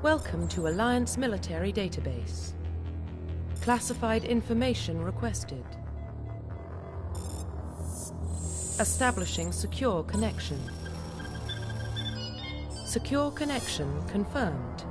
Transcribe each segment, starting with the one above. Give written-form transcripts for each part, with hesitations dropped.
Welcome to Alliance Military Database. Classified information requested. Establishing secure connection. Secure connection confirmed.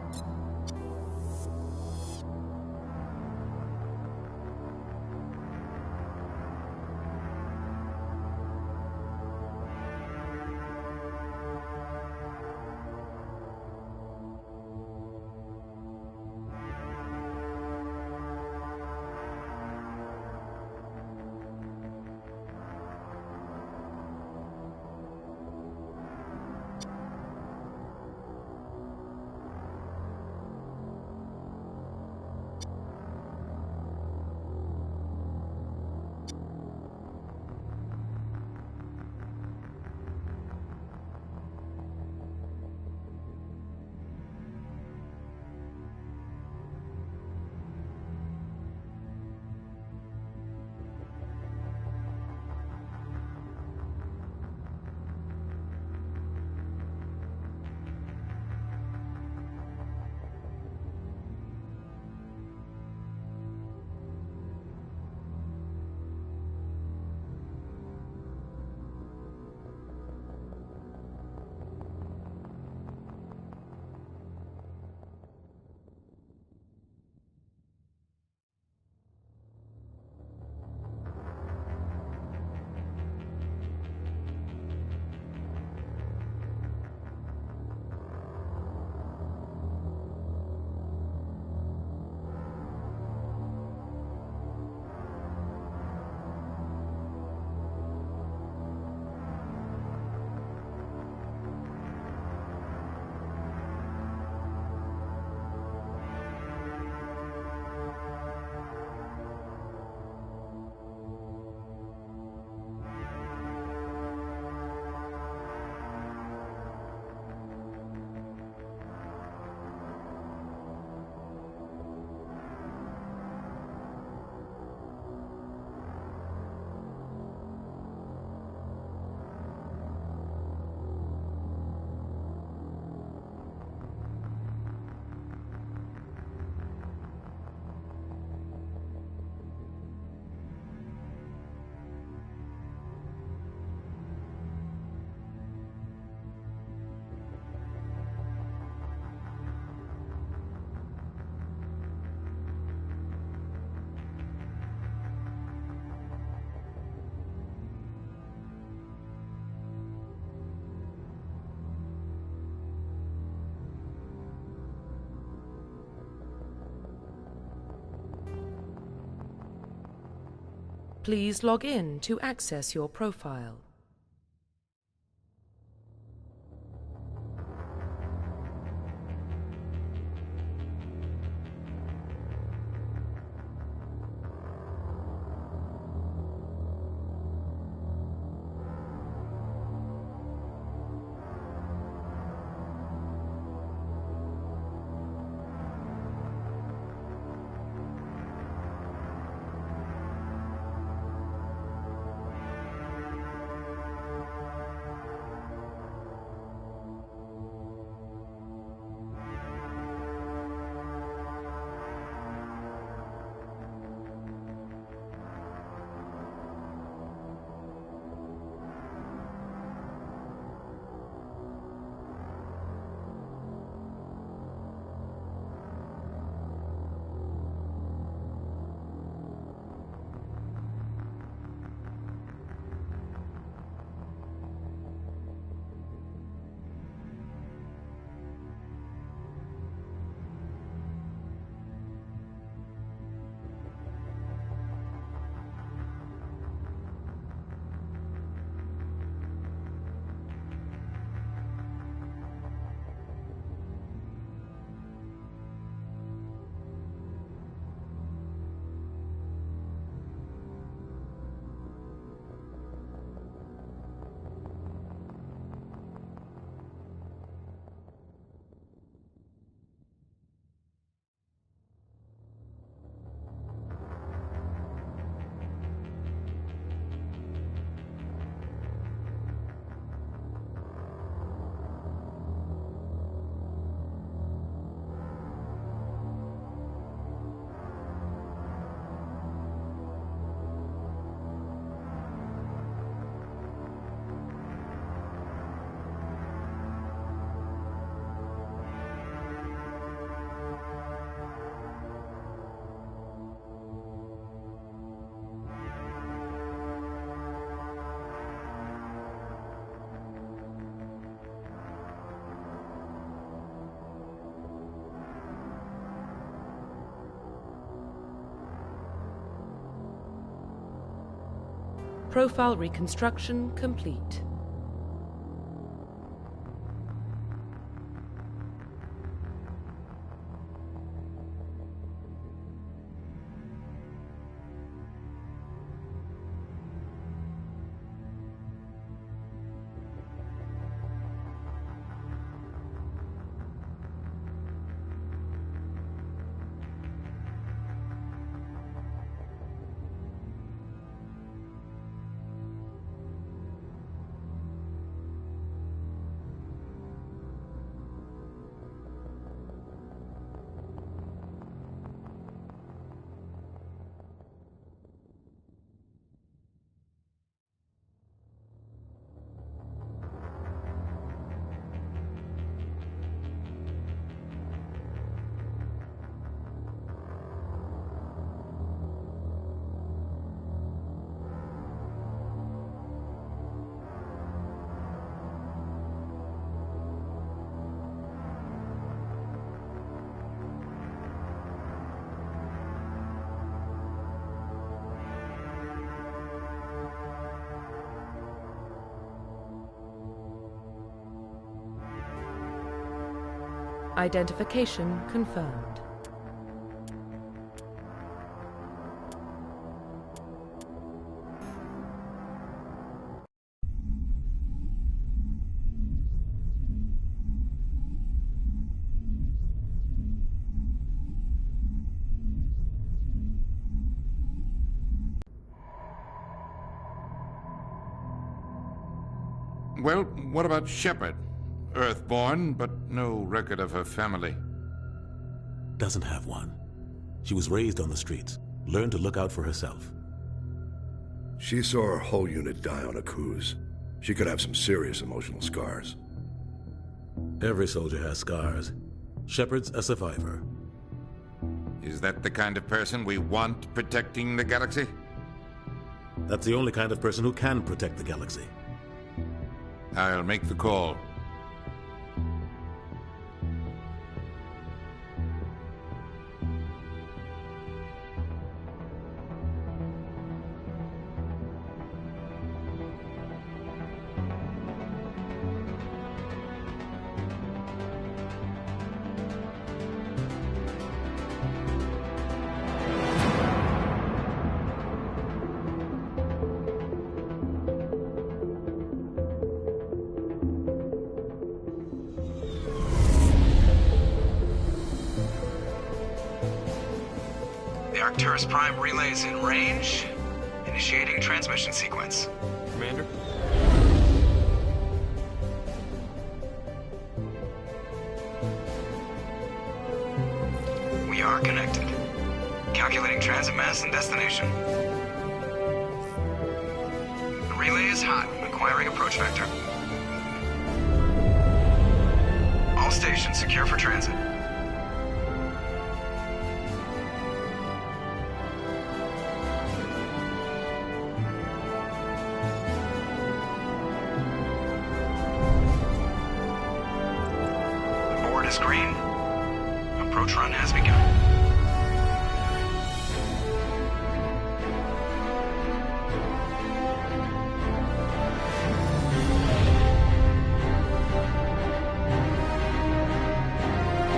Please log in to access your profile. Profile reconstruction complete. Identification confirmed. Well, what about Shepard? Earthborn, but no record of her family. Doesn't have one. She was raised on the streets, learned to look out for herself. She saw her whole unit die on a cruise. She could have some serious emotional scars. Every soldier has scars. Shepard's a survivor. Is that the kind of person we want protecting the galaxy? That's the only kind of person who can protect the galaxy. I'll make the call. Arcturus Prime relays in range. Initiating transmission sequence. Commander? We are connected. Calculating transit mass and destination. The relay is hot, acquiring approach vector. All stations secure for transit. Is green. Approach run has begun.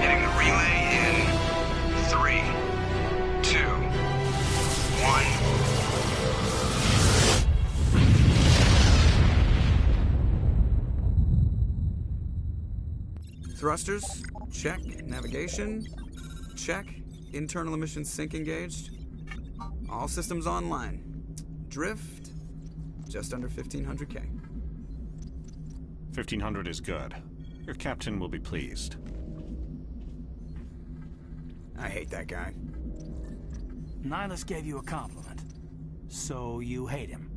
Hitting the relay in 3, 2, 1. Thrusters, check. Navigation, check. Internal emissions sync engaged. All systems online. Drift, just under 1,500 K. 1,500 is good. Your captain will be pleased. I hate that guy. Nihilus gave you a compliment. So you hate him.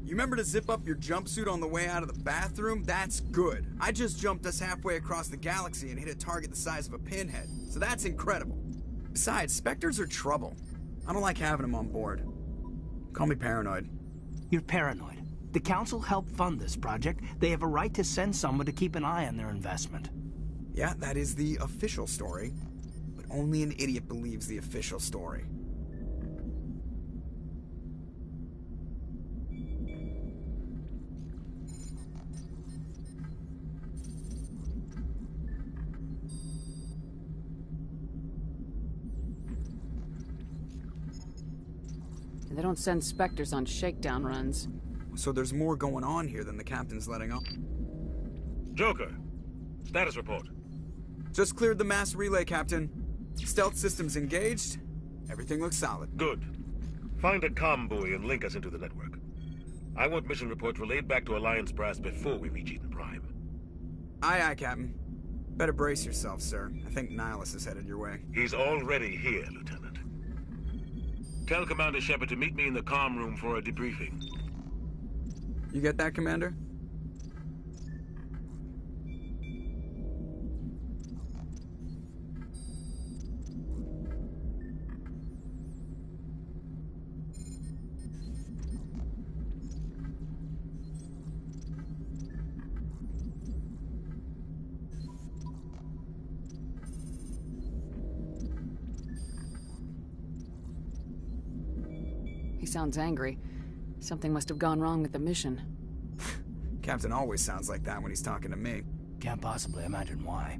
You remember to zip up your jumpsuit on the way out of the bathroom? That's good. I just jumped us halfway across the galaxy and hit a target the size of a pinhead. So that's incredible. Besides, Spectres are trouble. I don't like having them on board. Call me paranoid. You're paranoid. The Council helped fund this project. They have a right to send someone to keep an eye on their investment. Yeah, that is the official story. But only an idiot believes the official story. they don't send Spectres on shakedown runs. So there's more going on here than the captain's letting on. Joker, status report. Just cleared the mass relay, Captain. Stealth systems engaged. Everything looks solid. Good. Find a comm buoy and link us into the network. I want mission reports relayed back to Alliance brass before we reach Eden Prime. Aye, aye, Captain. Better brace yourself, sir. I think Nihilus is headed your way. He's already here, Lieutenant. Tell Commander Shepard to meet me in the comm room for a debriefing. You get that, Commander? He sounds angry. Something must have gone wrong with the mission. Captain always sounds like that when he's talking to me. Can't possibly imagine why.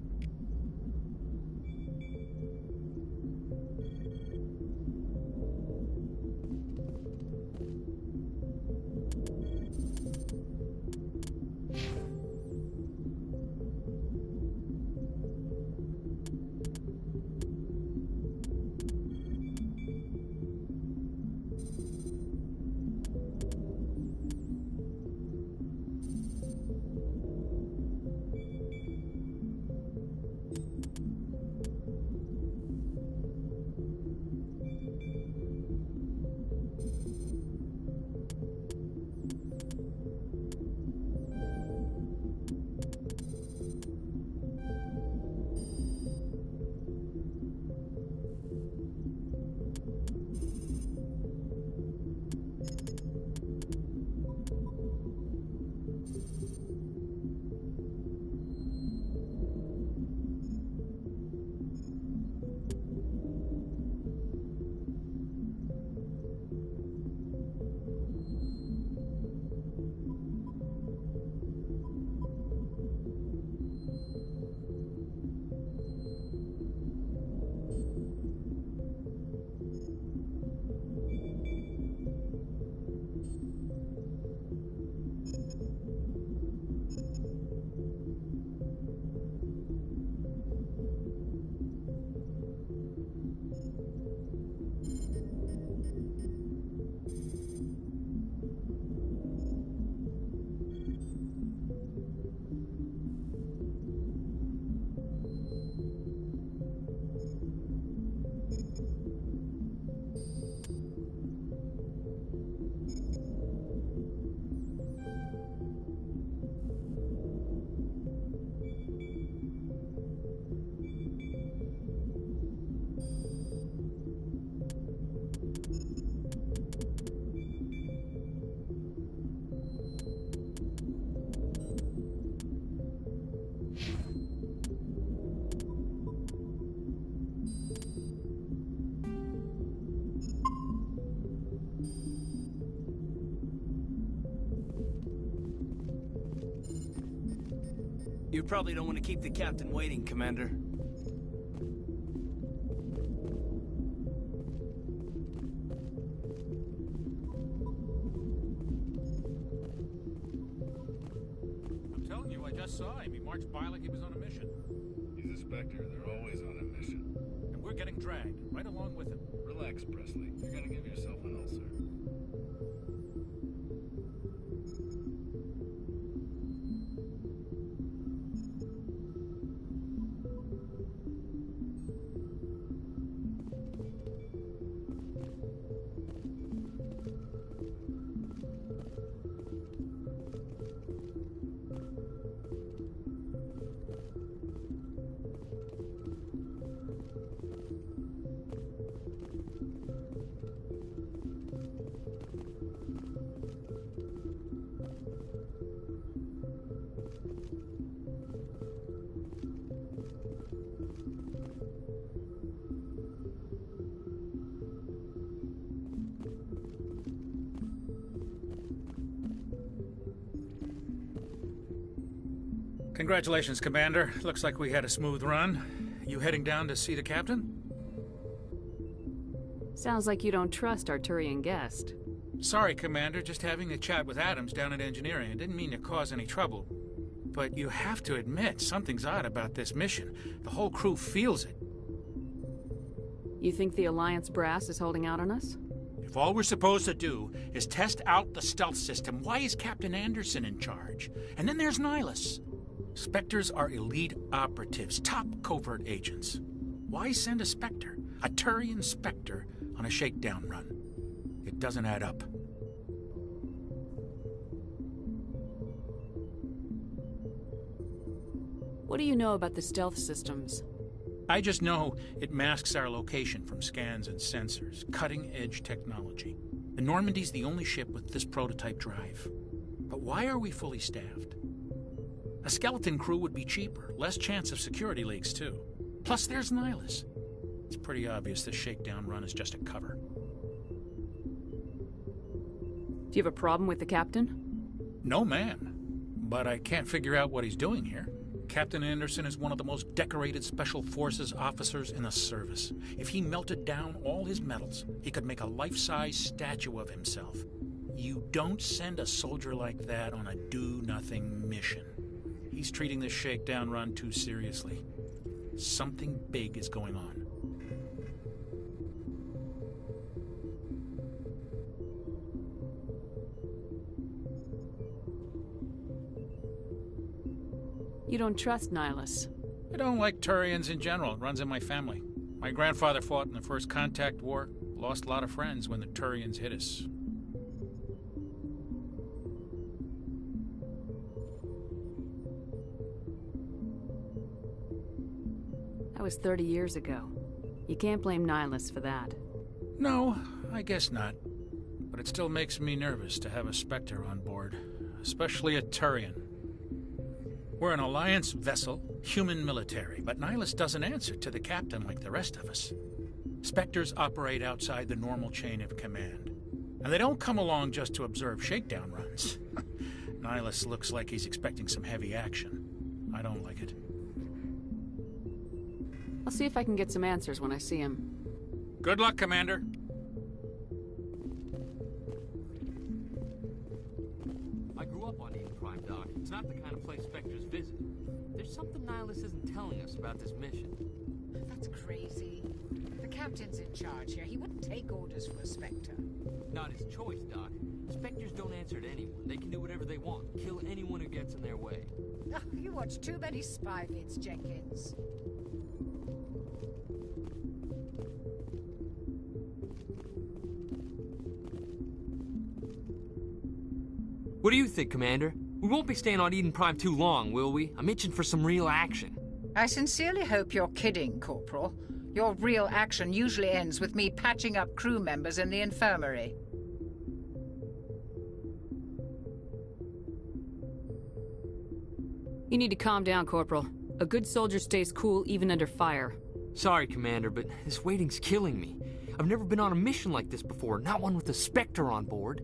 You probably don't want to keep the captain waiting, Commander. I'm telling you, I just saw him. He marched by like he was on a mission. He's a Spectre. They're always on a mission. And we're getting dragged, right along with him. Relax, Presley. You're gonna give yourself an ulcer. Congratulations, Commander. Looks like we had a smooth run. You heading down to see the captain? Sounds like you don't trust our Turian guest. Sorry, Commander, just having a chat with Adams down at engineering. I didn't mean to cause any trouble. But you have to admit, something's odd about this mission. The whole crew feels it. You think the Alliance brass is holding out on us? If all we're supposed to do is test out the stealth system, why is Captain Anderson in charge? And then there's Nihilus. Spectres are elite operatives, top covert agents. Why send a Spectre, a Turian Spectre, on a shakedown run? It doesn't add up. What do you know about the stealth systems? I just know it masks our location from scans and sensors. Cutting-edge technology. The Normandy's the only ship with this prototype drive. But why are we fully staffed? A skeleton crew would be cheaper, less chance of security leaks, too. Plus, there's Nihilus. It's pretty obvious this shakedown run is just a cover. Do you have a problem with the captain? No, ma'am. But I can't figure out what he's doing here. Captain Anderson is one of the most decorated Special Forces officers in the service. If he melted down all his medals, he could make a life-size statue of himself. You don't send a soldier like that on a do-nothing mission. He's treating this shakedown run too seriously. Something big is going on. You don't trust Nihilus. I don't like Turians in general. It runs in my family. My grandfather fought in the First Contact War. Lost a lot of friends when the Turians hit us. That was 30 years ago. You can't blame Nihilus for that. No, I guess not. But it still makes me nervous to have a Spectre on board. Especially a Turian. We're an Alliance vessel, human military, but Nihilus doesn't answer to the captain like the rest of us. Spectres operate outside the normal chain of command. And they don't come along just to observe shakedown runs. Nihilus looks like he's expecting some heavy action. I don't like it. I'll see if I can get some answers when I see him. Good luck, Commander. I grew up on Eden Prime, Doc. It's not the kind of place Spectres visit. There's something Nihilus isn't telling us about this mission. That's crazy. The captain's in charge here. He wouldn't take orders from a Spectre. Not his choice, Doc. Spectres don't answer to anyone. They can do whatever they want. Kill anyone who gets in their way. Oh, you watch too many spy vids, Jenkins. What do you think, Commander? We won't be staying on Eden Prime too long, will we? I'm itching for some real action. I sincerely hope you're kidding, Corporal. Your real action usually ends with me patching up crew members in the infirmary. You need to calm down, Corporal. A good soldier stays cool even under fire. Sorry, Commander, but this waiting's killing me. I've never been on a mission like this before, not one with a Spectre on board.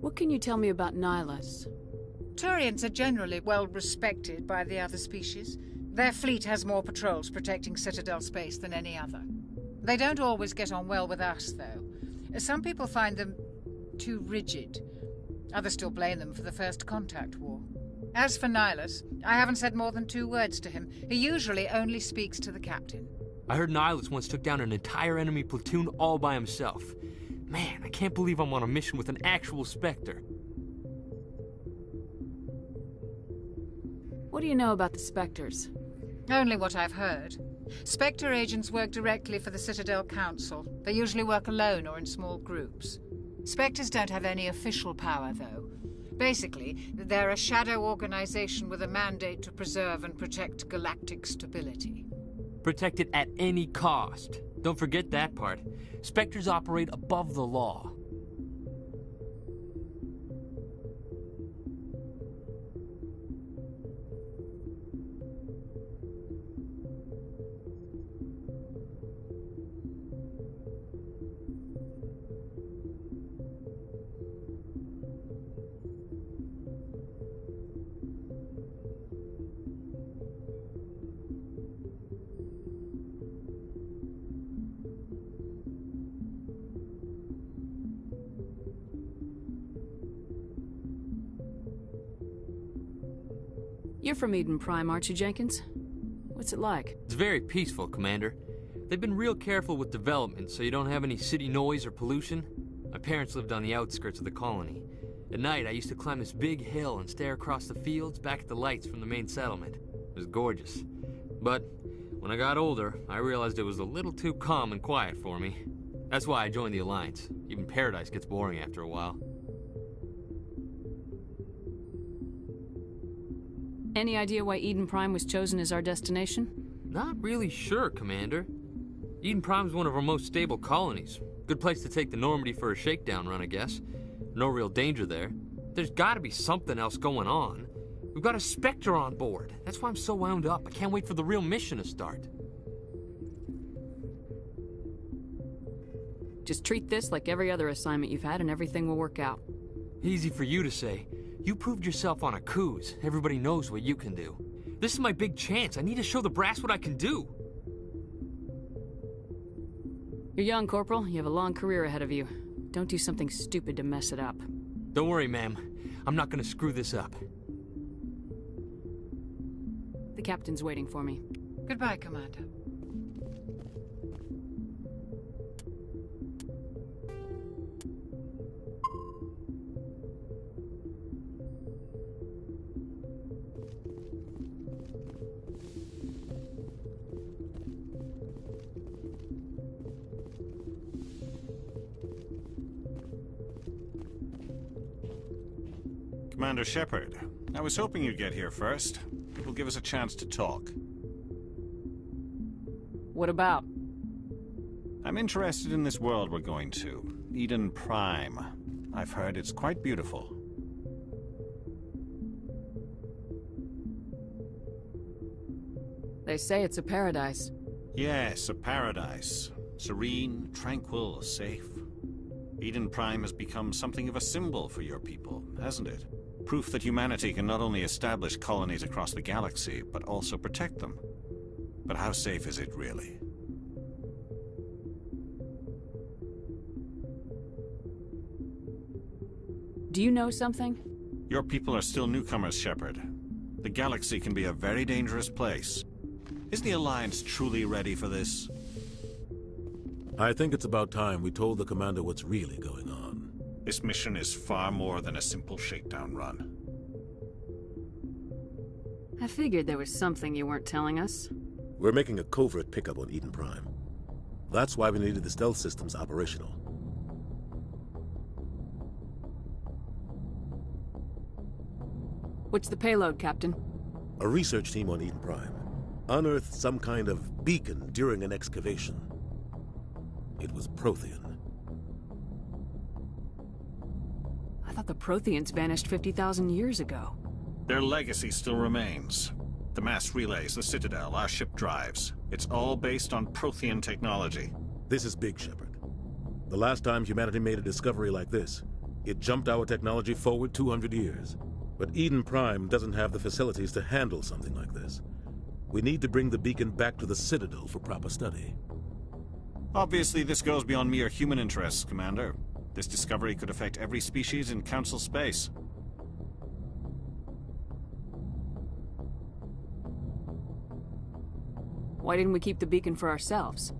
What can you tell me about Nihilus? Turians are generally well respected by the other species. Their fleet has more patrols protecting Citadel space than any other. They don't always get on well with us, though. Some people find them too rigid. Others still blame them for the First Contact War. As for Nihilus, I haven't said more than 2 words to him. He usually only speaks to the captain. I heard Nihilus once took down an entire enemy platoon all by himself. Man, I can't believe I'm on a mission with an actual Spectre. What do you know about the Spectres? Only what I've heard. Spectre agents work directly for the Citadel Council. They usually work alone or in small groups. Spectres don't have any official power, though. Basically, they're a shadow organization with a mandate to preserve and protect galactic stability. Protect it at any cost. Don't forget that part. Spectres operate above the law. You're from Eden Prime, aren't you, Jenkins? What's it like? It's very peaceful, Commander. They've been real careful with development, so you don't have any city noise or pollution. My parents lived on the outskirts of the colony. At night, I used to climb this big hill and stare across the fields back at the lights from the main settlement. It was gorgeous. But when I got older, I realized it was a little too calm and quiet for me. That's why I joined the Alliance. Even Paradise gets boring after a while. Any idea why Eden Prime was chosen as our destination? Not really sure, Commander. Eden Prime's one of our most stable colonies. Good place to take the Normandy for a shakedown run, I guess. No real danger there. There's gotta be something else going on. We've got a Spectre on board. That's why I'm so wound up. I can't wait for the real mission to start. Just treat this like every other assignment you've had and everything will work out. Easy for you to say. You proved yourself on a cruise. Everybody knows what you can do. This is my big chance. I need to show the brass what I can do. You're young, Corporal. You have a long career ahead of you. Don't do something stupid to mess it up. Don't worry, ma'am. I'm not gonna screw this up. The captain's waiting for me. Goodbye, Commander. Commander Shepard, I was hoping you'd get here first. It will give us a chance to talk. What about? I'm interested in this world we're going to, Eden Prime. I've heard it's quite beautiful. They say it's a paradise. Yes, a paradise. Serene, tranquil, safe. Eden Prime has become something of a symbol for your people, hasn't it? Proof that humanity can not only establish colonies across the galaxy, but also protect them. But how safe is it, really? Do you know something? Your people are still newcomers, Shepard. The galaxy can be a very dangerous place. Is the Alliance truly ready for this? I think it's about time we told the Commander what's really going on. This mission is far more than a simple shakedown run. I figured there was something you weren't telling us. We're making a covert pickup on Eden Prime. That's why we needed the stealth systems operational. What's the payload, Captain? A research team on Eden Prime unearthed some kind of beacon during an excavation. It was Prothean. I thought the Protheans vanished 50,000 years ago. Their legacy still remains. The mass relays, the Citadel, our ship drives. It's all based on Prothean technology. This is big, Shepard. The last time humanity made a discovery like this, it jumped our technology forward 200 years. But Eden Prime doesn't have the facilities to handle something like this. We need to bring the beacon back to the Citadel for proper study. Obviously, this goes beyond mere human interests, Commander. This discovery could affect every species in Council space. Why didn't we keep the beacon for ourselves?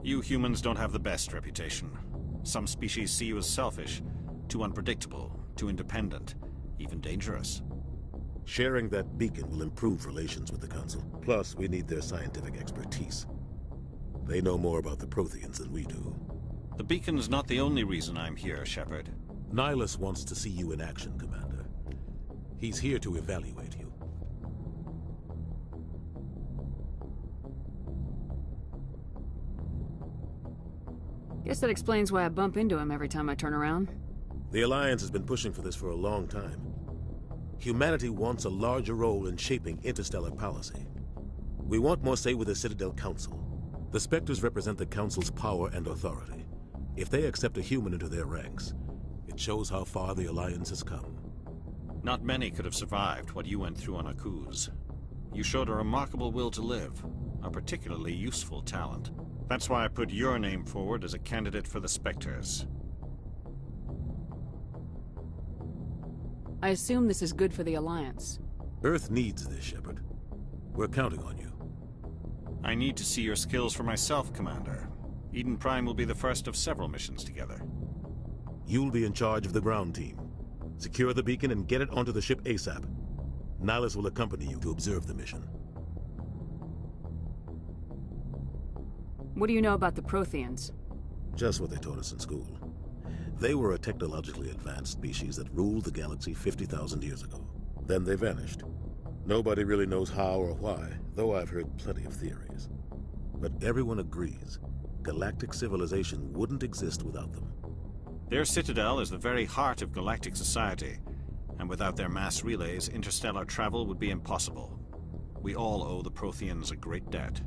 You humans don't have the best reputation. Some species see you as selfish, too unpredictable, too independent, even dangerous. Sharing that beacon will improve relations with the Council. Plus, we need their scientific expertise. They know more about the Protheans than we do. The beacon's not the only reason I'm here, Shepard. Nihilus wants to see you in action, Commander. He's here to evaluate you. Guess that explains why I bump into him every time I turn around. The Alliance has been pushing for this for a long time. Humanity wants a larger role in shaping interstellar policy. We want more say with the Citadel Council. The Spectres represent the Council's power and authority. If they accept a human into their ranks, it shows how far the Alliance has come. Not many could have survived what you went through on Akuz. You showed a remarkable will to live, a particularly useful talent. That's why I put your name forward as a candidate for the Spectres. I assume this is good for the Alliance. Earth needs this, Shepard. We're counting on you. I need to see your skills for myself, Commander. Eden Prime will be the first of several missions together. You'll be in charge of the ground team. Secure the beacon and get it onto the ship ASAP. Nihilus will accompany you to observe the mission. What do you know about the Protheans? Just what they taught us in school. They were a technologically advanced species that ruled the galaxy 50,000 years ago. Then they vanished. Nobody really knows how or why, though I've heard plenty of theories. But everyone agrees galactic civilization wouldn't exist without them. Their citadel is the very heart of galactic society, and without their mass relays, interstellar travel would be impossible. We all owe the Protheans a great debt.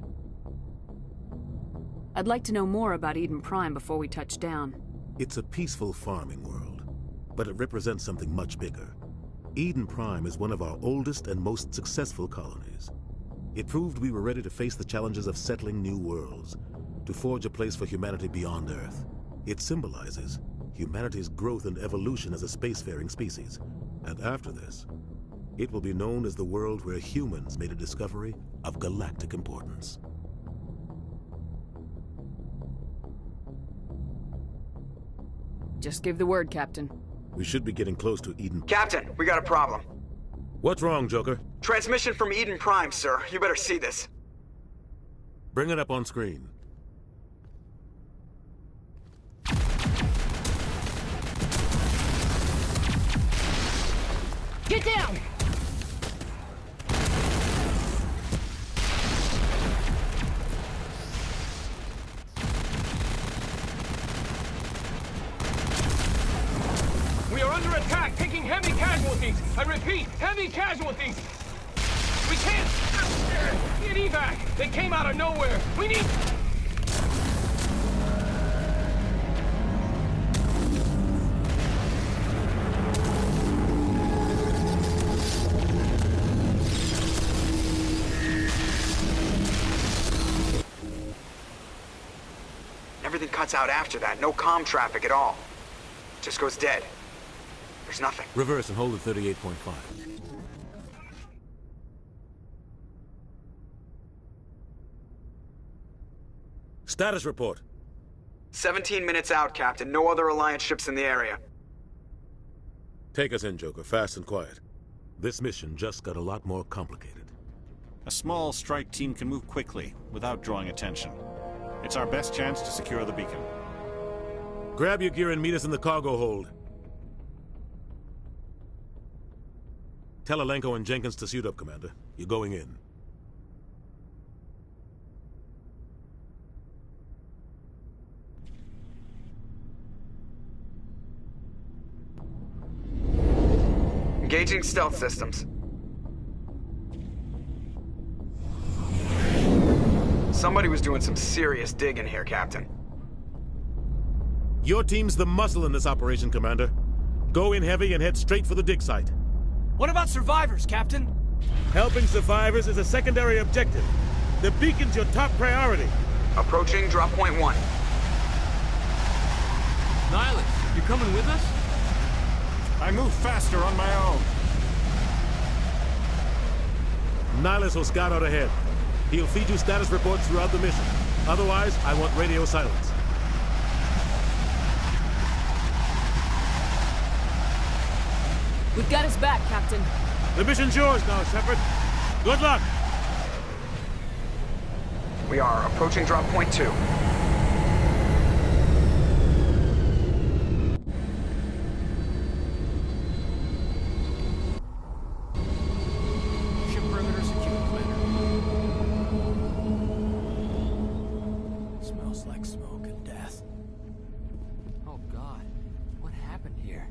I'd like to know more about Eden Prime before we touch down. It's a peaceful farming world, but it represents something much bigger. Eden Prime is one of our oldest and most successful colonies. It proved we were ready to face the challenges of settling new worlds, to forge a place for humanity beyond Earth. It symbolizes humanity's growth and evolution as a spacefaring species. And after this, it will be known as the world where humans made a discovery of galactic importance. Just give the word, Captain. We should be getting close to Eden. Captain, we got a problem. What's wrong, Joker? Transmission from Eden Prime, sir. You better see this. Bring it up on screen. Get down! We are under attack, taking heavy casualties. I repeat, heavy casualties. We can't get evac. They came out of nowhere. We need... Everything cuts out after that. No comm traffic at all. Just goes dead. There's nothing. Reverse and hold at 38.5. Status report. 17 minutes out, Captain. No other Alliance ships in the area. Take us in, Joker, fast and quiet. This mission just got a lot more complicated. A small strike team can move quickly, without drawing attention. It's our best chance to secure the beacon. Grab your gear and meet us in the cargo hold. Tell Alenko and Jenkins to suit up, Commander. You're going in. Engaging stealth systems. Somebody was doing some serious digging here, Captain. Your team's the muscle in this operation, Commander. Go in heavy and head straight for the dig site. What about survivors, Captain? Helping survivors is a secondary objective. The beacon's your top priority. Approaching drop point 1. Nihilus, you coming with us? I move faster on my own. Nihilus will scout out ahead. He'll feed you status reports throughout the mission. Otherwise, I want radio silence. We've got his back, Captain. The mission's yours now, Shepard. Good luck! We are approaching drop point 2. Ship perimeter secure, Commander. Smells like smoke and death. Oh God, what happened here?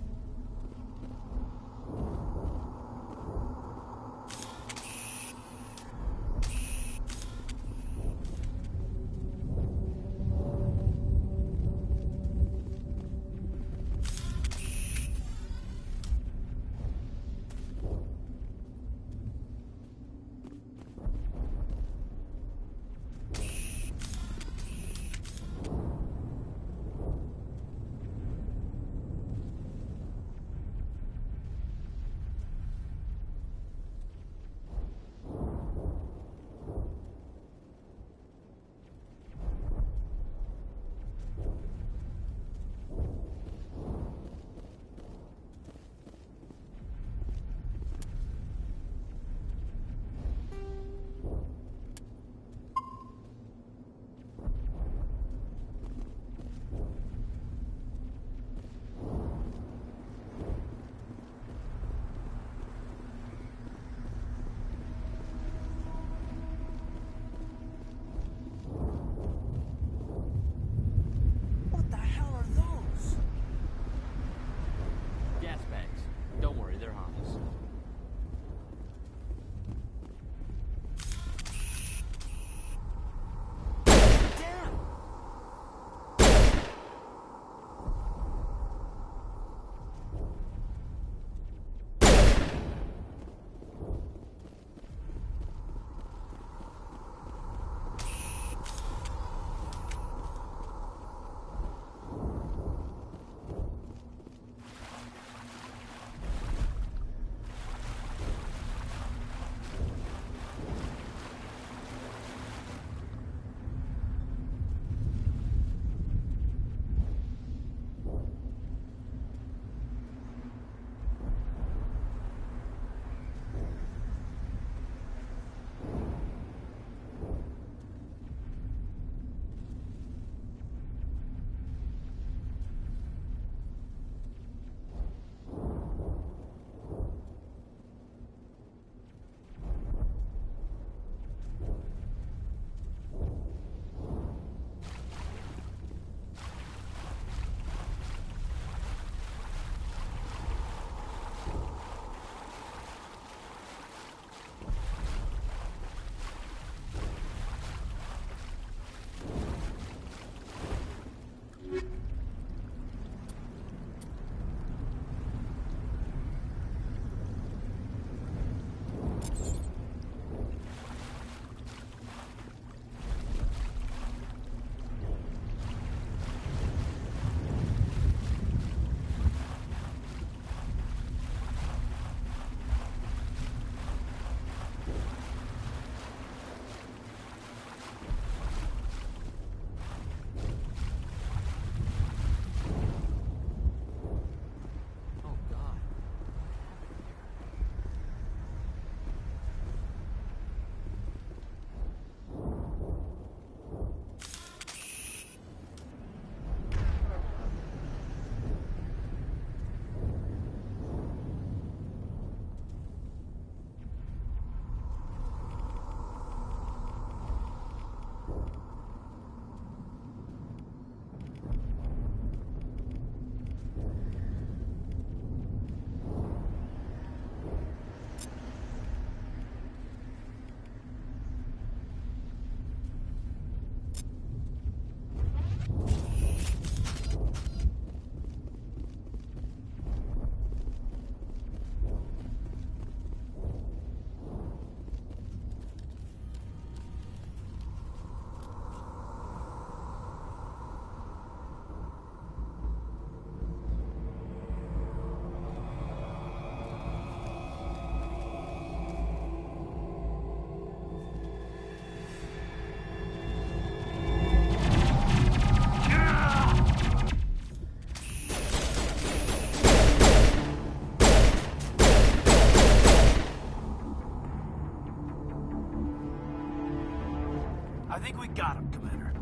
I think we got him, Commander.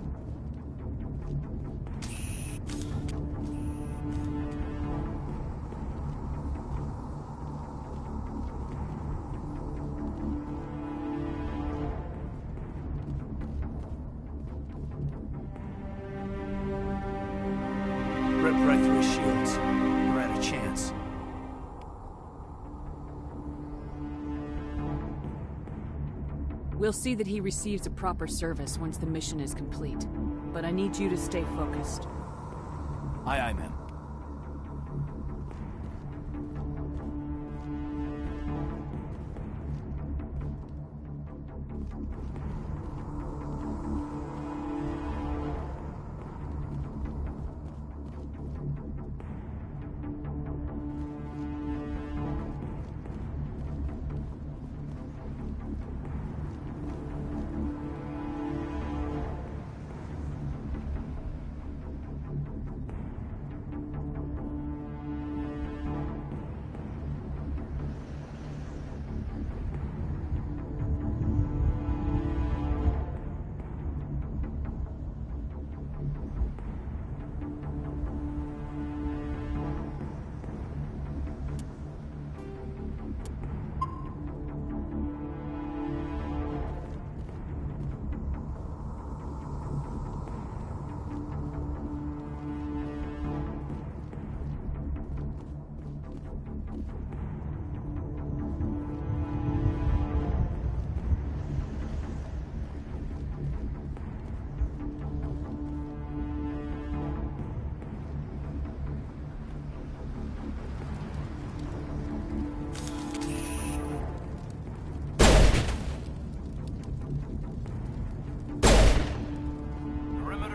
Rip right through his shields. We're at a chance. We'll see that he receives a proper service once the mission is complete. But I need you to stay focused. Aye, aye, ma'am.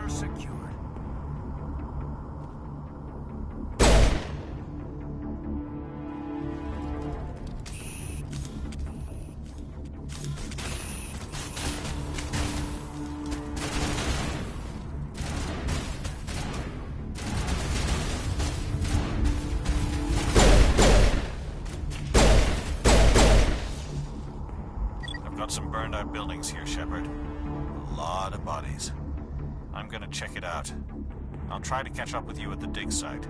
Secured. I've got some burned out buildings here, Shepard. A lot of bodies. I'm gonna check it out. I'll try to catch up with you at the dig site.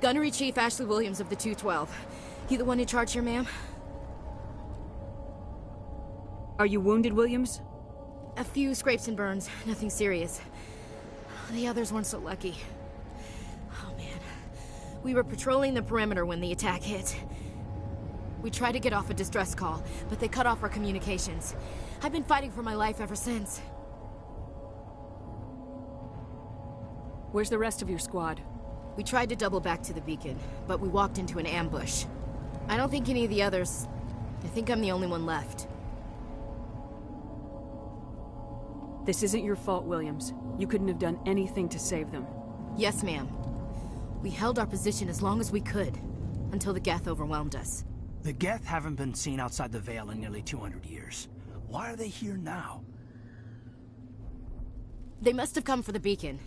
Gunnery Chief Ashley Williams of the 212. You the one in charge here, ma'am? Are you wounded, Williams? A few scrapes and burns, nothing serious. The others weren't so lucky. Oh man. We were patrolling the perimeter when the attack hit. We tried to get off a distress call, but they cut off our communications. I've been fighting for my life ever since. Where's the rest of your squad? We tried to double back to the beacon, but we walked into an ambush. I don't think any of the others... I think I'm the only one left. This isn't your fault, Williams. You couldn't have done anything to save them. Yes, ma'am. We held our position as long as we could, until the Geth overwhelmed us. The Geth haven't been seen outside the Veil in nearly 200 years. Why are they here now? They must have come for the beacon.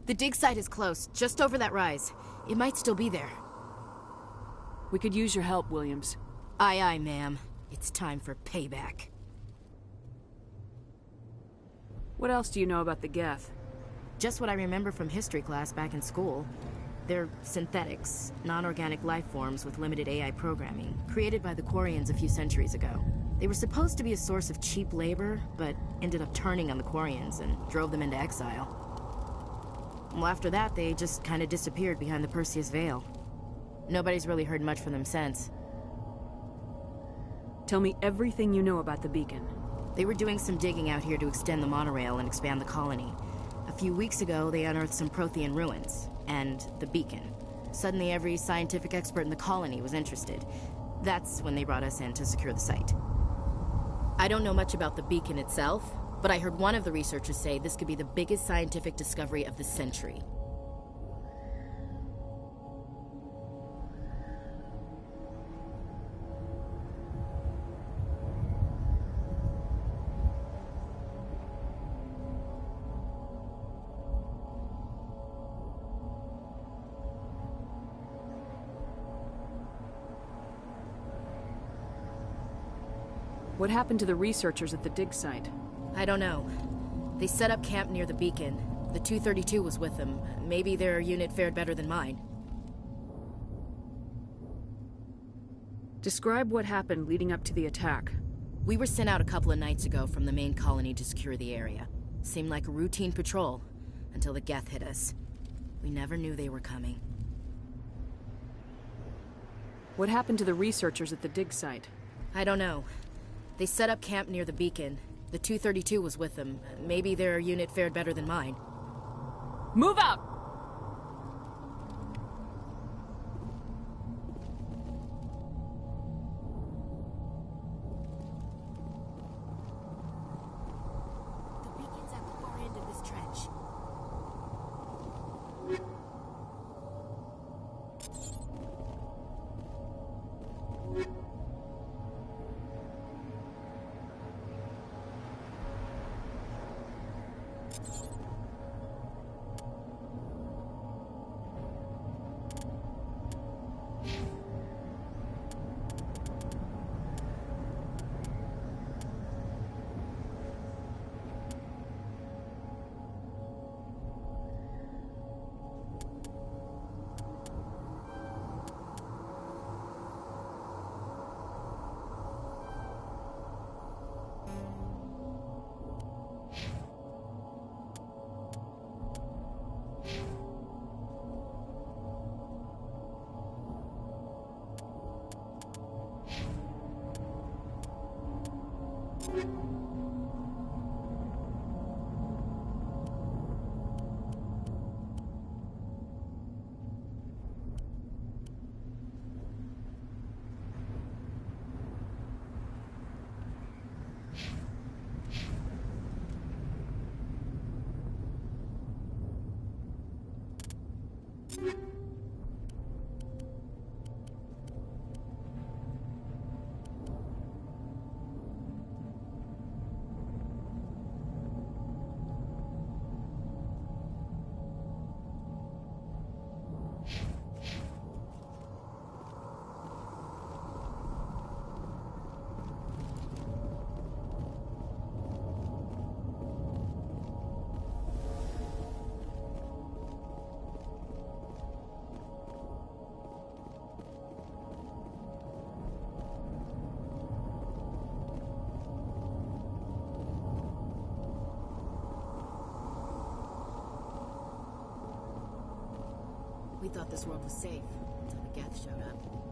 The dig site is close, just over that rise. It might still be there. We could use your help, Williams. Aye, aye, ma'am. It's time for payback. What else do you know about the Geth? Just what I remember from history class back in school. They're synthetics, non-organic life forms with limited AI programming, created by the Quarians a few centuries ago. They were supposed to be a source of cheap labor, but ended up turning on the Quarians and drove them into exile. Well, after that, they just kind of disappeared behind the Perseus Veil. Nobody's really heard much from them since. Tell me everything you know about the beacon. They were doing some digging out here to extend the monorail and expand the colony. A few weeks ago, they unearthed some Prothean ruins, and the beacon. Suddenly, every scientific expert in the colony was interested. That's when they brought us in to secure the site. I don't know much about the beacon itself, but I heard one of the researchers say this could be the biggest scientific discovery of the century. What happened to the researchers at the dig site? I don't know. They set up camp near the beacon. The 232 was with them. Maybe their unit fared better than mine. Describe what happened leading up to the attack. We were sent out a couple of nights ago from the main colony to secure the area. Seemed like a routine patrol, until the Geth hit us. We never knew they were coming. What happened to the researchers at the dig site? I don't know. They set up camp near the beacon. The 232 was with them. Maybe their unit fared better than mine. Move out! The beacon's at the far end of this trench. thought this world was safe until the Geth showed up.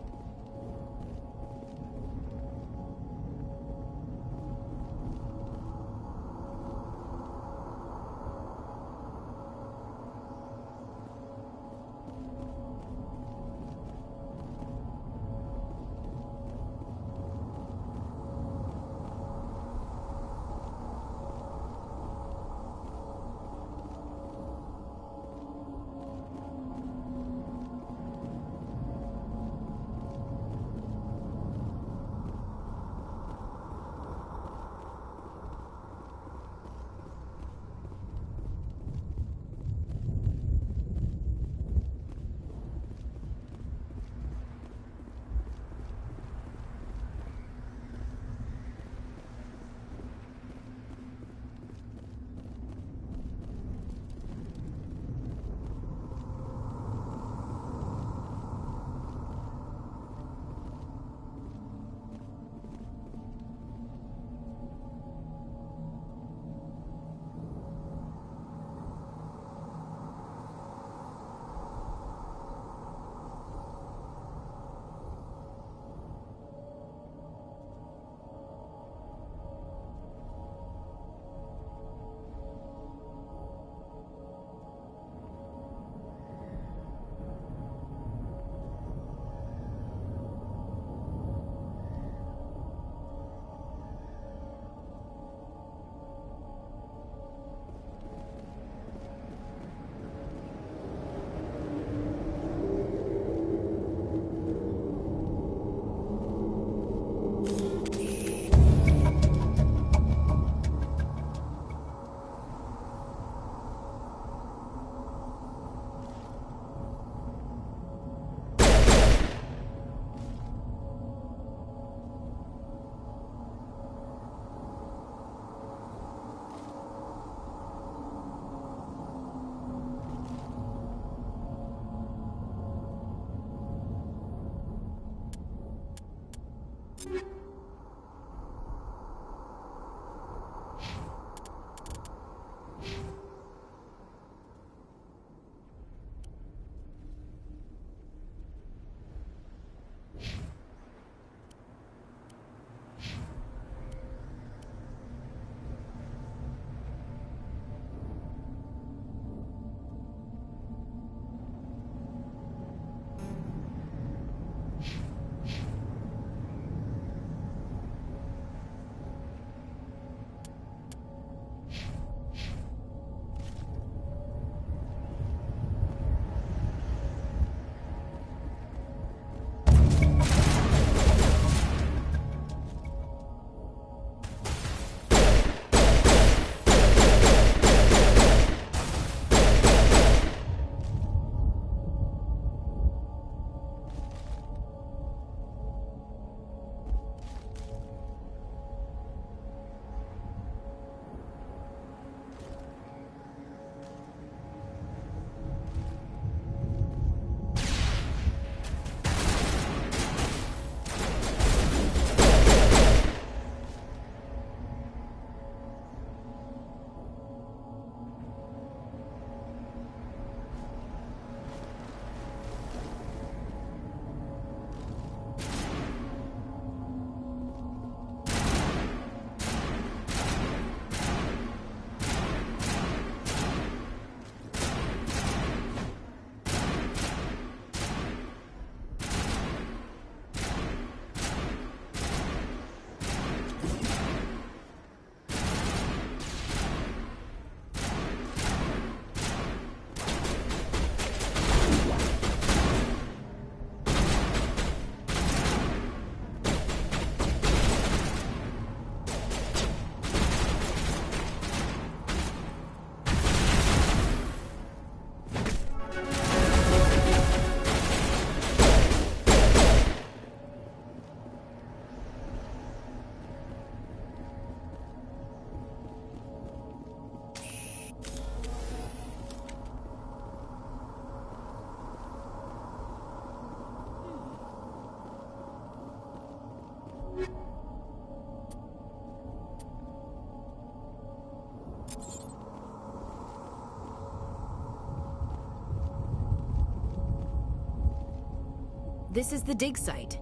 This is the dig site.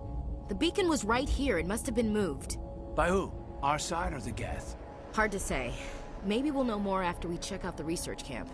The beacon was right here. It must have been moved. By who? Our side or the Geth? Hard to say. Maybe we'll know more after we check out the research camp.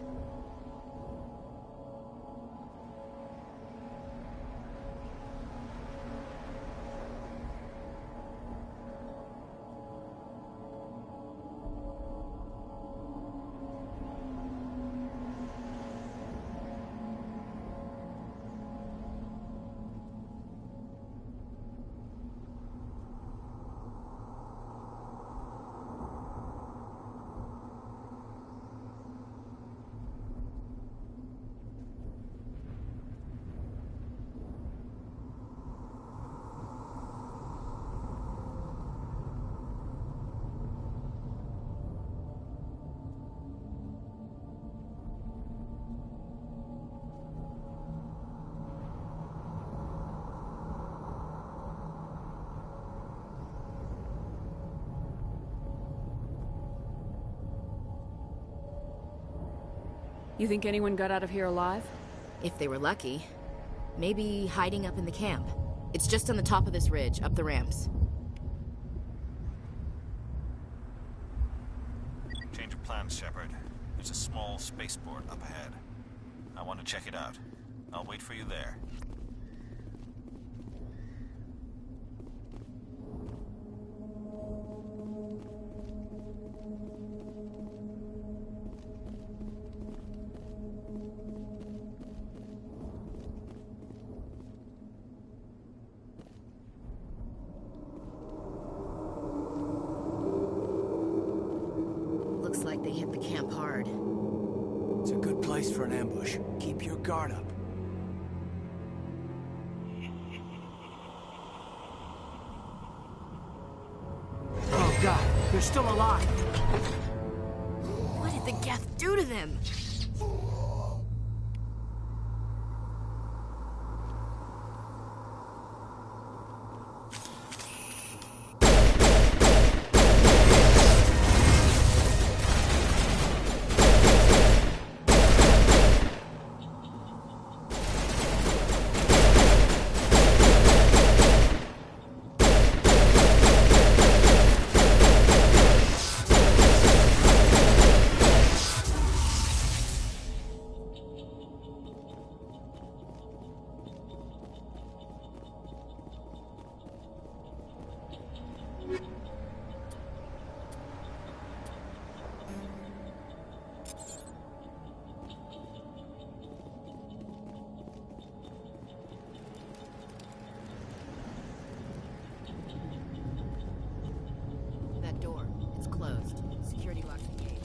You think anyone got out of here alive? If they were lucky. Maybe hiding up in the camp. It's just on the top of this ridge, up the ramps. Change of plans, Shepard. There's a small spaceport up ahead. I want to check it out. I'll wait for you there. Looks like they hit the camp hard. It's a good place for an ambush. Keep your guard up. Oh God, they're still alive. What did the Geth do to them? That door, it's closed. Security lock's engaged.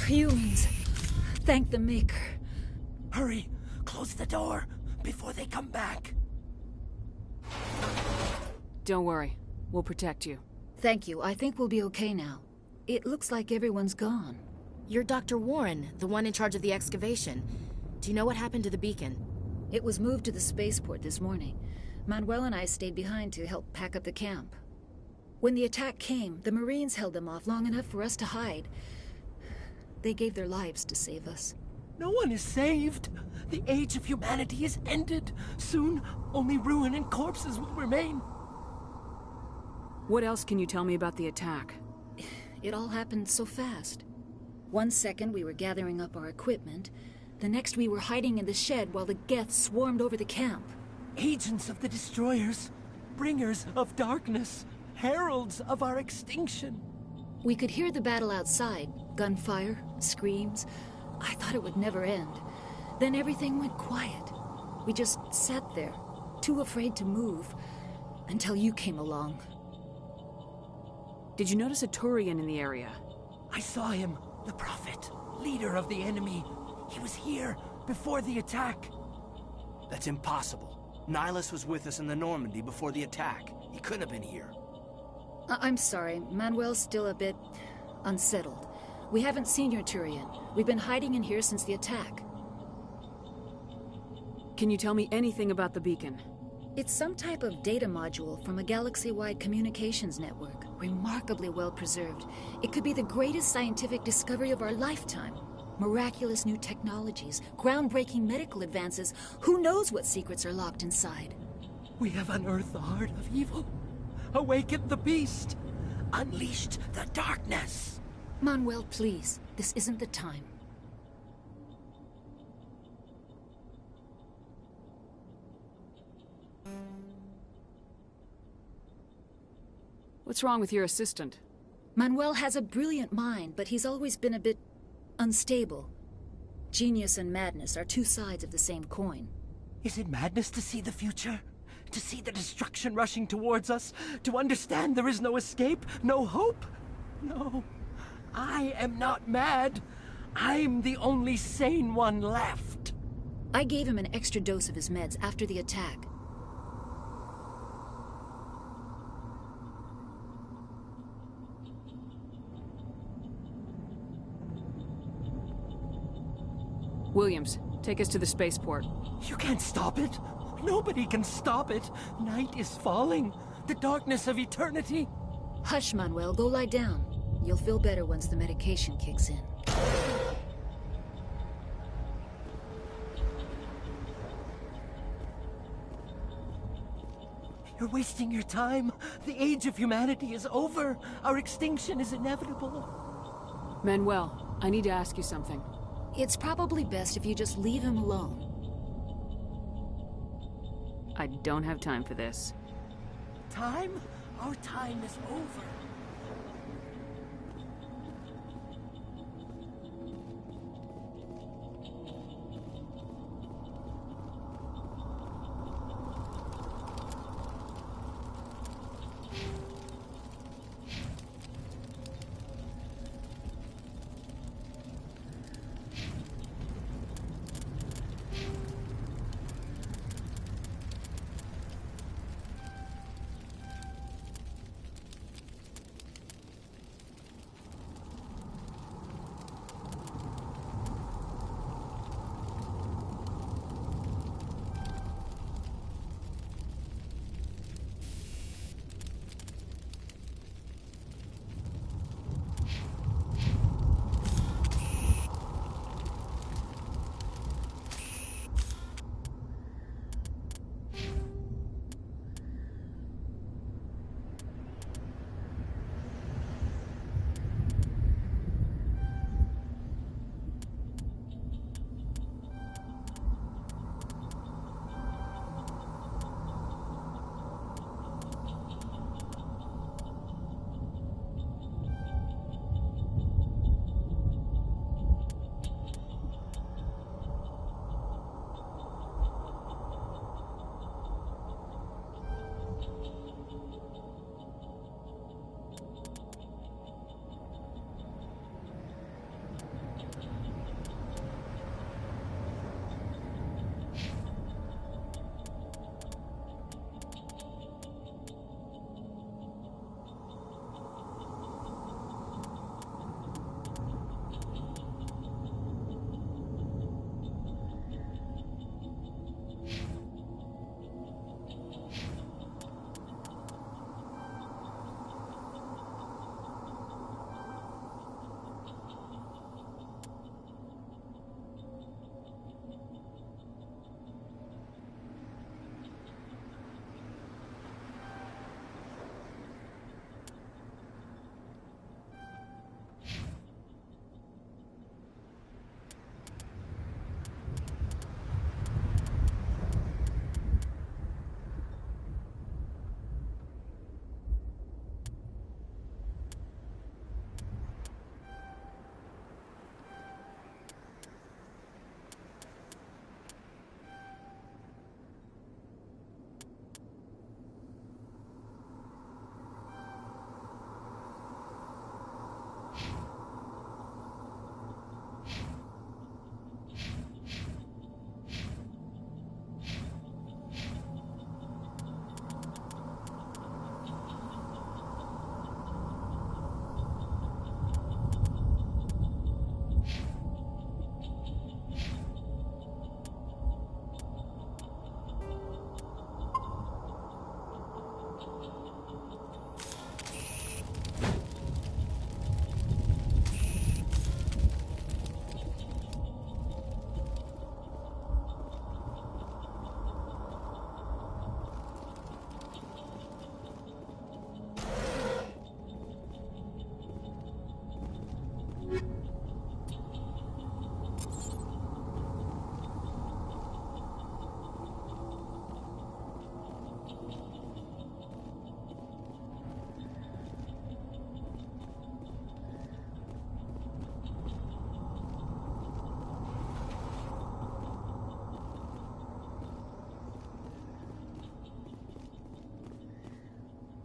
Humans. Thank the Maker. Hurry! Close the door before they come back. Don't worry. We'll protect you. Thank you. I think we'll be okay now. It looks like everyone's gone. You're Dr. Warren, the one in charge of the excavation. Do you know what happened to the beacon? It was moved to the spaceport this morning. Manuel and I stayed behind to help pack up the camp. When the attack came, the Marines held them off long enough for us to hide. They gave their lives to save us. No one is saved. The age of humanity is ended. Soon, only ruin and corpses will remain. What else can you tell me about the attack? It all happened so fast. 1 second we were gathering up our equipment. The next we were hiding in the shed while the Geth swarmed over the camp. Agents of the Destroyers. Bringers of darkness. Heralds of our extinction. We could hear the battle outside. Gunfire, screams. I thought it would never end. Then everything went quiet. We just sat there, too afraid to move, until you came along. Did you notice a Turian in the area? I saw him, the Prophet, leader of the enemy. He was here before the attack. That's impossible. Nihilus was with us in the Normandy before the attack. He couldn't have been here. I'm sorry. Manuel's still a bit unsettled. We haven't seen your Turian. We've been hiding in here since the attack. Can you tell me anything about the beacon? It's some type of data module from a galaxy-wide communications network. Remarkably well preserved. It could be the greatest scientific discovery of our lifetime. Miraculous new technologies, groundbreaking medical advances. Who knows what secrets are locked inside? We have unearthed the heart of evil, awakened the beast, unleashed the darkness. Manuel, please. This isn't the time. What's wrong with your assistant? Manuel has a brilliant mind, but he's always been a bit unstable. Genius and madness are two sides of the same coin. Is it madness to see the future? To see the destruction rushing towards us? To understand there is no escape? No hope? No. I am not mad. I'm the only sane one left. I gave him an extra dose of his meds after the attack. Williams, take us to the spaceport. You can't stop it. Nobody can stop it. Night is falling. The darkness of eternity. Hush, Manuel. Go lie down. You'll feel better once the medication kicks in. You're wasting your time. The age of humanity is over. Our extinction is inevitable. Manuel, I need to ask you something. It's probably best if you just leave him alone. I don't have time for this. Time? Our time is over.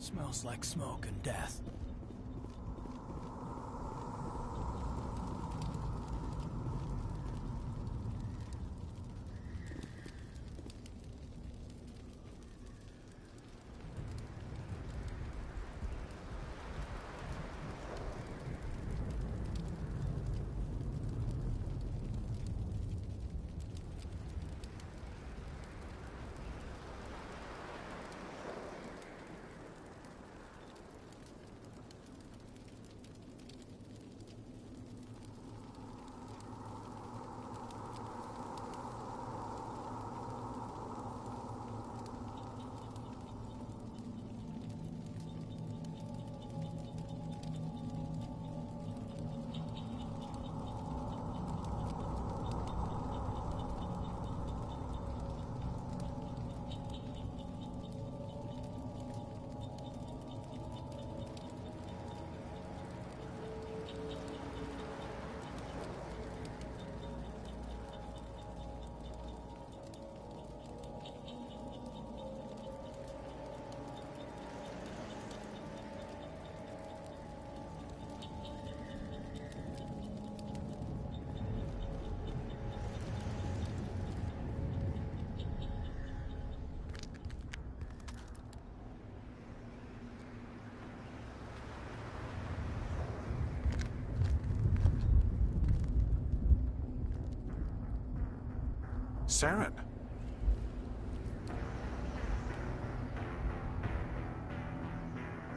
Smells like smoke and death. Saren.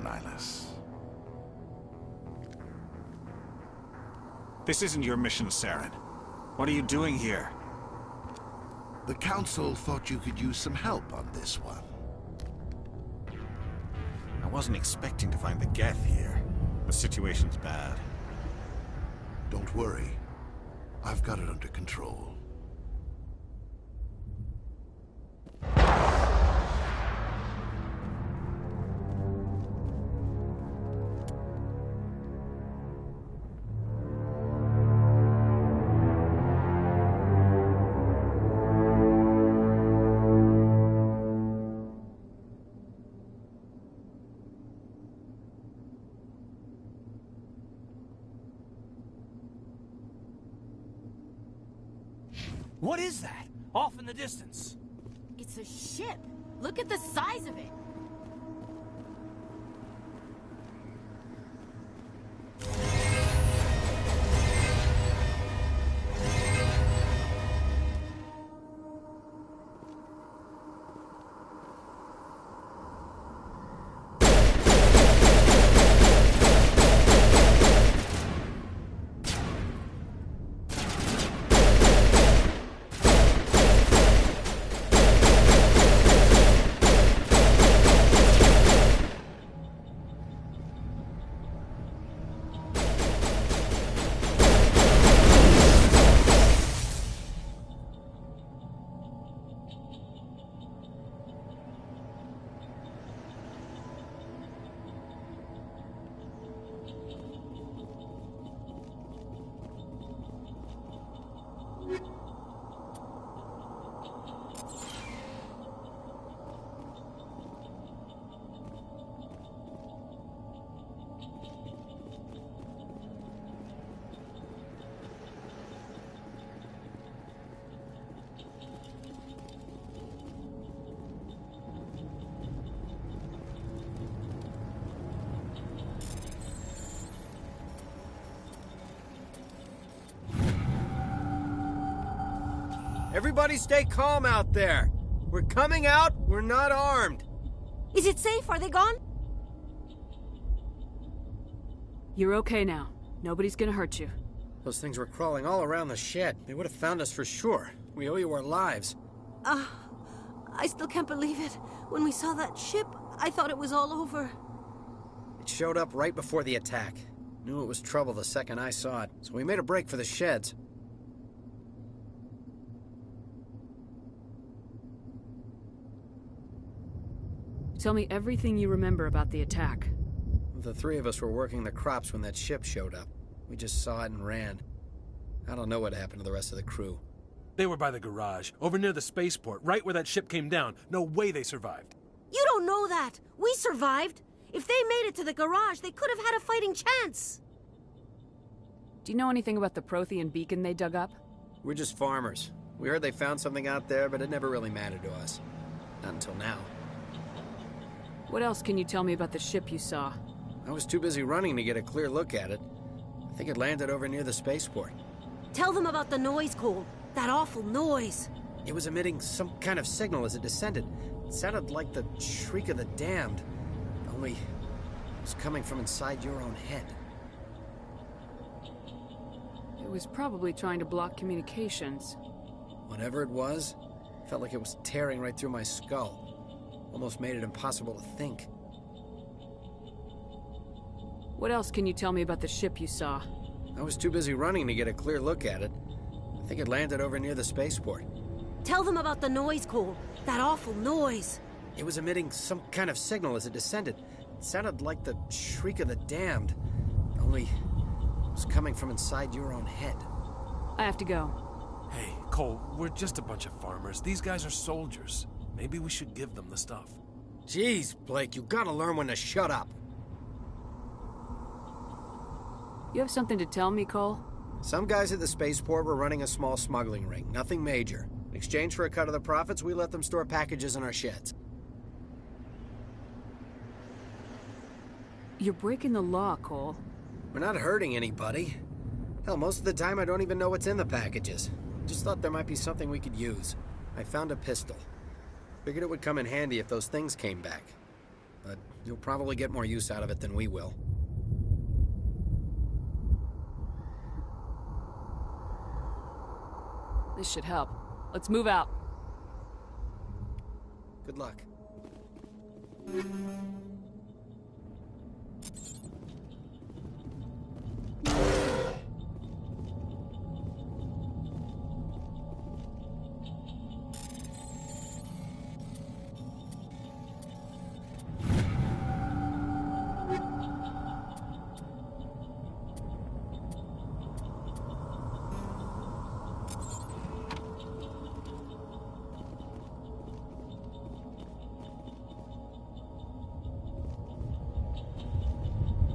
Nihilus. This isn't your mission, Saren. What are you doing here? The Council thought you could use some help on this one. I wasn't expecting to find the Geth here. The situation's bad. Don't worry. I've got it under control. What is that? Off in the distance. It's a ship. Look at the size of it. Everybody stay calm out there. We're coming out, we're not armed. Is it safe? Are they gone? You're okay now. Nobody's gonna hurt you. Those things were crawling all around the shed. They would have found us for sure. We owe you our lives. I still can't believe it. When we saw that ship, I thought it was all over. It showed up right before the attack. Knew it was trouble the second I saw it, so we made a break for the sheds. Tell me everything you remember about the attack. The three of us were working the crops when that ship showed up. We just saw it and ran. I don't know what happened to the rest of the crew. They were by the garage, over near the spaceport, right where that ship came down. No way they survived. You don't know that. We survived. If they made it to the garage, they could have had a fighting chance. Do you know anything about the Prothean beacon they dug up? We're just farmers. We heard they found something out there, but it never really mattered to us. Not until now. What else can you tell me about the ship you saw? I was too busy running to get a clear look at it. I think it landed over near the spaceport. Tell them about the noise, Cole. That awful noise. It was emitting some kind of signal as it descended. It sounded like the shriek of the damned. Only, it was coming from inside your own head. It was probably trying to block communications. Whatever it was, felt like it was tearing right through my skull. Almost made it impossible to think. What else can you tell me about the ship you saw? I was too busy running to get a clear look at it. I think it landed over near the spaceport. Tell them about the noise, Cole. That awful noise. It was emitting some kind of signal as it descended. It sounded like the shriek of the damned. Only, it was coming from inside your own head. I have to go. Hey, Cole, we're just a bunch of farmers. These guys are soldiers. Maybe we should give them the stuff. Jeez, Blake, you gotta learn when to shut up. You have something to tell me, Cole? Some guys at the spaceport were running a small smuggling ring, nothing major. In exchange for a cut of the profits, we let them store packages in our sheds. You're breaking the law, Cole. We're not hurting anybody. Hell, most of the time I don't even know what's in the packages. Just thought there might be something we could use. I found a pistol. Figured it would come in handy if those things came back. But you'll probably get more use out of it than we will. This should help. Let's move out. Good luck.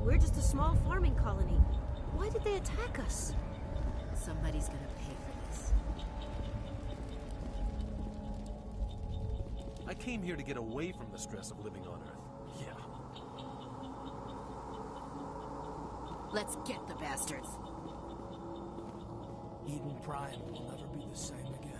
We're just a small farming colony. Why did they attack us? Somebody's gonna pay for this. I came here to get away from the stress of living on Earth. Yeah. Let's get the bastards. Eden Prime will never be the same again.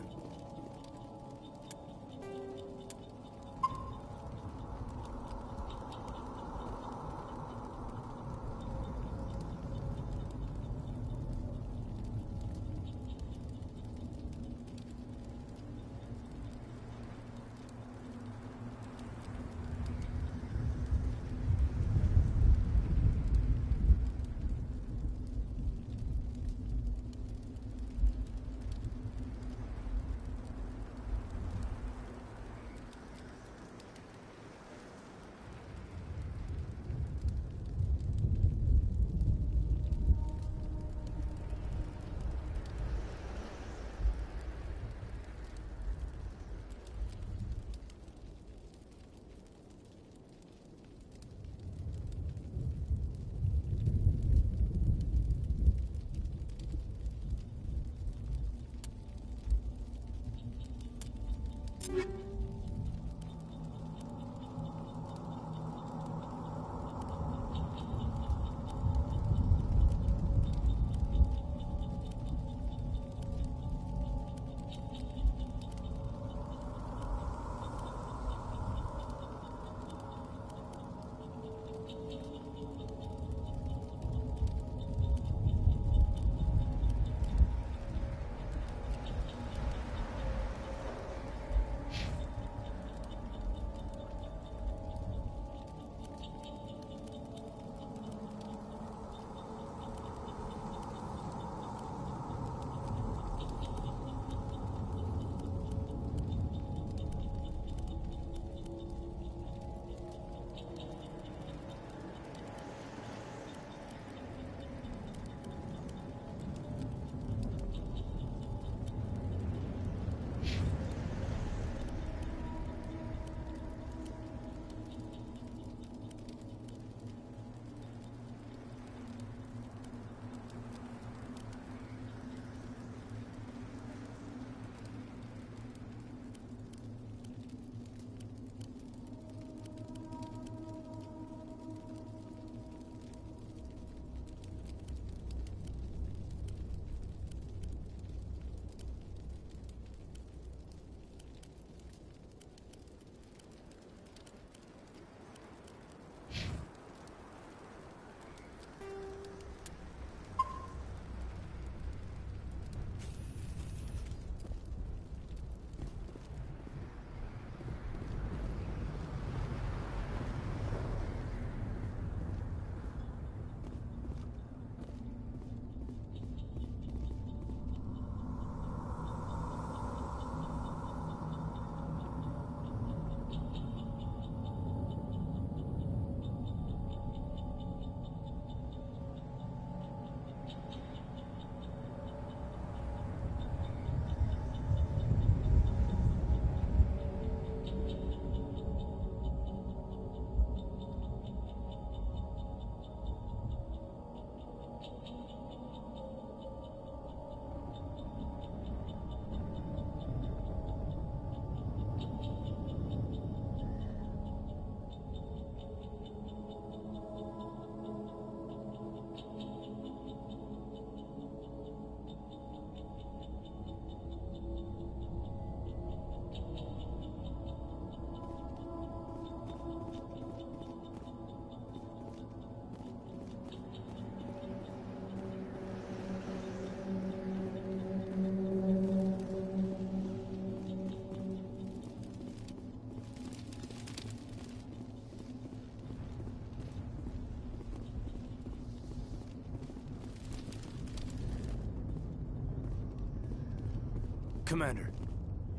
Commander.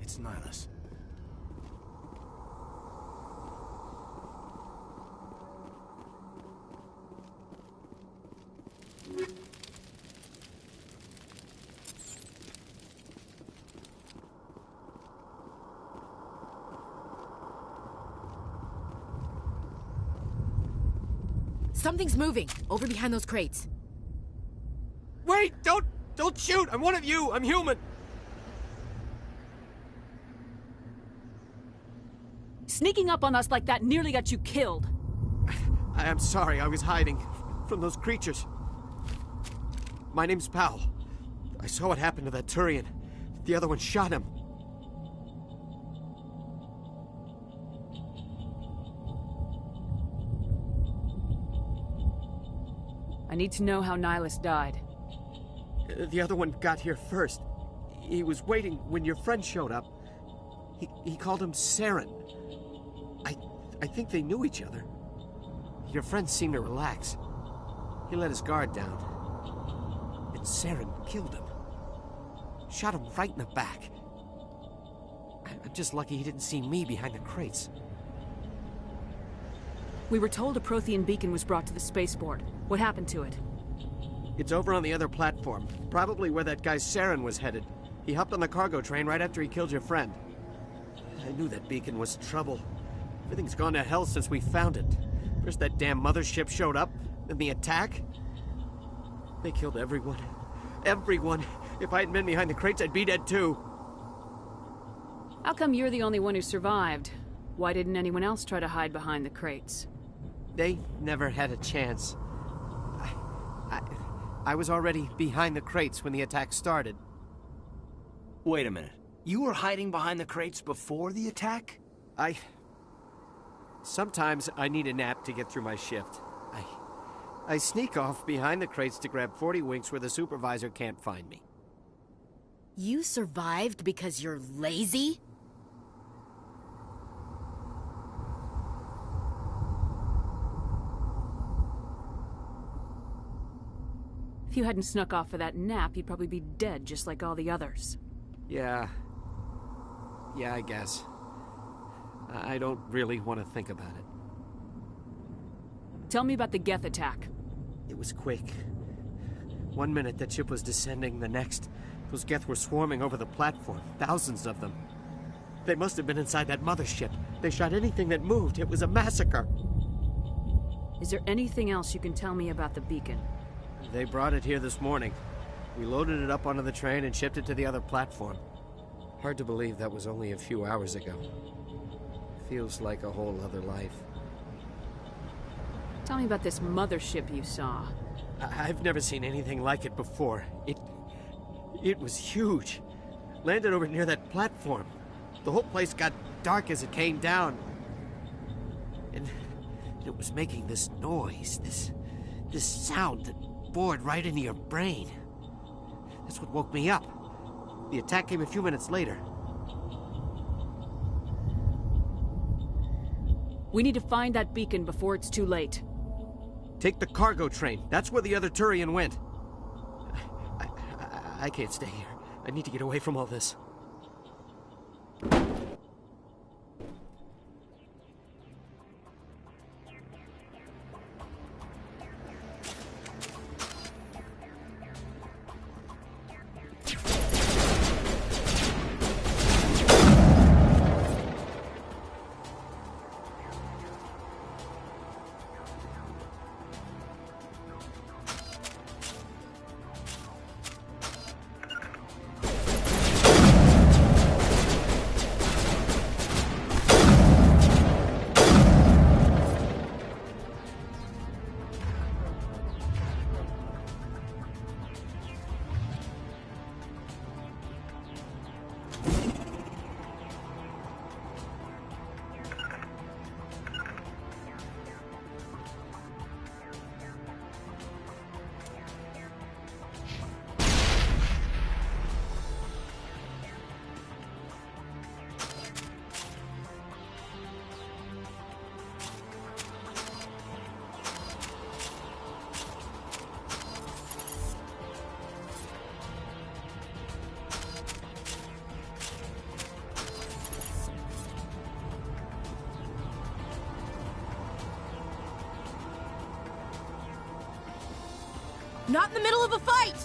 It's Nihilus. Something's moving, over behind those crates. Wait! Don't shoot! I'm one of you! I'm human! Sneaking up on us like that nearly got you killed. I'm sorry, I was hiding from those creatures. My name's Powell. I saw what happened to that Turian. The other one shot him. I need to know how Nihilus died. The other one got here first. He was waiting when your friend showed up. He called him Saren. I think they knew each other. Your friend seemed to relax. He let his guard down. And Saren killed him. Shot him right in the back. I'm just lucky he didn't see me behind the crates. We were told a Prothean beacon was brought to the spaceport. What happened to it? It's over on the other platform. Probably where that guy Saren was headed. He hopped on the cargo train right after he killed your friend. I knew that beacon was trouble. Everything's gone to hell since we found it. First that damn mothership showed up, then the attack. They killed everyone. Everyone. If I hadn't been behind the crates, I'd be dead too. How come you're the only one who survived? Why didn't anyone else try to hide behind the crates? They never had a chance. I was already behind the crates when the attack started. Wait a minute. You were hiding behind the crates before the attack? Sometimes I need a nap to get through my shift. I sneak off behind the crates to grab 40 winks where the supervisor can't find me. You survived because you're lazy? If you hadn't snuck off for that nap, you'd probably be dead just like all the others. Yeah, I guess. I don't really want to think about it. Tell me about the Geth attack. It was quick. 1 minute that ship was descending, the next, those Geth were swarming over the platform. Thousands of them. They must have been inside that mothership. They shot anything that moved. It was a massacre. Is there anything else you can tell me about the beacon? They brought it here this morning. We loaded it up onto the train and shipped it to the other platform. Hard to believe that was only a few hours ago. Feels like a whole other life. Tell me about this mothership you saw. I've never seen anything like it before. It was huge. Landed over near that platform. The whole place got dark as it came down. And it was making this noise, this sound that bored right into your brain. That's what woke me up. The attack came a few minutes later. We need to find that beacon before it's too late. Take the cargo train. That's where the other Turian went. I can't stay here. I need to get away from all this. Not in the middle of a fight!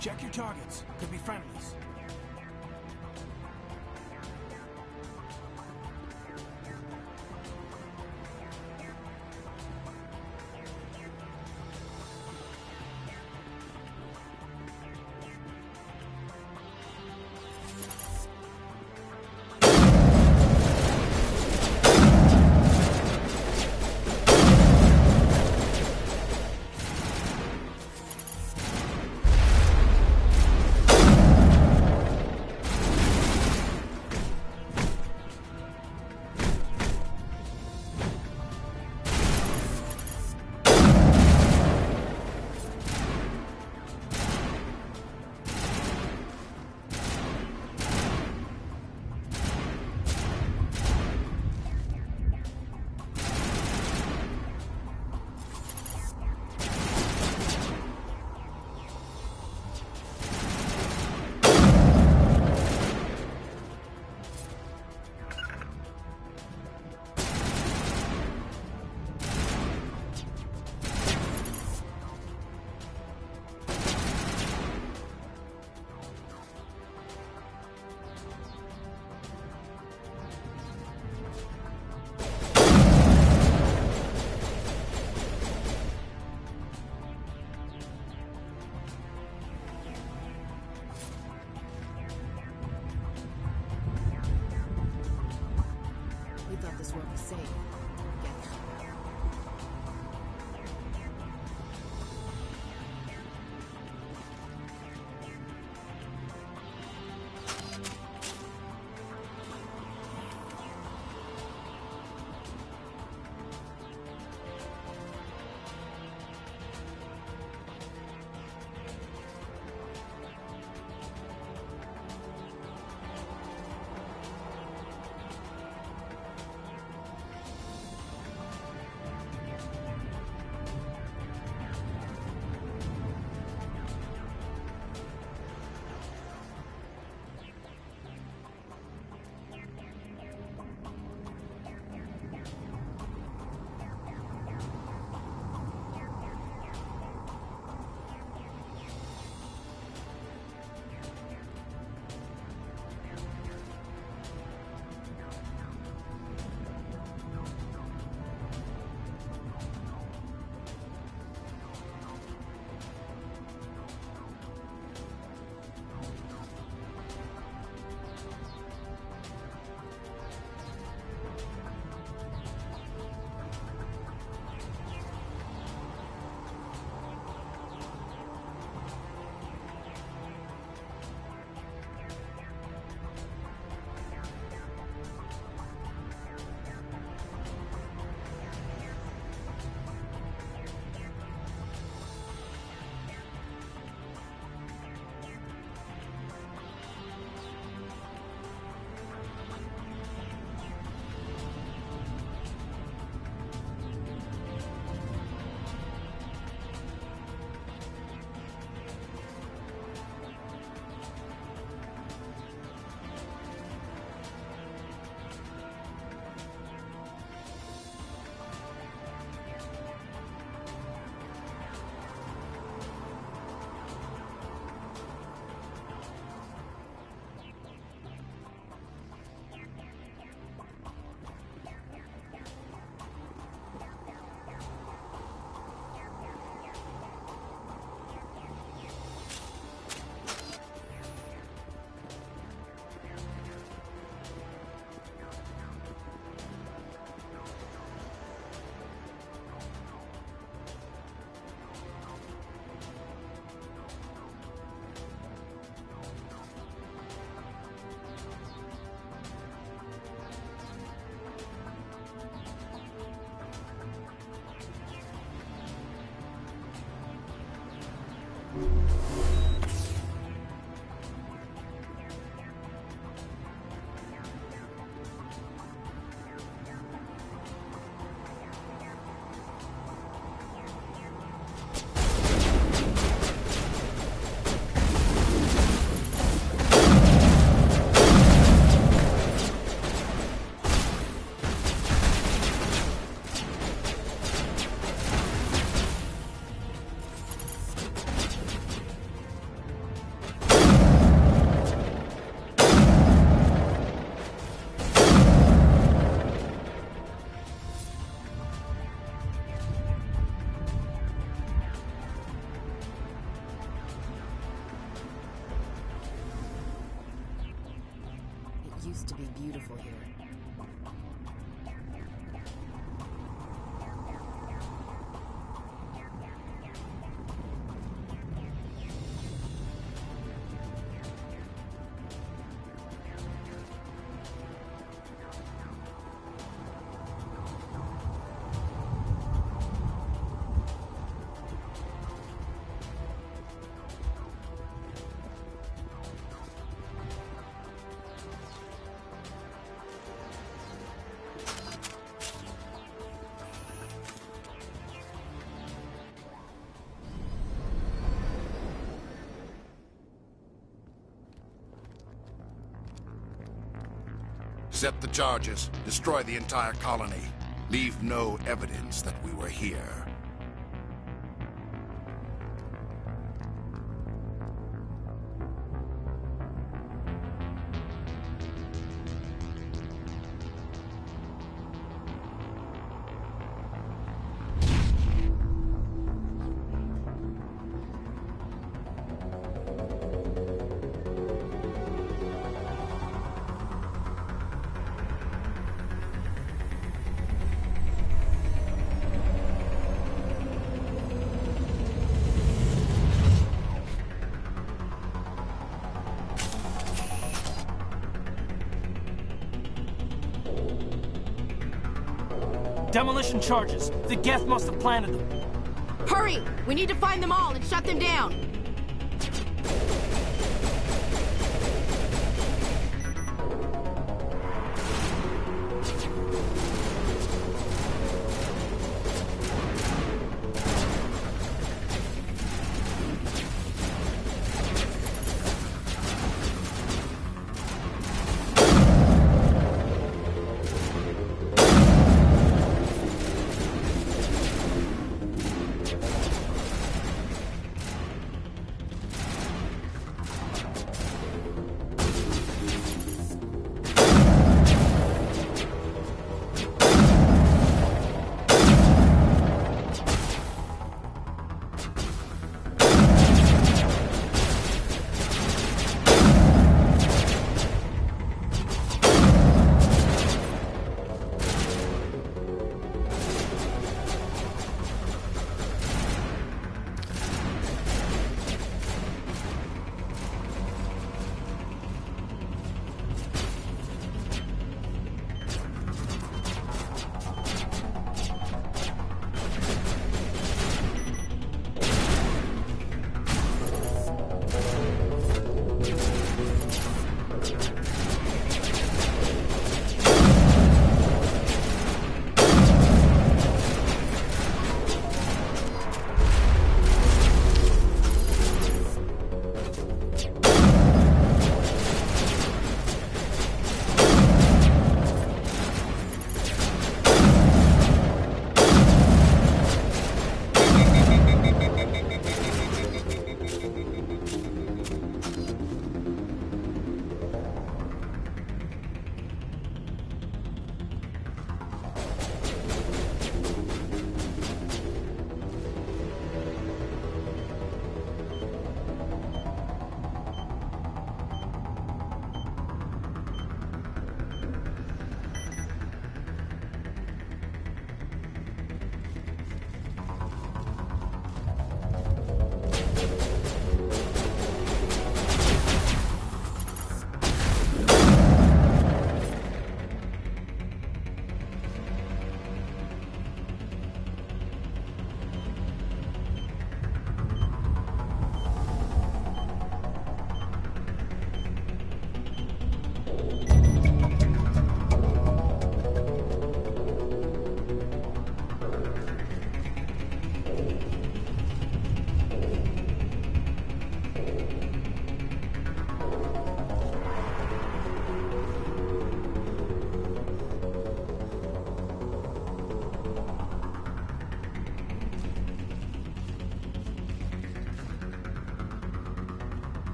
Check your targets. Could be friendlies. This world is safe. used to be beautiful here. Set the charges. Destroy the entire colony. Leave no evidence that we were here. Demolition charges. The Geth must have planted them. Hurry! We need to find them all and shut them down!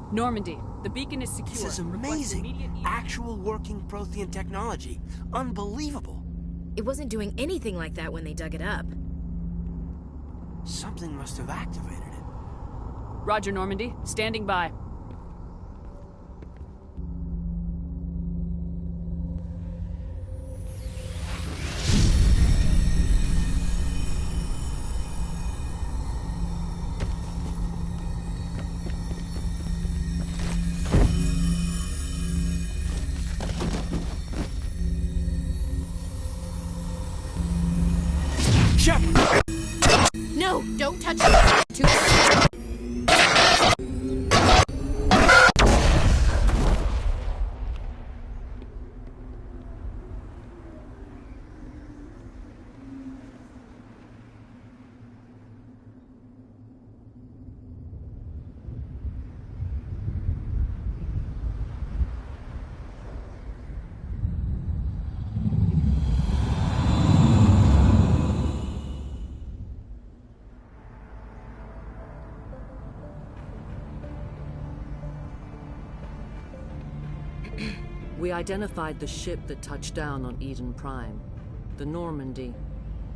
Normandy, the beacon is secure. This is amazing. Actual working Prothean technology. Unbelievable. It wasn't doing anything like that when they dug it up. Something must have activated it. Roger, Normandy. Standing by. No, don't touch it. We identified the ship that touched down on Eden Prime. The Normandy,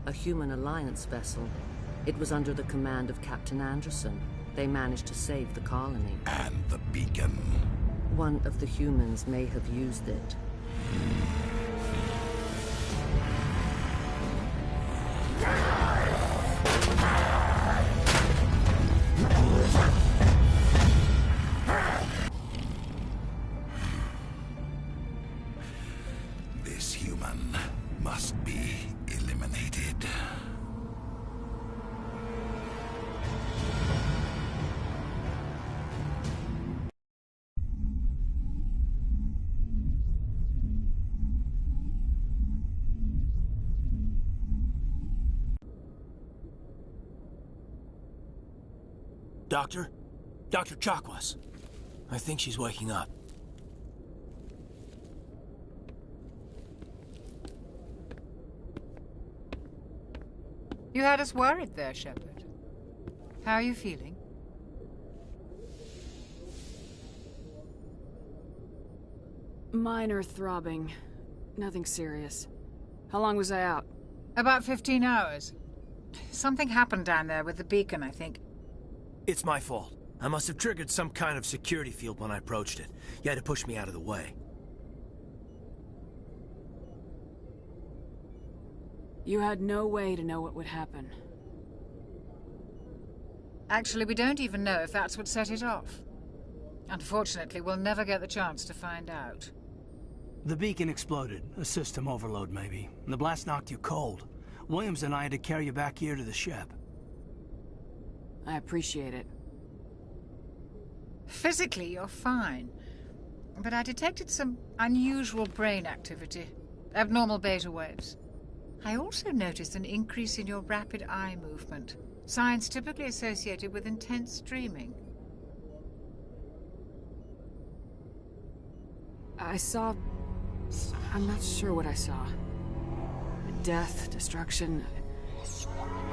a human alliance vessel. It was under the command of Captain Anderson. They managed to save the colony. And the beacon. One of the humans may have used it. This human must be eliminated. Doctor? Dr. Chakwas. I think she's waking up. You had us worried there, Shepard. How are you feeling? Minor throbbing. Nothing serious. How long was I out? About 15 hours. Something happened down there with the beacon, I think. It's my fault. I must have triggered some kind of security field when I approached it. You had to push me out of the way. You had no way to know what would happen. Actually, we don't even know if that's what set it off. Unfortunately, we'll never get the chance to find out. The beacon exploded. A system overload, maybe. The blast knocked you cold. Williams and I had to carry you back here to the ship. I appreciate it. Physically, you're fine. But I detected some unusual brain activity. Abnormal beta waves. I also noticed an increase in your rapid eye movement. Signs typically associated with intense dreaming. I saw... I'm not sure what I saw. Death, destruction...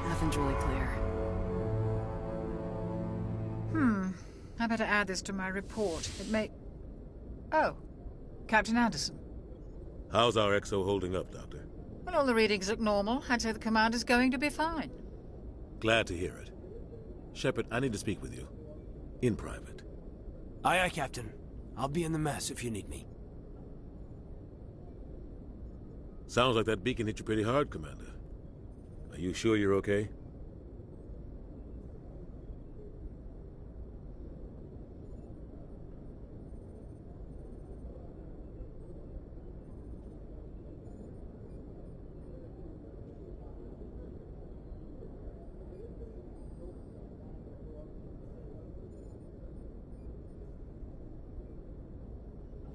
Nothing's really clear. I better add this to my report. It may... Oh, Captain Anderson. How's our XO holding up, Doctor? Well, all the readings look normal. I'd say the commander's going to be fine. Glad to hear it. Shepard, I need to speak with you. In private. Aye, aye, Captain. I'll be in the mess if you need me. Sounds like that beacon hit you pretty hard, Commander. Are you sure you're okay?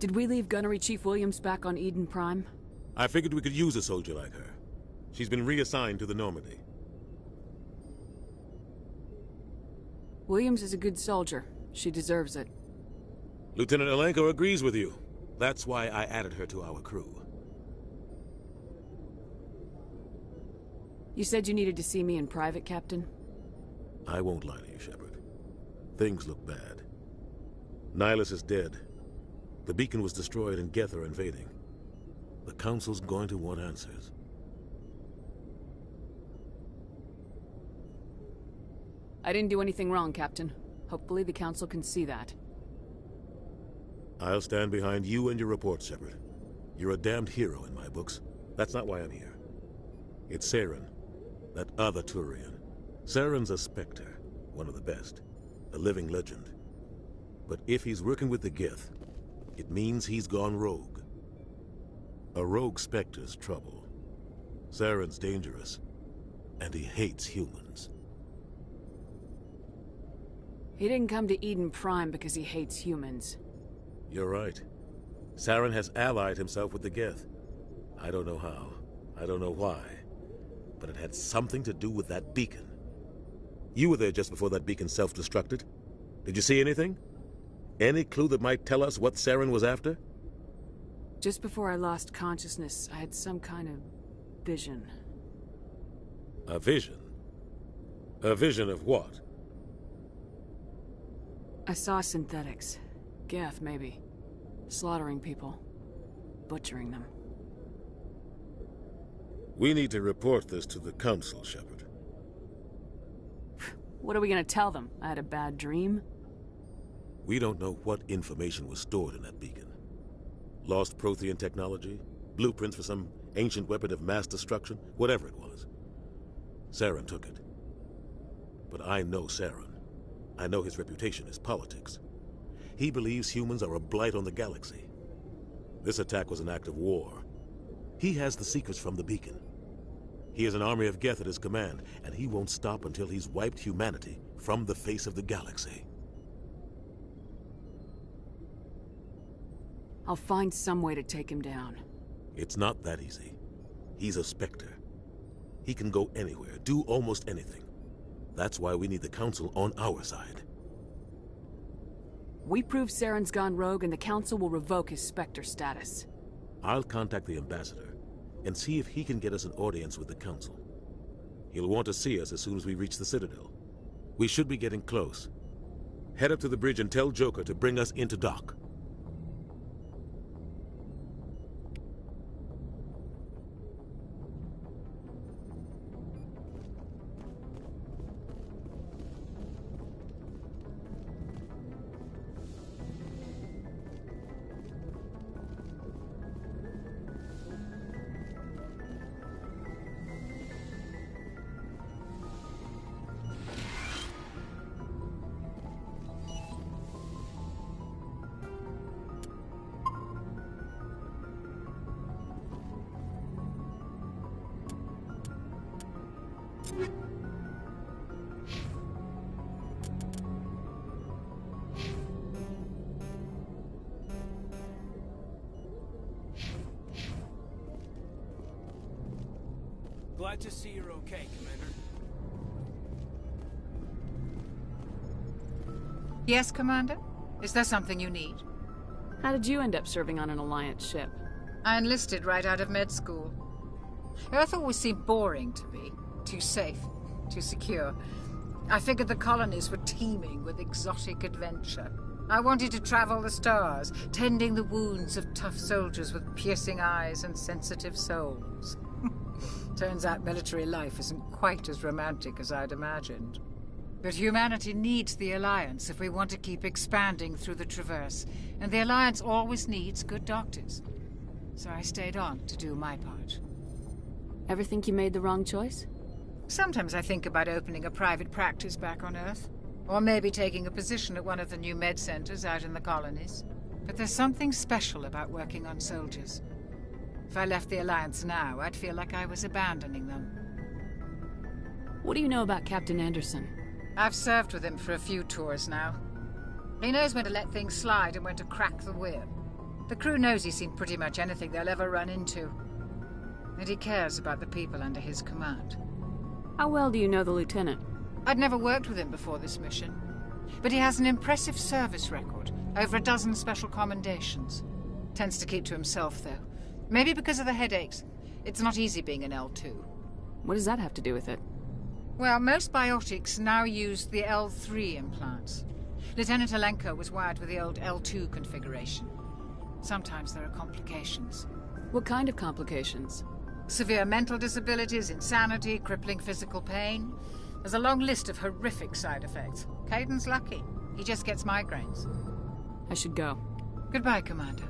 Did we leave Gunnery Chief Williams back on Eden Prime? I figured we could use a soldier like her. She's been reassigned to the Normandy. Williams is a good soldier. She deserves it. Lieutenant Alenko agrees with you. That's why I added her to our crew. You said you needed to see me in private, Captain? I won't lie to you, Shepard. Things look bad. Nihilus is dead. The beacon was destroyed and Geth are invading. The Council's going to want answers. I didn't do anything wrong, Captain. Hopefully the Council can see that. I'll stand behind you and your report, Shepard. You're a damned hero in my books. That's not why I'm here. It's Saren, that other Turian. Saren's a Spectre, one of the best, a living legend. But if he's working with the Geth, it means he's gone rogue. A rogue Spectre's trouble. Saren's dangerous, and he hates humans. He didn't come to Eden Prime because he hates humans. You're right. Saren has allied himself with the Geth. I don't know how. I don't know why. But it had something to do with that beacon. You were there just before that beacon self-destructed. Did you see anything? Any clue that might tell us what Saren was after? Just before I lost consciousness, I had some kind of vision. A vision? A vision of what? I saw synthetics. Geth, maybe. Slaughtering people. Butchering them. We need to report this to the Council, Shepard. What are we gonna tell them? I had a bad dream? We don't know what information was stored in that beacon. Lost Prothean technology? Blueprints for some ancient weapon of mass destruction? Whatever it was. Saren took it. But I know Saren. I know his reputation is politics. He believes humans are a blight on the galaxy. This attack was an act of war. He has the secrets from the beacon. He has an army of Geth at his command, and he won't stop until he's wiped humanity from the face of the galaxy. I'll find some way to take him down. It's not that easy. He's a Spectre. He can go anywhere, do almost anything. That's why we need the Council on our side. We prove Saren's gone rogue and the Council will revoke his Spectre status. I'll contact the Ambassador and see if he can get us an audience with the Council. He'll want to see us as soon as we reach the Citadel. We should be getting close. Head up to the bridge and tell Joker to bring us into dock. glad to see you're okay, Commander. Yes, Commander? Is there something you need? How did you end up serving on an Alliance ship? I enlisted right out of med school. Earth always seemed boring to me. Too safe, too secure. I figured the colonies were teeming with exotic adventure. I wanted to travel the stars, tending the wounds of tough soldiers with piercing eyes and sensitive souls. Turns out military life isn't quite as romantic as I'd imagined. But humanity needs the Alliance if we want to keep expanding through the Traverse, and the Alliance always needs good doctors. So I stayed on to do my part. Ever think you made the wrong choice? Sometimes I think about opening a private practice back on Earth. Or maybe taking a position at one of the new med centers out in the colonies. But there's something special about working on soldiers. If I left the Alliance now, I'd feel like I was abandoning them. What do you know about Captain Anderson? I've served with him for a few tours now. He knows when to let things slide and when to crack the whip. The crew knows he's seen pretty much anything they'll ever run into. And he cares about the people under his command. How well do you know the Lieutenant? I'd never worked with him before this mission. But he has an impressive service record, over a dozen special commendations. Tends to keep to himself, though. Maybe because of the headaches. It's not easy being an L2. What does that have to do with it? Well, most biotics now use the L3 implants. Lieutenant Alenko was wired with the old L2 configuration. Sometimes there are complications. What kind of complications? Severe mental disabilities, insanity, crippling physical pain. There's a long list of horrific side effects. Caden's lucky. He just gets migraines. I should go. Goodbye, Commander.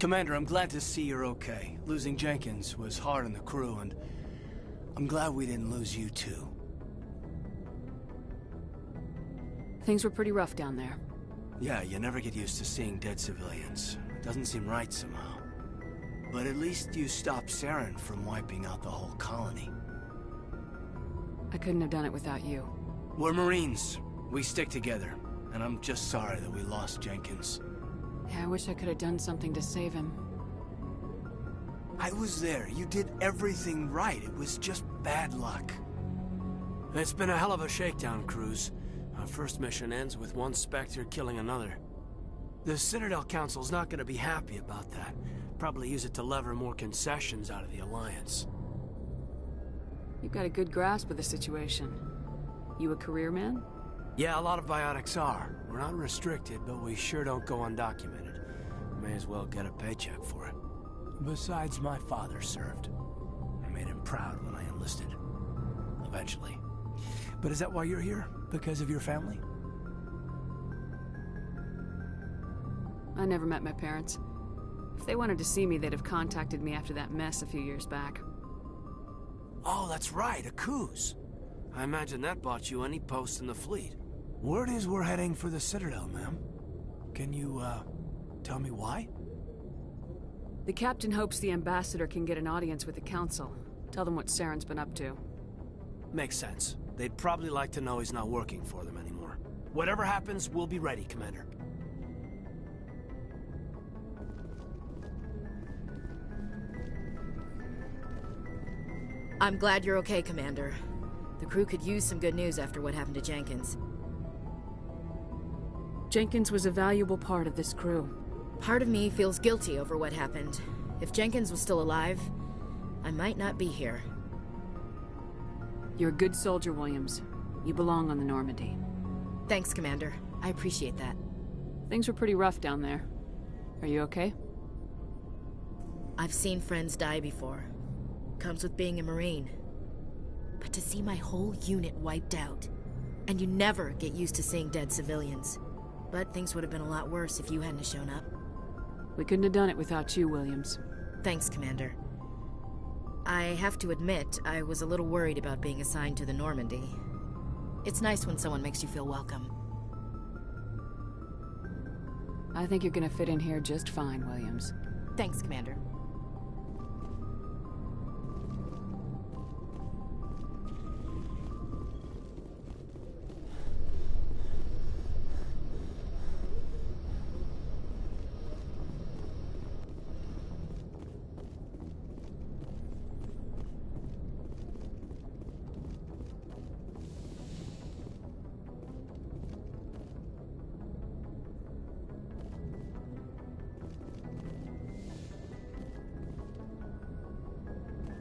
Commander, I'm glad to see you're okay. Losing Jenkins was hard on the crew, and I'm glad we didn't lose you too. Things were pretty rough down there. Yeah, you never get used to seeing dead civilians. It doesn't seem right somehow. But at least you stopped Saren from wiping out the whole colony. I couldn't have done it without you. We're Marines. We stick together. And I'm just sorry that we lost Jenkins. Yeah, I wish I could have done something to save him. I was there. You did everything right. It was just bad luck. It's been a hell of a shakedown, Cruz. Our first mission ends with one Spectre killing another. The Citadel Council's not gonna be happy about that. Probably use it to lever more concessions out of the Alliance. You've got a good grasp of the situation. You a career man? Yeah, a lot of biotics are. We're not restricted, but we sure don't go undocumented. May as well get a paycheck for it. Besides, my father served. I made him proud when I enlisted. Eventually. But is that why you're here? Because of your family? I never met my parents. If they wanted to see me, they'd have contacted me after that mess a few years back. Oh, that's right, a Coos. I imagine that bought you any post in the fleet. Word is we're heading for the Citadel, ma'am. Can you, tell me why? The captain hopes the ambassador can get an audience with the council. Tell them what Saren's been up to. Makes sense. They'd probably like to know he's not working for them anymore. Whatever happens, we'll be ready, Commander. I'm glad you're okay, Commander. The crew could use some good news after what happened to Jenkins. Jenkins was a valuable part of this crew. Part of me feels guilty over what happened. If Jenkins was still alive, I might not be here. You're a good soldier, Williams. You belong on the Normandy. Thanks, Commander. I appreciate that. Things were pretty rough down there. Are you okay? I've seen friends die before. Comes with being a Marine. But to see my whole unit wiped out, and you never get used to seeing dead civilians. But things would have been a lot worse if you hadn't shown up. We couldn't have done it without you, Williams. Thanks, Commander. I have to admit, I was a little worried about being assigned to the Normandy. It's nice when someone makes you feel welcome. I think you're gonna fit in here just fine, Williams. Thanks, Commander.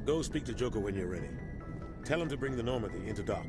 Go speak to Joker when you're ready. Tell him to bring the Normandy into dock.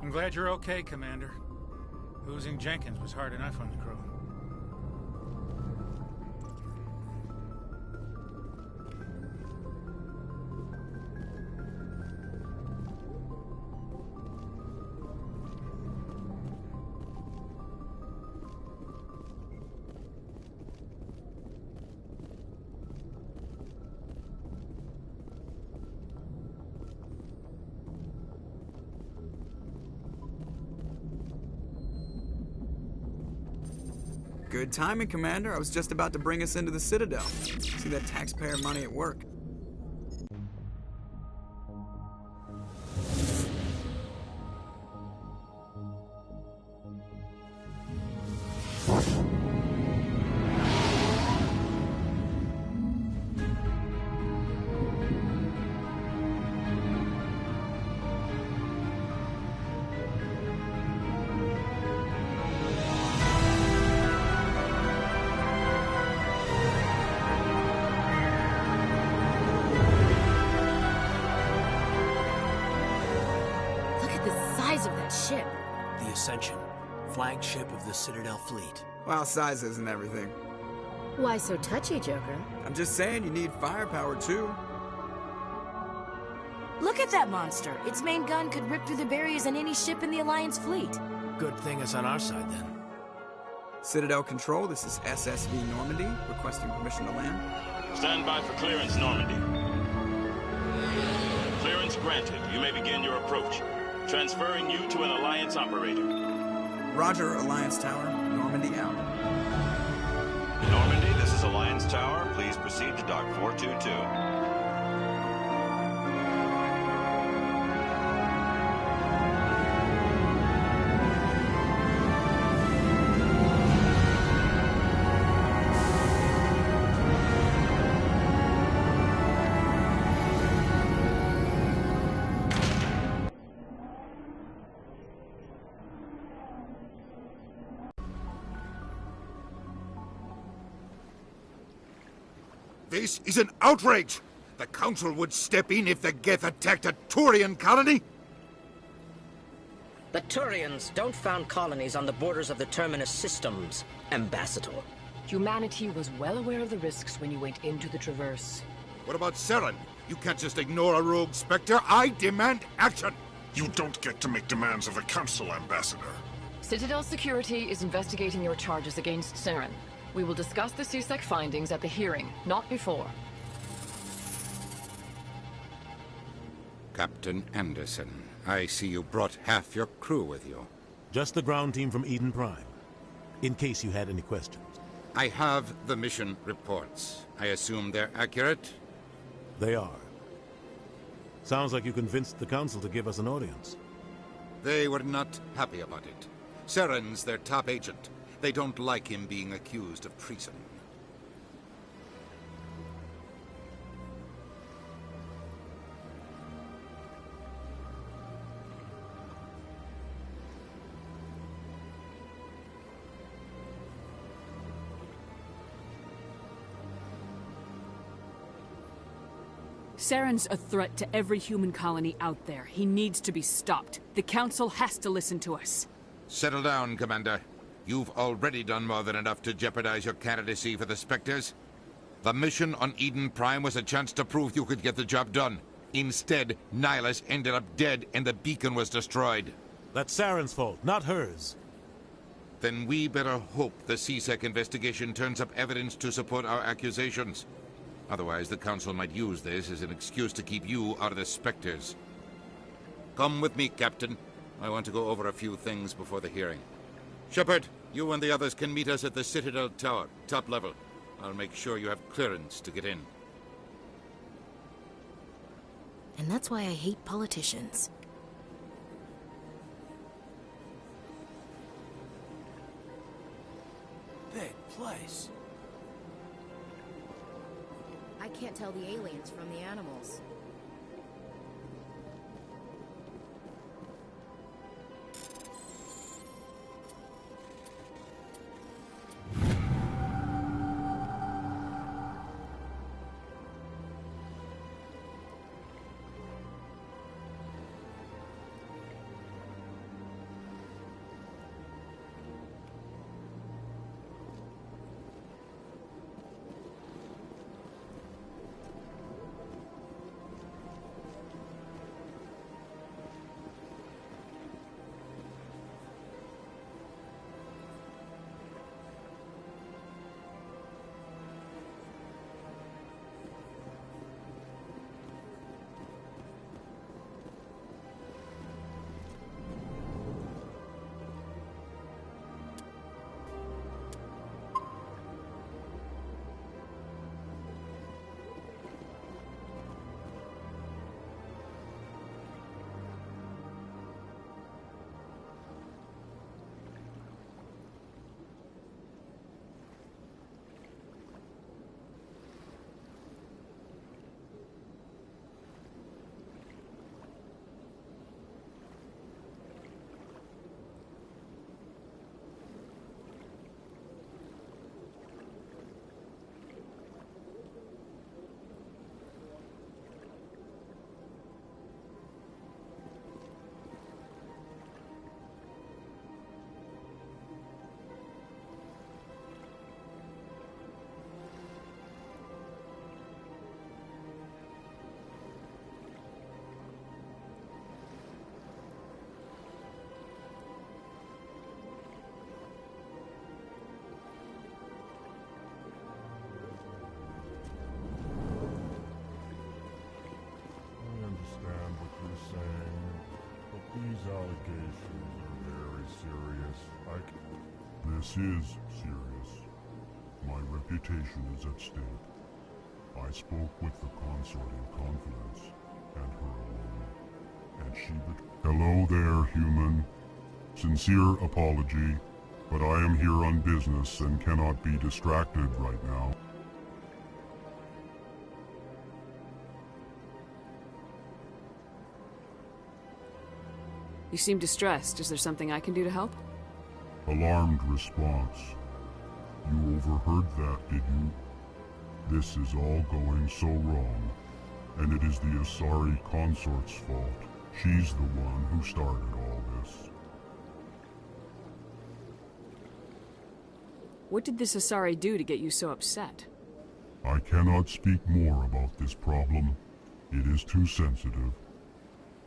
I'm glad you're okay, Commander. Losing Jenkins was hard enough on the crew. Good timing, Commander. I was just about to bring us into the Citadel. See that taxpayer money at work. Flagship of the Citadel fleet. Well, size isn't everything. Why so touchy, Joker? I'm just saying you need firepower, too. Look at that monster. Its main gun could rip through the barriers in any ship in the Alliance fleet. Good thing it's on our side, then. Citadel Control, this is SSV Normandy, requesting permission to land. Stand by for clearance, Normandy. Clearance granted. You may begin your approach. Transferring you to an Alliance operator. Roger, Alliance Tower. Normandy out. Normandy, this is Alliance Tower. Please proceed to Dock 422. This is an outrage! The Council would step in if the Geth attacked a Turian colony? The Turians don't found colonies on the borders of the Terminus systems, Ambassador. Humanity was well aware of the risks when you went into the Traverse. What about Seren? You can't just ignore a rogue Spectre. I demand action! You don't get to make demands of the Council, Ambassador. Citadel Security is investigating your charges against Seren. We will discuss the CSEC findings at the hearing, not before. Captain Anderson, I see you brought half your crew with you. Just the ground team from Eden Prime, in case you had any questions. I have the mission reports. I assume they're accurate? They are. Sounds like you convinced the Council to give us an audience. They were not happy about it. Seren's their top agent. They don't like him being accused of treason. Seren's a threat to every human colony out there. He needs to be stopped. The Council has to listen to us. Settle down, Commander. You've already done more than enough to jeopardize your candidacy for the Spectres. The mission on Eden Prime was a chance to prove you could get the job done. Instead, Nihilus ended up dead and the beacon was destroyed. That's Saren's fault, not hers. Then we better hope the CSEC investigation turns up evidence to support our accusations. Otherwise, the Council might use this as an excuse to keep you out of the Spectres. Come with me, Captain. I want to go over a few things before the hearing. Shepard, you and the others can meet us at the Citadel Tower, top level. I'll make sure you have clearance to get in. And that's why I hate politicians. Big place. I can't tell the aliens from the animals. These allegations are very serious. This is serious. My reputation is at stake. I spoke with the consort in confidence, and her alone. And she Hello there, human. Sincere apology, but I am here on business and cannot be distracted right now. You seem distressed. Is there something I can do to help? Alarmed response. You overheard that, did you? This is all going so wrong, and it is the Asari consort's fault. She's the one who started all this. What did this Asari do to get you so upset? I cannot speak more about this problem. It is too sensitive.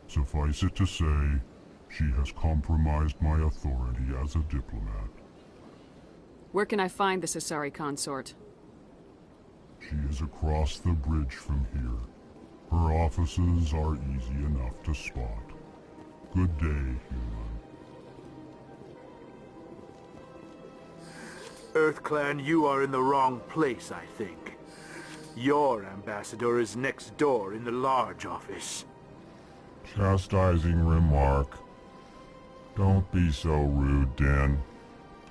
Suffice it to say, she has compromised my authority as a diplomat. Where can I find this Asari consort? She is across the bridge from here. Her offices are easy enough to spot. Good day, human. EarthClan, you are in the wrong place, I think. Your ambassador is next door in the large office. Chastising remark. Don't be so rude, Din.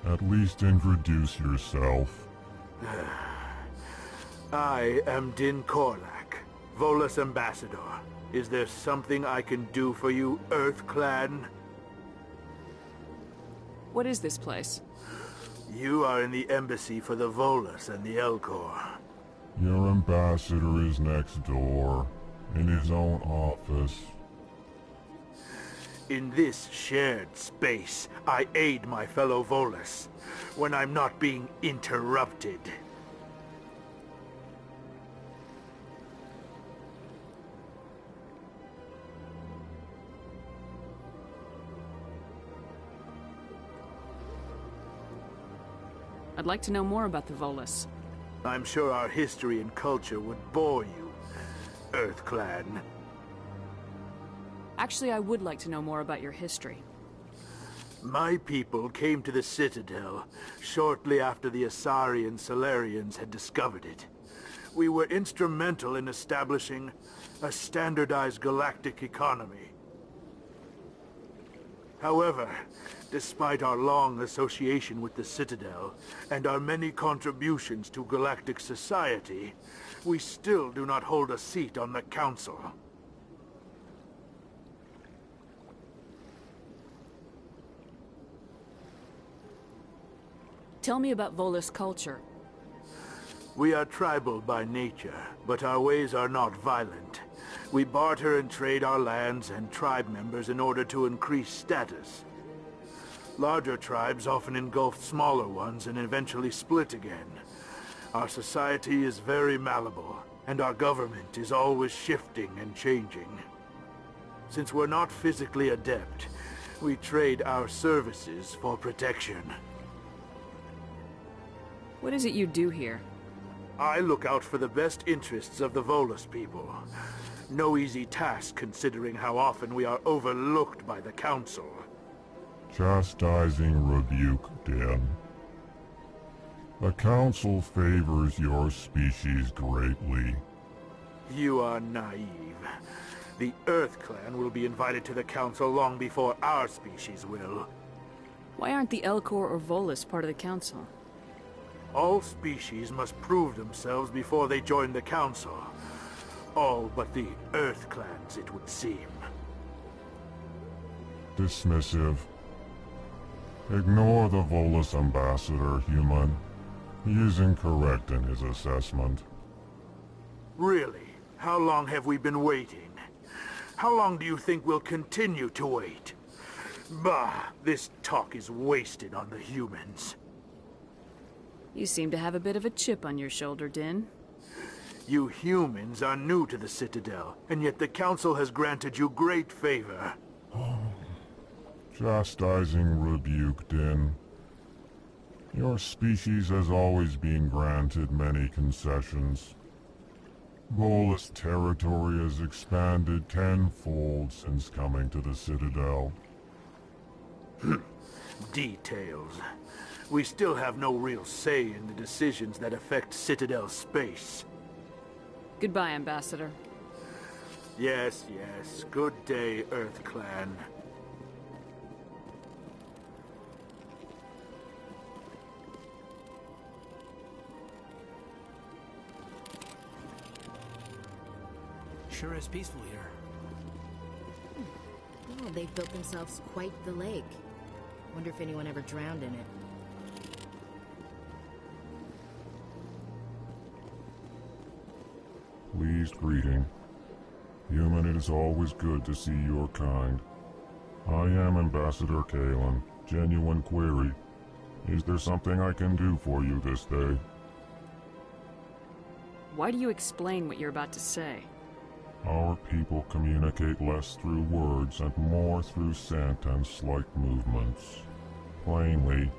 At least introduce yourself. I am Din Korlak, Volus ambassador. Is there something I can do for you, EarthClan? What is this place? You are in the embassy for the Volus and the Elcor. Your ambassador is next door, in his own office. In this shared space, I aid my fellow Volus when I'm not being interrupted. I'd like to know more about the Volus. I'm sure our history and culture would bore you, EarthClan. Actually, I would like to know more about your history. My people came to the Citadel shortly after the Asari and Solarians had discovered it. We were instrumental in establishing a standardized galactic economy. However, despite our long association with the Citadel and our many contributions to galactic society, we still do not hold a seat on the Council. Tell me about Volus culture. We are tribal by nature, but our ways are not violent. We barter and trade our lands and tribe members in order to increase status. Larger tribes often engulf smaller ones and eventually split again. Our society is very malleable, and our government is always shifting and changing. Since we're not physically adept, we trade our services for protection. What is it you do here? I look out for the best interests of the Volus people. No easy task considering how often we are overlooked by the Council. Chastising rebuke, Din. The Council favors your species greatly. You are naive. The EarthClan will be invited to the Council long before our species will. Why aren't the Elcor or Volus part of the Council? All species must prove themselves before they join the Council. All but the EarthClans, it would seem. Dismissive. Ignore the Volus ambassador, human. He is incorrect in his assessment. Really? How long have we been waiting? How long do you think we'll continue to wait? Bah, this talk is wasted on the humans. You seem to have a bit of a chip on your shoulder, Din. You humans are new to the Citadel, and yet the Council has granted you great favor. Chastising rebuke, Din. Your species has always been granted many concessions. Volus territory has expanded tenfold since coming to the Citadel. Details. We still have no real say in the decisions that affect Citadel space. Goodbye, Ambassador. Yes, yes. Good day, EarthClan. Sure is peaceful here. Oh, they've built themselves quite the lake. Wonder if anyone ever drowned in it. Pleased greeting. Human, it is always good to see your kind. I am Ambassador Kalen. Genuine query. Is there something I can do for you this day? Why do you explain what you're about to say? Our people communicate less through words and more through scent and slight movements. Plainly,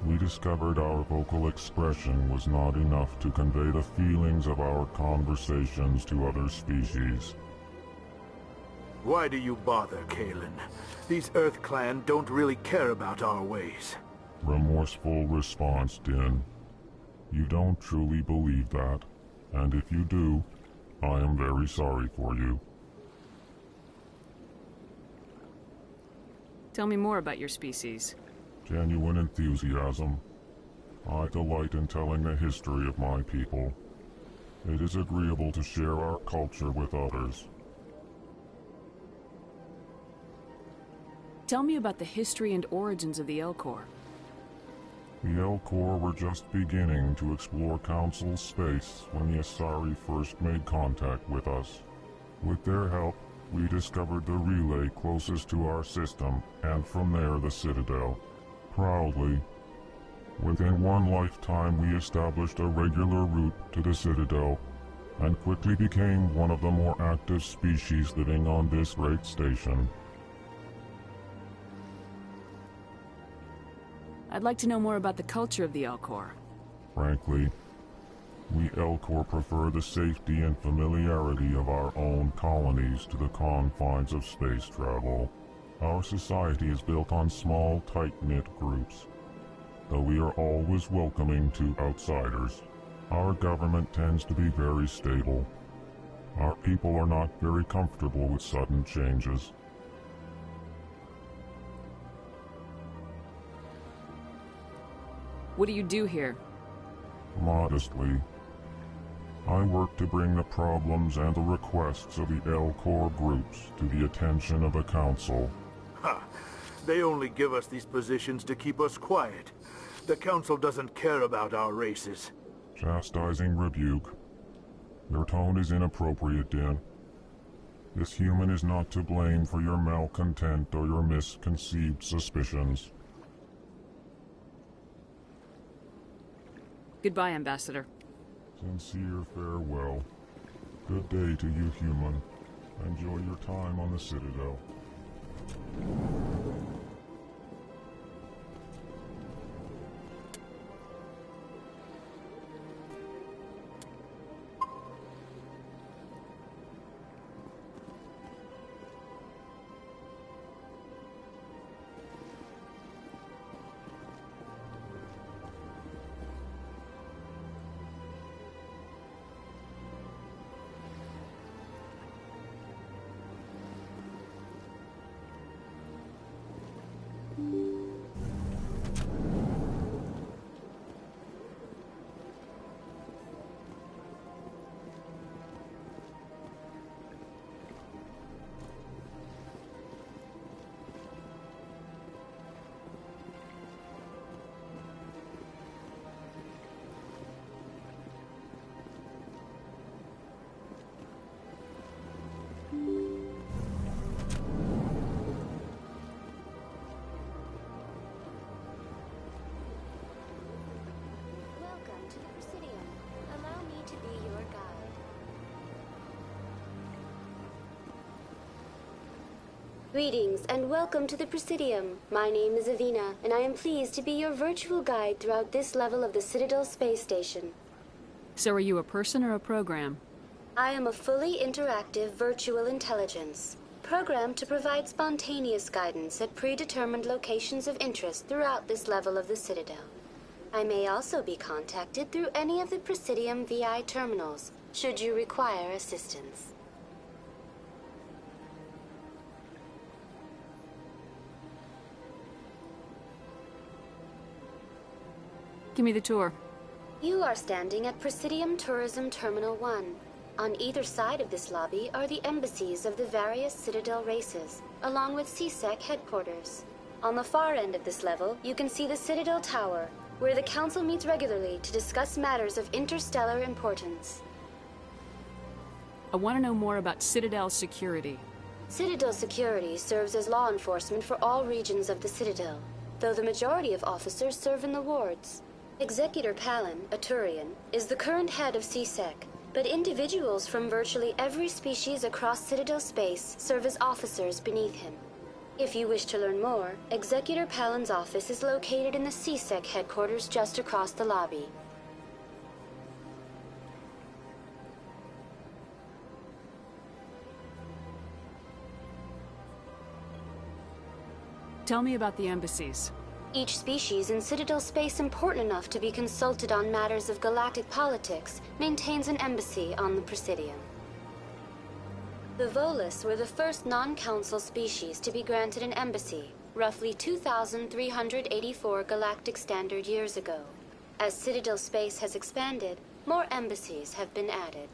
we discovered our vocal expression was not enough to convey the feelings of our conversations to other species. Why do you bother, Kalen? These Earth Clan don't really care about our ways. Remorseful response, Din. You don't truly believe that, and if you do, I am very sorry for you. Tell me more about your species. Genuine enthusiasm. I delight in telling the history of my people. It is agreeable to share our culture with others. Tell me about the history and origins of the Elcor. The Elcor were just beginning to explore Council space when the Asari first made contact with us. With their help, we discovered the relay closest to our system, and from there the Citadel. Proudly, within one lifetime we established a regular route to the Citadel, and quickly became one of the more active species living on this great station. I'd like to know more about the culture of the Elcor. Frankly, we Elcor prefer the safety and familiarity of our own colonies to the confines of space travel. Our society is built on small, tight-knit groups, though we are always welcoming to outsiders. Our government tends to be very stable. Our people are not very comfortable with sudden changes. What do you do here? Modestly, I work to bring the problems and the requests of the Elcor groups to the attention of the Council. Ha! They only give us these positions to keep us quiet. The Council doesn't care about our races. Chastising rebuke. Your tone is inappropriate, Din. This human is not to blame for your malcontent or your misconceived suspicions. Goodbye, Ambassador. Sincere farewell. Good day to you, human. Enjoy your time on the Citadel. Greetings and welcome to the Presidium. My name is Avina, and I am pleased to be your virtual guide throughout this level of the Citadel space station. So are you a person or a program? I am a fully interactive virtual intelligence, programmed to provide spontaneous guidance at predetermined locations of interest throughout this level of the Citadel. I may also be contacted through any of the Presidium VI terminals, should you require assistance. Give me the tour. You are standing at Presidium Tourism Terminal 1. On either side of this lobby are the embassies of the various Citadel races, along with CSEC headquarters. On the far end of this level, you can see the Citadel Tower, where the Council meets regularly to discuss matters of interstellar importance. I want to know more about Citadel security. Citadel security serves as law enforcement for all regions of the Citadel, though the majority of officers serve in the wards. Executor Palin, a Turian, is the current head of CSEC, but individuals from virtually every species across Citadel space serve as officers beneath him. If you wish to learn more, Executor Palin's office is located in the CSEC headquarters just across the lobby. Tell me about the embassies. Each species in Citadel space important enough to be consulted on matters of galactic politics maintains an embassy on the Presidium. The Volus were the first non-council species to be granted an embassy, roughly 2,384 galactic standard years ago. As Citadel space has expanded, more embassies have been added.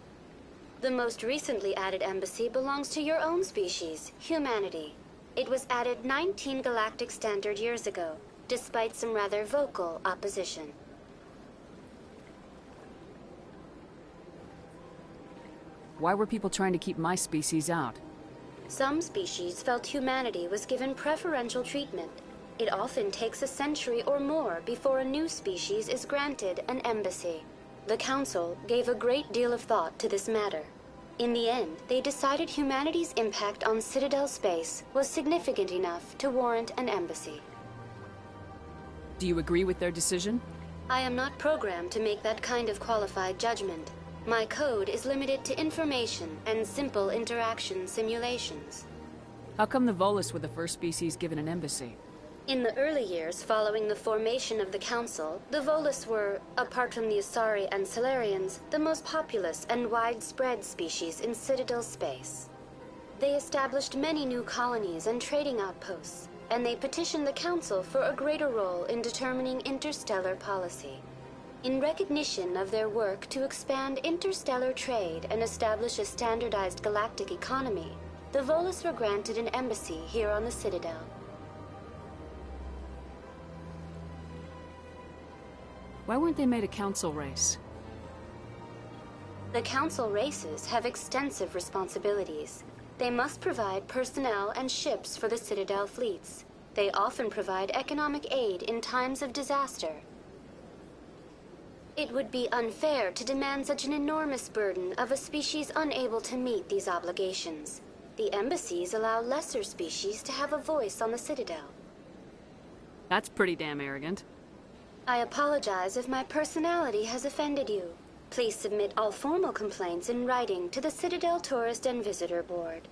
The most recently added embassy belongs to your own species, humanity. It was added 19 galactic standard years ago, despite some rather vocal opposition. Why were people trying to keep my species out? Some species felt humanity was given preferential treatment. It often takes a century or more before a new species is granted an embassy. The Council gave a great deal of thought to this matter. In the end, they decided humanity's impact on Citadel space was significant enough to warrant an embassy. Do you agree with their decision? I am not programmed to make that kind of qualified judgment. My code is limited to information and simple interaction simulations. How come the Volus were the first species given an embassy? In the early years following the formation of the Council, the Volus were, apart from the Asari and Solarians, the most populous and widespread species in Citadel space. They established many new colonies and trading outposts, and they petitioned the Council for a greater role in determining interstellar policy. In recognition of their work to expand interstellar trade and establish a standardized galactic economy, the Volus were granted an embassy here on the Citadel. Why weren't they made a council race? The Council races have extensive responsibilities. They must provide personnel and ships for the Citadel fleets. They often provide economic aid in times of disaster. It would be unfair to demand such an enormous burden of a species unable to meet these obligations. The embassies allow lesser species to have a voice on the Citadel. That's pretty damn arrogant. I apologize if my personality has offended you. Please submit all formal complaints in writing to the Citadel Tourist and Visitor Board.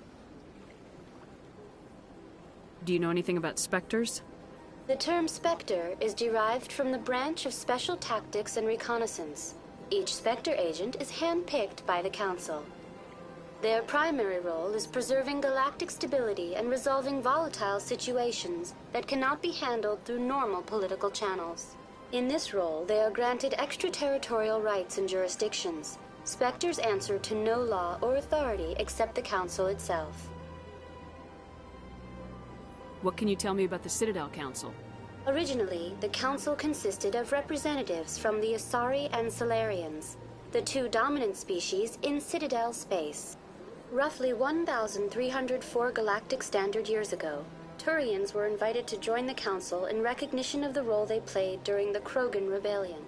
Do you know anything about specters? The term Spectre is derived from the branch of Special Tactics and Reconnaissance. Each Spectre agent is handpicked by the Council. Their primary role is preserving galactic stability and resolving volatile situations that cannot be handled through normal political channels. In this role, they are granted extraterritorial rights and jurisdictions. Spectres answer to no law or authority except the Council itself. What can you tell me about the Citadel Council? Originally, the Council consisted of representatives from the Asari and Solarians, the two dominant species in Citadel space. Roughly 1,304 galactic standard years ago, Turians were invited to join the Council in recognition of the role they played during the Krogan Rebellion.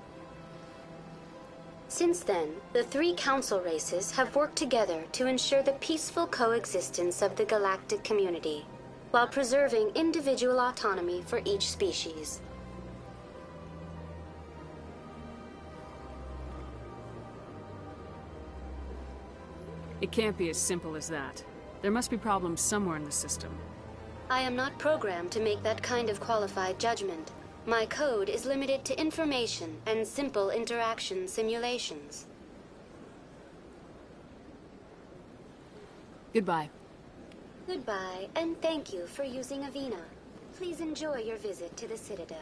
Since then, the three Council races have worked together to ensure the peaceful coexistence of the galactic community, while preserving individual autonomy for each species. It can't be as simple as that. There must be problems somewhere in the system. I am not programmed to make that kind of qualified judgment. My code is limited to information and simple interaction simulations. Goodbye. Goodbye, and thank you for using Avina. Please enjoy your visit to the Citadel.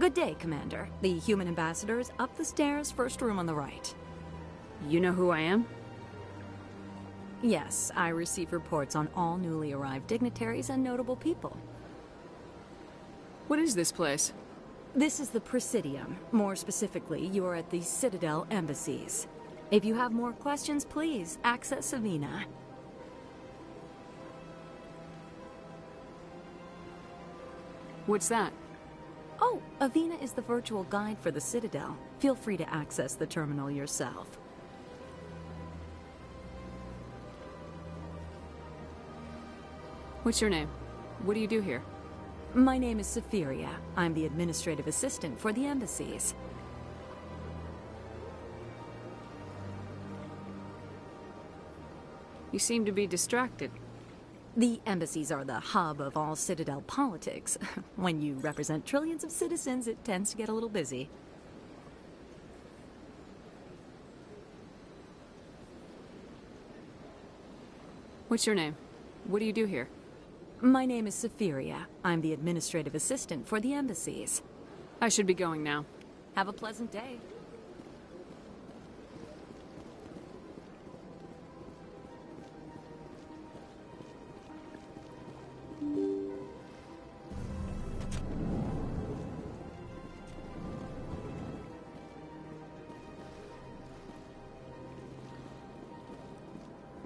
Good day, Commander. The human ambassador is up the stairs, first room on the right. You know who I am? Yes, I receive reports on all newly arrived dignitaries and notable people. What is this place? This is the Presidium. More specifically, you are at the Citadel embassies. If you have more questions, please access Avina. What's that? Oh, Avina is the virtual guide for the Citadel. Feel free to access the terminal yourself. What's your name? What do you do here? My name is Safiria. I'm the administrative assistant for the embassies. You seem to be distracted. The embassies are the hub of all Citadel politics. When you represent trillions of citizens, it tends to get a little busy. What's your name? What do you do here? My name is Safiria. I'm the administrative assistant for the embassies. I should be going now. Have a pleasant day.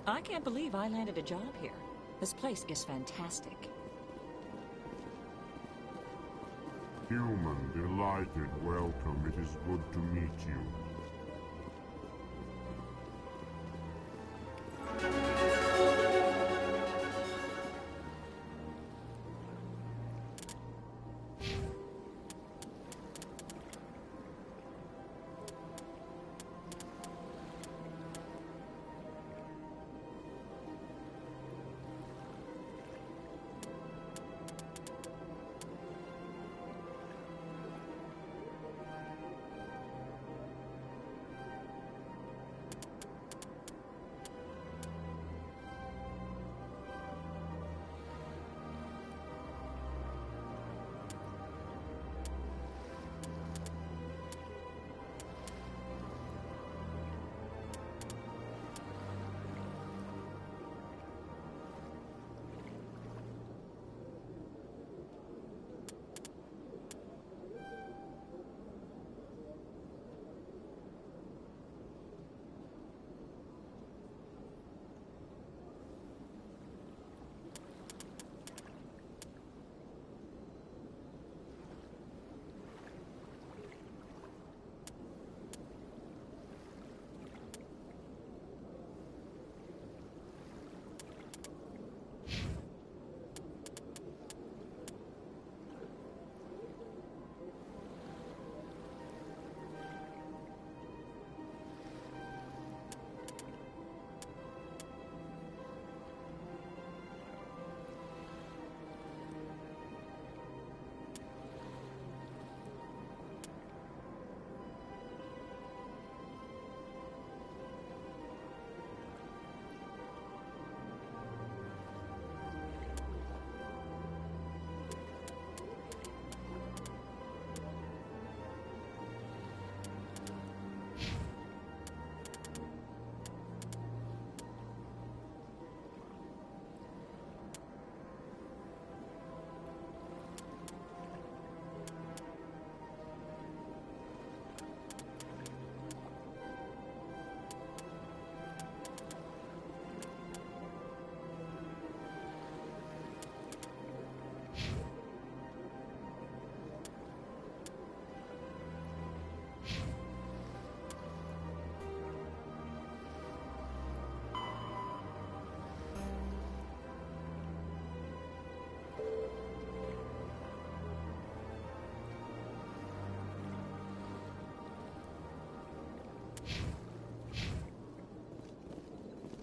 I can't believe I landed a job here. This place is fantastic. Human, delighted, welcome. It is good to meet you.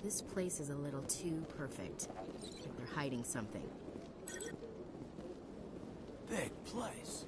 This place is a little too perfect. Like they're hiding something. Big place.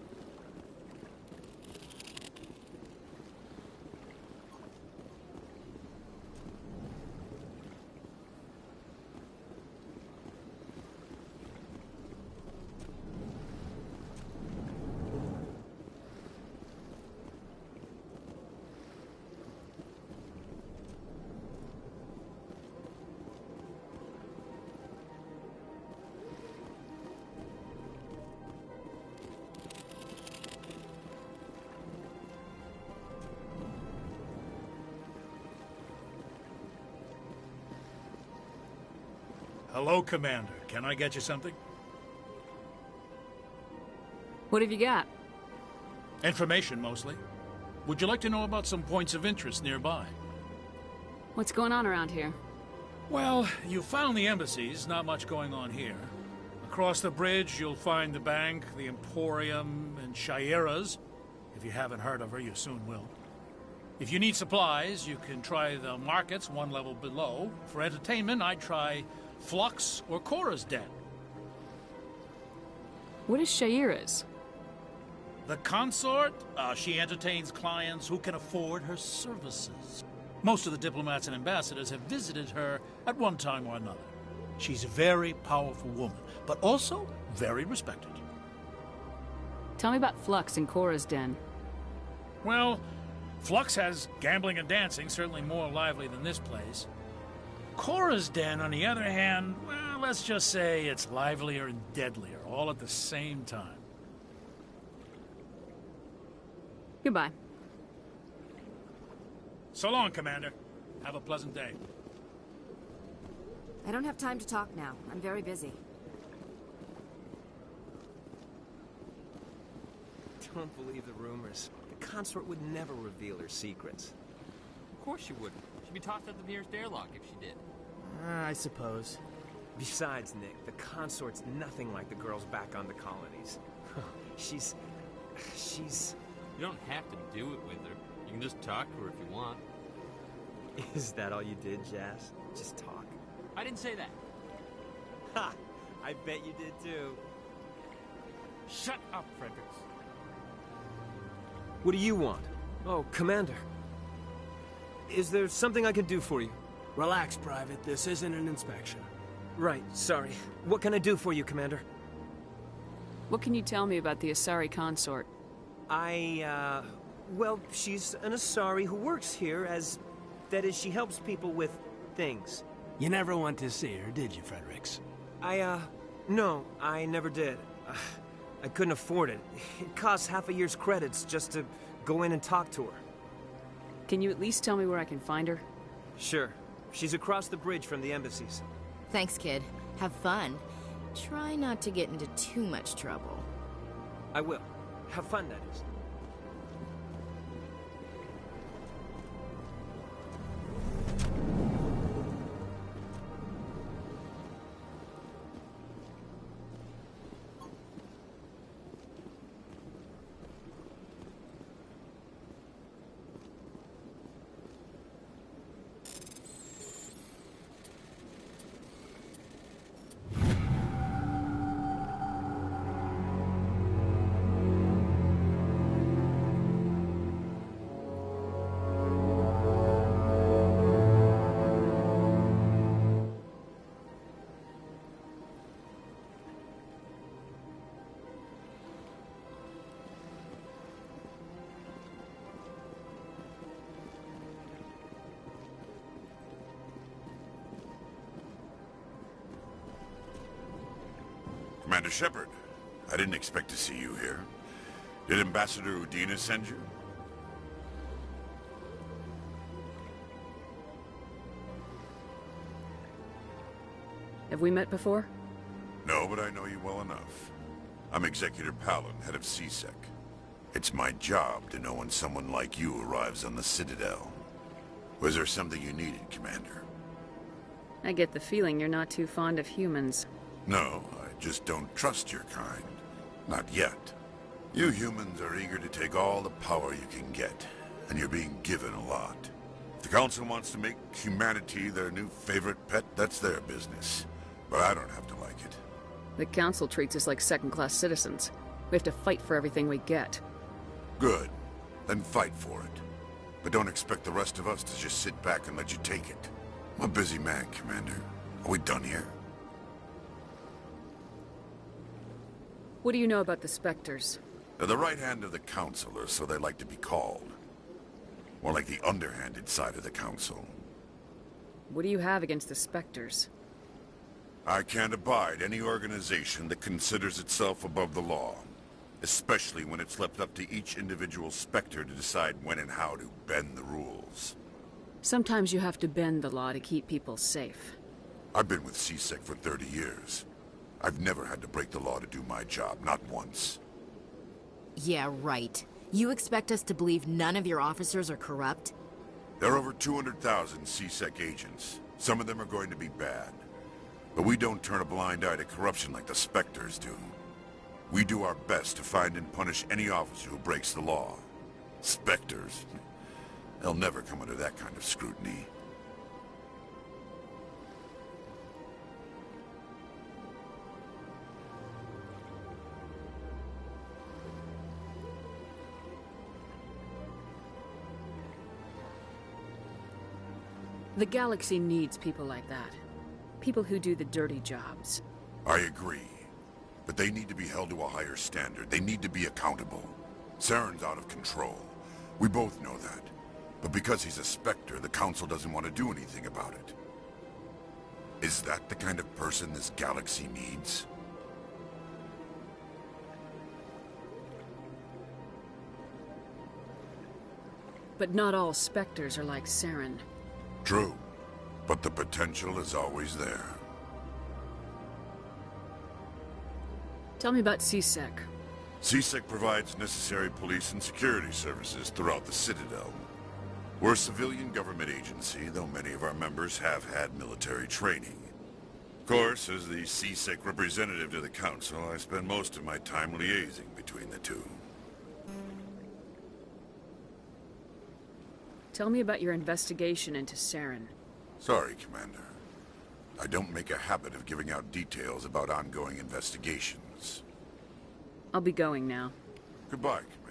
Hello, Commander. Can I get you something? What have you got? Information, mostly. Would you like to know about some points of interest nearby? What's going on around here? Well, you found the embassies. Not much going on here. Across the bridge, you'll find the bank, the Emporium, and Shaira's. If you haven't heard of her, you soon will. If you need supplies, you can try the markets one level below. For entertainment, I'd try Flux or Cora's Den. What is Shaira's? The consort? She entertains clients who can afford her services. Most of the diplomats and ambassadors have visited her at one time or another. She's a very powerful woman, but also very respected. Tell me about Flux and Cora's Den. Well, Flux has gambling and dancing, certainly more lively than this place. Cora's Den, on the other hand, well, let's just say it's livelier and deadlier, all at the same time. Goodbye. So long, Commander. Have a pleasant day. I don't have time to talk now. I'm very busy. Don't believe the rumors. The consort would never reveal her secrets. Of course she wouldn't. She'd be tossed out the nearest airlock if she did. I suppose. Besides, Nick, the consort's nothing like the girls back on the colonies. She's... You don't have to do it with her. You can just talk to her if you want. Is that all you did, Jazz? Just talk? I didn't say that. Ha! I bet you did too. Shut up, Fredericks. What do you want? Oh, Commander. Is there something I can do for you? Relax, Private. This isn't an inspection. Right, sorry. What can I do for you, Commander? What can you tell me about the Asari consort? Well, she's an Asari who works here as... That is, she helps people with things. You never went to see her, did you, Fredericks? No, I never did. I couldn't afford it. It costs half a year's credits just to go in and talk to her. Can you at least tell me where I can find her? Sure. She's across the bridge from the embassies. Thanks, kid. Have fun. Try not to get into too much trouble. I will. Have fun, that is. Commander Shepard, I didn't expect to see you here. Did Ambassador Udina send you? Have we met before? No, but I know you well enough. I'm Executor Palin, head of CSEC. It's my job to know when someone like you arrives on the Citadel. Was there something you needed, Commander? I get the feeling you're not too fond of humans. No, I just don't trust your kind. Not yet. You humans are eager to take all the power you can get, and you're being given a lot. If the Council wants to make humanity their new favorite pet, that's their business. But I don't have to like it. The Council treats us like second-class citizens. We have to fight for everything we get. Good. Then fight for it. But don't expect the rest of us to just sit back and let you take it. I'm a busy man, Commander. Are we done here? What do you know about the Spectres? They're the right hand of the Council, or so they like to be called. More like the underhanded side of the Council. What do you have against the Spectres? I can't abide any organization that considers itself above the law. Especially when it's left up to each individual Spectre to decide when and how to bend the rules. Sometimes you have to bend the law to keep people safe. I've been with CSEC for 30 years. I've never had to break the law to do my job, not once. Yeah, right. You expect us to believe none of your officers are corrupt? There are over 200,000 CSEC agents. Some of them are going to be bad. But we don't turn a blind eye to corruption like the Spectres do. We do our best to find and punish any officer who breaks the law. Spectres? They'll never come under that kind of scrutiny. The galaxy needs people like that. People who do the dirty jobs. I agree. But they need to be held to a higher standard. They need to be accountable. Saren's out of control. We both know that. But because he's a Spectre, the Council doesn't want to do anything about it. Is that the kind of person this galaxy needs? But not all Spectres are like Saren. True. But the potential is always there. Tell me about CSEC. CSEC provides necessary police and security services throughout the Citadel. We're a civilian government agency, though many of our members have had military training. Of course, as the CSEC representative to the Council, I spend most of my time liaising between the two. Tell me about your investigation into Saren. Sorry, Commander. I don't make a habit of giving out details about ongoing investigations. I'll be going now. Goodbye, Commander.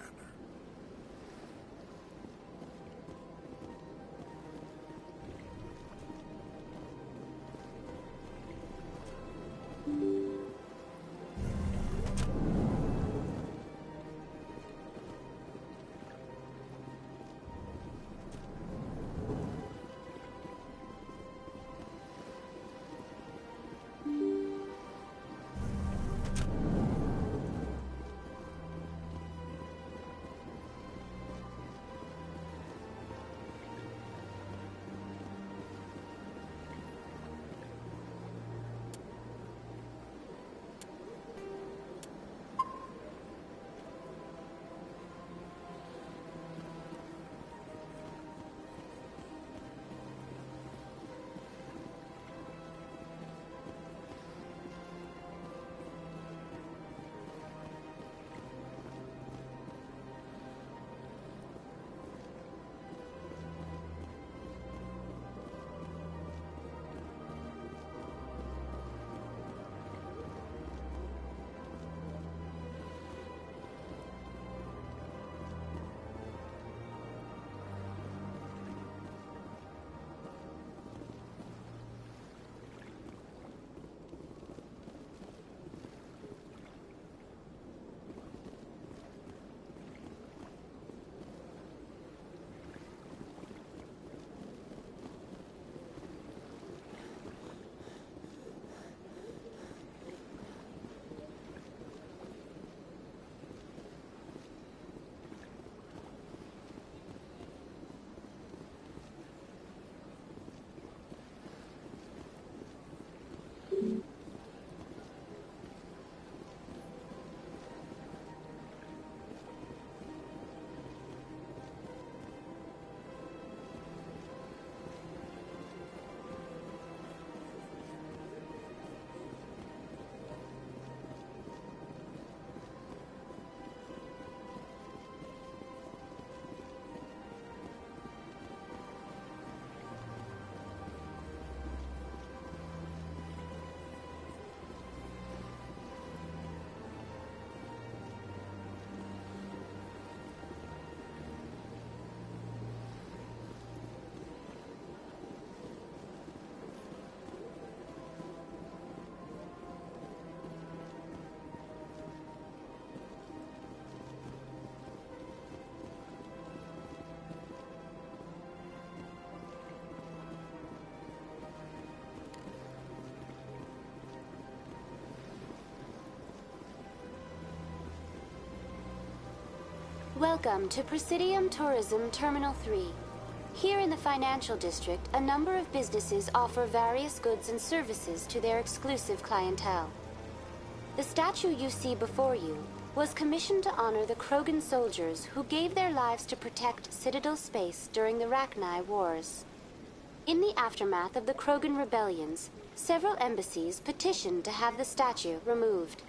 Welcome to Presidium Tourism Terminal 3. Here in the financial district, a number of businesses offer various goods and services to their exclusive clientele. The statue you see before you was commissioned to honor the Krogan soldiers who gave their lives to protect Citadel space during the Rachni Wars. In the aftermath of the Krogan rebellions, several embassies petitioned to have the statue removed.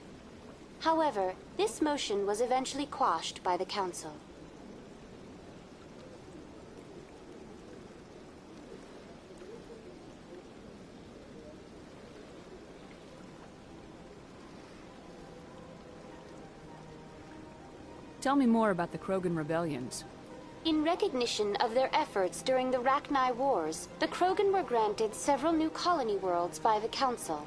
However, this motion was eventually quashed by the Council. Tell me more about the Krogan rebellions. In recognition of their efforts during the Rachni Wars, the Krogan were granted several new colony worlds by the Council.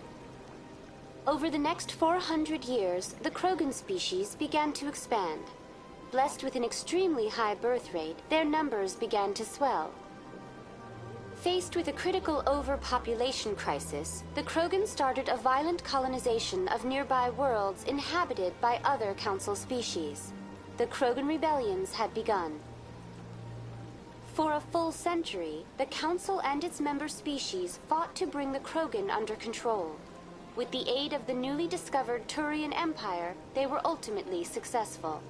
Over the next 400 years, the Krogan species began to expand. Blessed with an extremely high birth rate, their numbers began to swell. Faced with a critical overpopulation crisis, the Krogan started a violent colonization of nearby worlds inhabited by other Council species. The Krogan rebellions had begun. For a full century, the Council and its member species fought to bring the Krogan under control. With the aid of the newly discovered Turian Empire, they were ultimately successful.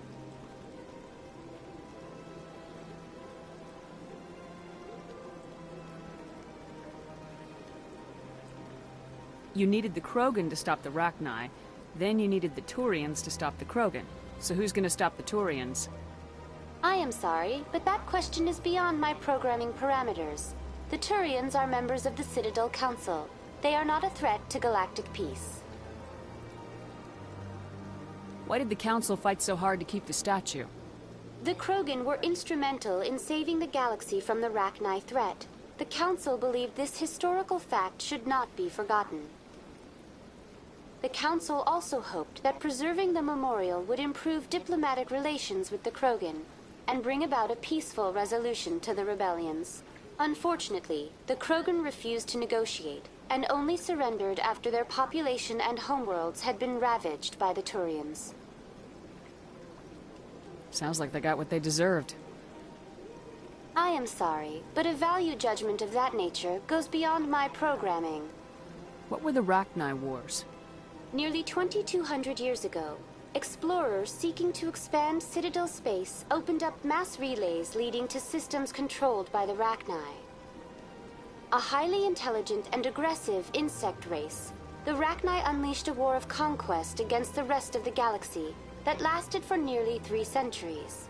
You needed the Krogan to stop the Rachni, then you needed the Turians to stop the Krogan. So who's gonna stop the Turians? I am sorry, but that question is beyond my programming parameters. The Turians are members of the Citadel Council. They are not a threat to galactic peace. Why did the Council fight so hard to keep the statue? The Krogan were instrumental in saving the galaxy from the Rachni threat. The Council believed this historical fact should not be forgotten. The Council also hoped that preserving the memorial would improve diplomatic relations with the Krogan and bring about a peaceful resolution to the rebellions. Unfortunately, the Krogan refused to negotiate and only surrendered after their population and homeworlds had been ravaged by the Turians. Sounds like they got what they deserved. I am sorry, but a value judgment of that nature goes beyond my programming. What were the Rachni Wars? Nearly 2,200 years ago, explorers seeking to expand Citadel space opened up mass relays leading to systems controlled by the Rachni. A highly intelligent and aggressive insect race, the Rachni unleashed a war of conquest against the rest of the galaxy that lasted for nearly 3 centuries.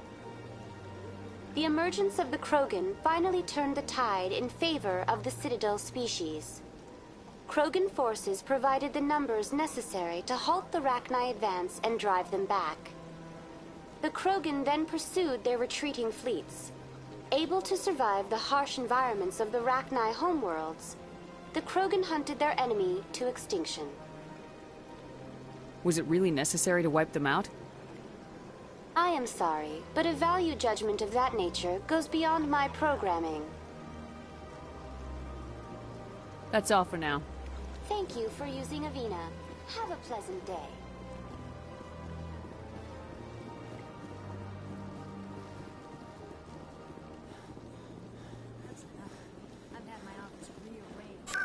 The emergence of the Krogan finally turned the tide in favor of the Citadel species. Krogan forces provided the numbers necessary to halt the Rachni advance and drive them back. The Krogan then pursued their retreating fleets. Able to survive the harsh environments of the Rachni homeworlds, the Krogan hunted their enemy to extinction. Was it really necessary to wipe them out? I am sorry, but a value judgment of that nature goes beyond my programming. That's all for now. Thank you for using Avina. Have a pleasant day. I've had my office rearranged.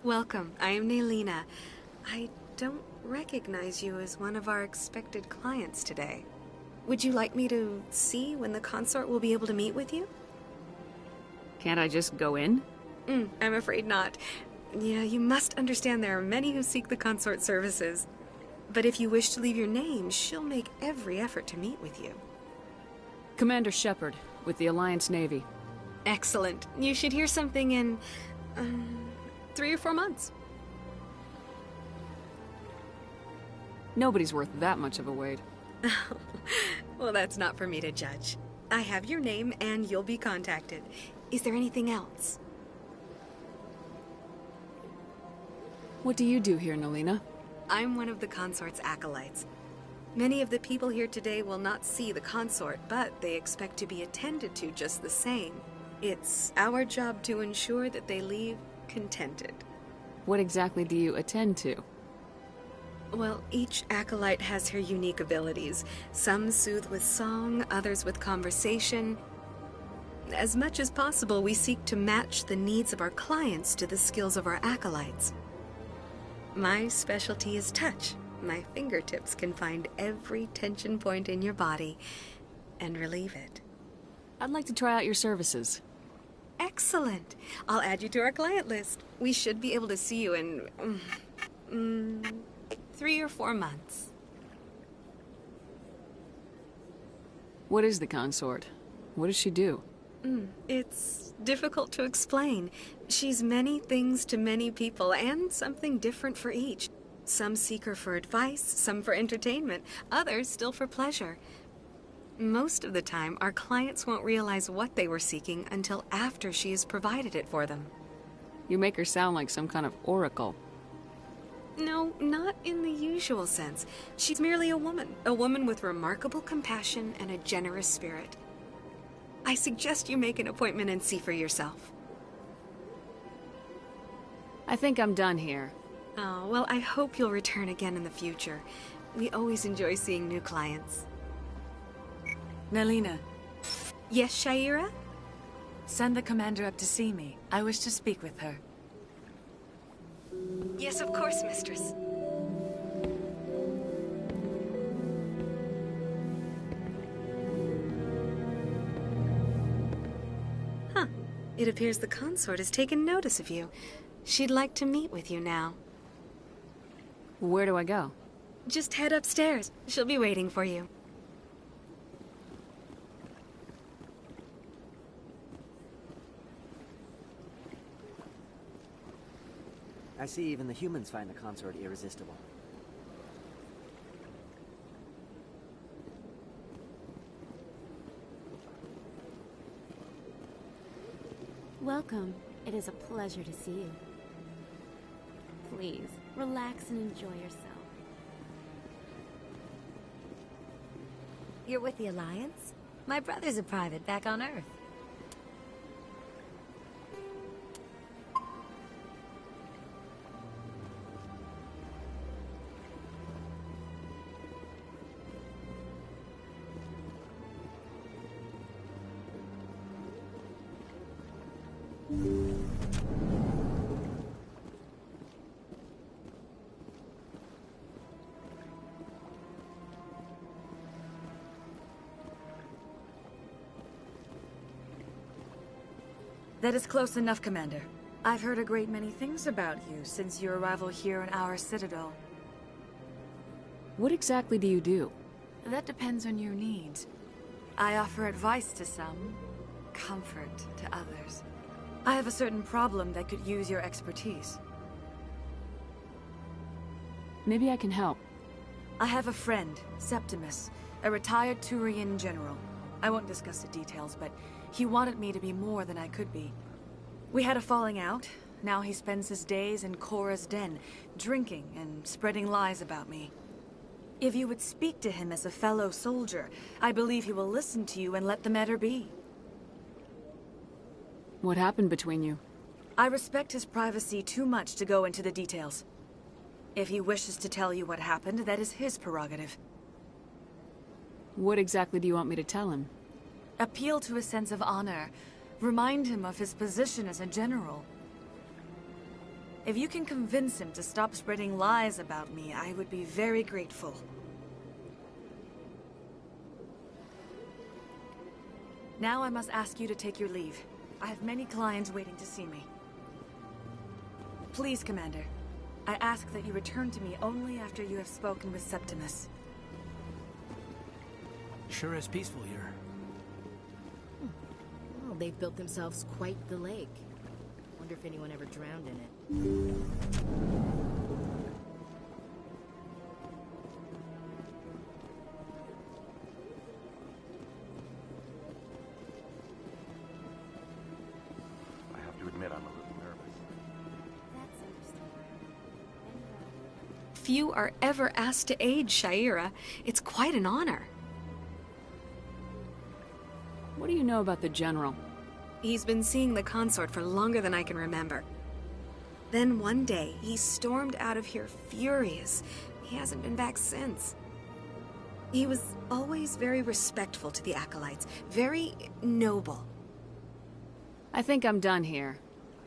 Welcome. I am Naylina. I don't recognize you as one of our expected clients today. Would you like me to see when the consort will be able to meet with you? Can't I just go in? I'm afraid not. Yeah, you must understand there are many who seek the consort services. But if you wish to leave your name, she'll make every effort to meet with you. Commander Shepard, with the Alliance Navy. Excellent. You should hear something in 3 or 4 months. Nobody's worth that much of a wait. Well, that's not for me to judge. I have your name and you'll be contacted. Is there anything else? What do you do here, Naylina? I'm one of the consort's acolytes. Many of the people here today will not see the consort, but they expect to be attended to just the same. It's our job to ensure that they leave contented. What exactly do you attend to? Well, each acolyte has her unique abilities. Some soothe with song, others with conversation. As much as possible, we seek to match the needs of our clients to the skills of our acolytes. My specialty is touch. My fingertips can find every tension point in your body and relieve it. I'd like to try out your services. Excellent. I'll add you to our client list. We should be able to see you in 3 or 4 months. What is the consort? What does she do? It's difficult to explain. She's many things to many people, and something different for each. Some seek her for advice, some for entertainment, others still for pleasure. Most of the time, our clients won't realize what they were seeking until after she has provided it for them. You make her sound like some kind of oracle. No, not in the usual sense. She's merely a woman with remarkable compassion and a generous spirit. I suggest you make an appointment and see for yourself. I think I'm done here. Oh, well, I hope you'll return again in the future. We always enjoy seeing new clients. Nelina. Yes, Shaira? Send the commander up to see me. I wish to speak with her. Yes, of course, mistress. Huh. It appears the consort has taken notice of you. She'd like to meet with you now. Where do I go? Just head upstairs. She'll be waiting for you. I see even the humans find the consort irresistible. Welcome. It is a pleasure to see you. Please, relax and enjoy yourself. You're with the Alliance? My brother's a private back on Earth. That is close enough, Commander. I've heard a great many things about you since your arrival here in our citadel. What exactly do you do? That depends on your needs. I offer advice to some, comfort to others. I have a certain problem that could use your expertise. Maybe I can help. I have a friend, Septimus, a retired Turian general. I won't discuss the details, but he wanted me to be more than I could be. We had a falling out. Now he spends his days in Korra's den, drinking and spreading lies about me. If you would speak to him as a fellow soldier, I believe he will listen to you and let the matter be. What happened between you? I respect his privacy too much to go into the details. If he wishes to tell you what happened, that is his prerogative. What exactly do you want me to tell him? Appeal to his sense of honor. Remind him of his position as a general. If you can convince him to stop spreading lies about me, I would be very grateful. Now I must ask you to take your leave. I have many clients waiting to see me. Please, Commander. I ask that you return to me only after you have spoken with Septimus. Sure is peaceful here. Well, they've built themselves quite the lake. Wonder if anyone ever drowned in it. I have to admit I'm a little nervous. That's few are ever asked to aid Shaira. It's quite an honor. What do you know about the General? He's been seeing the consort for longer than I can remember. Then one day, he stormed out of here furious. He hasn't been back since. He was always very respectful to the acolytes, very noble. I think I'm done here.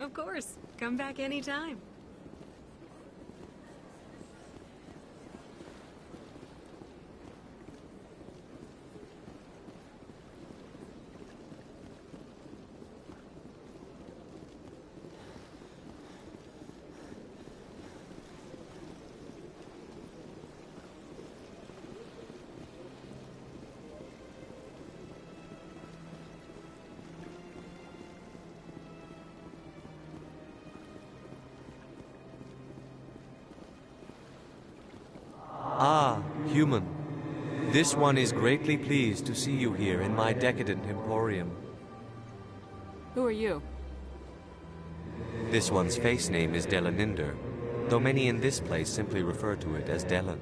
Of course. Come back anytime. Ah, human. This one is greatly pleased to see you here in my decadent emporium. Who are you? This one's face name is Delaninder, though many in this place simply refer to it as Delan.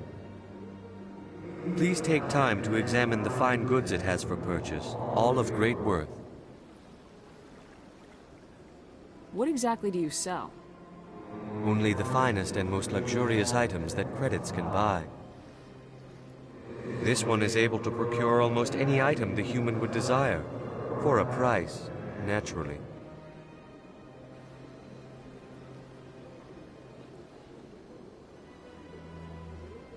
Please take time to examine the fine goods it has for purchase, all of great worth. What exactly do you sell? Only the finest and most luxurious items that credits can buy. This one is able to procure almost any item the human would desire, for a price, naturally.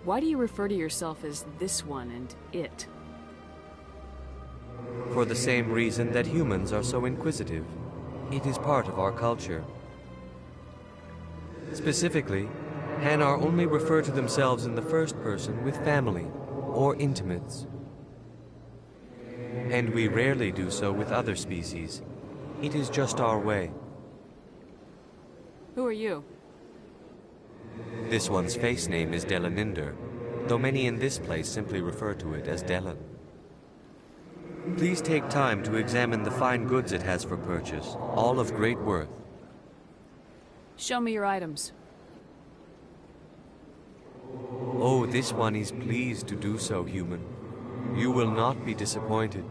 Why do you refer to yourself as this one and it? For the same reason that humans are so inquisitive. It is part of our culture. Specifically, Hanar only refer to themselves in the first person with family or intimates. And we rarely do so with other species. It is just our way. Who are you? This one's face name is Delaninder, though many in this place simply refer to it as Delan. Please take time to examine the fine goods it has for purchase, all of great worth. Show me your items. Oh, this one is pleased to do so, human. You will not be disappointed.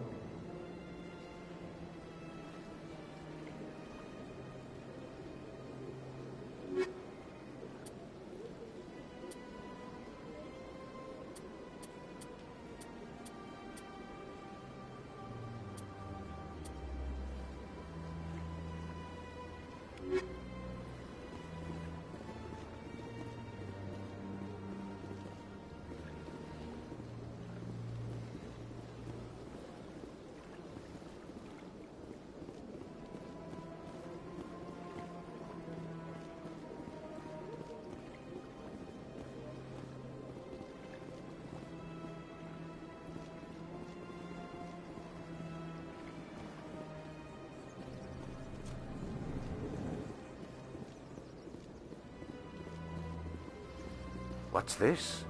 What's this?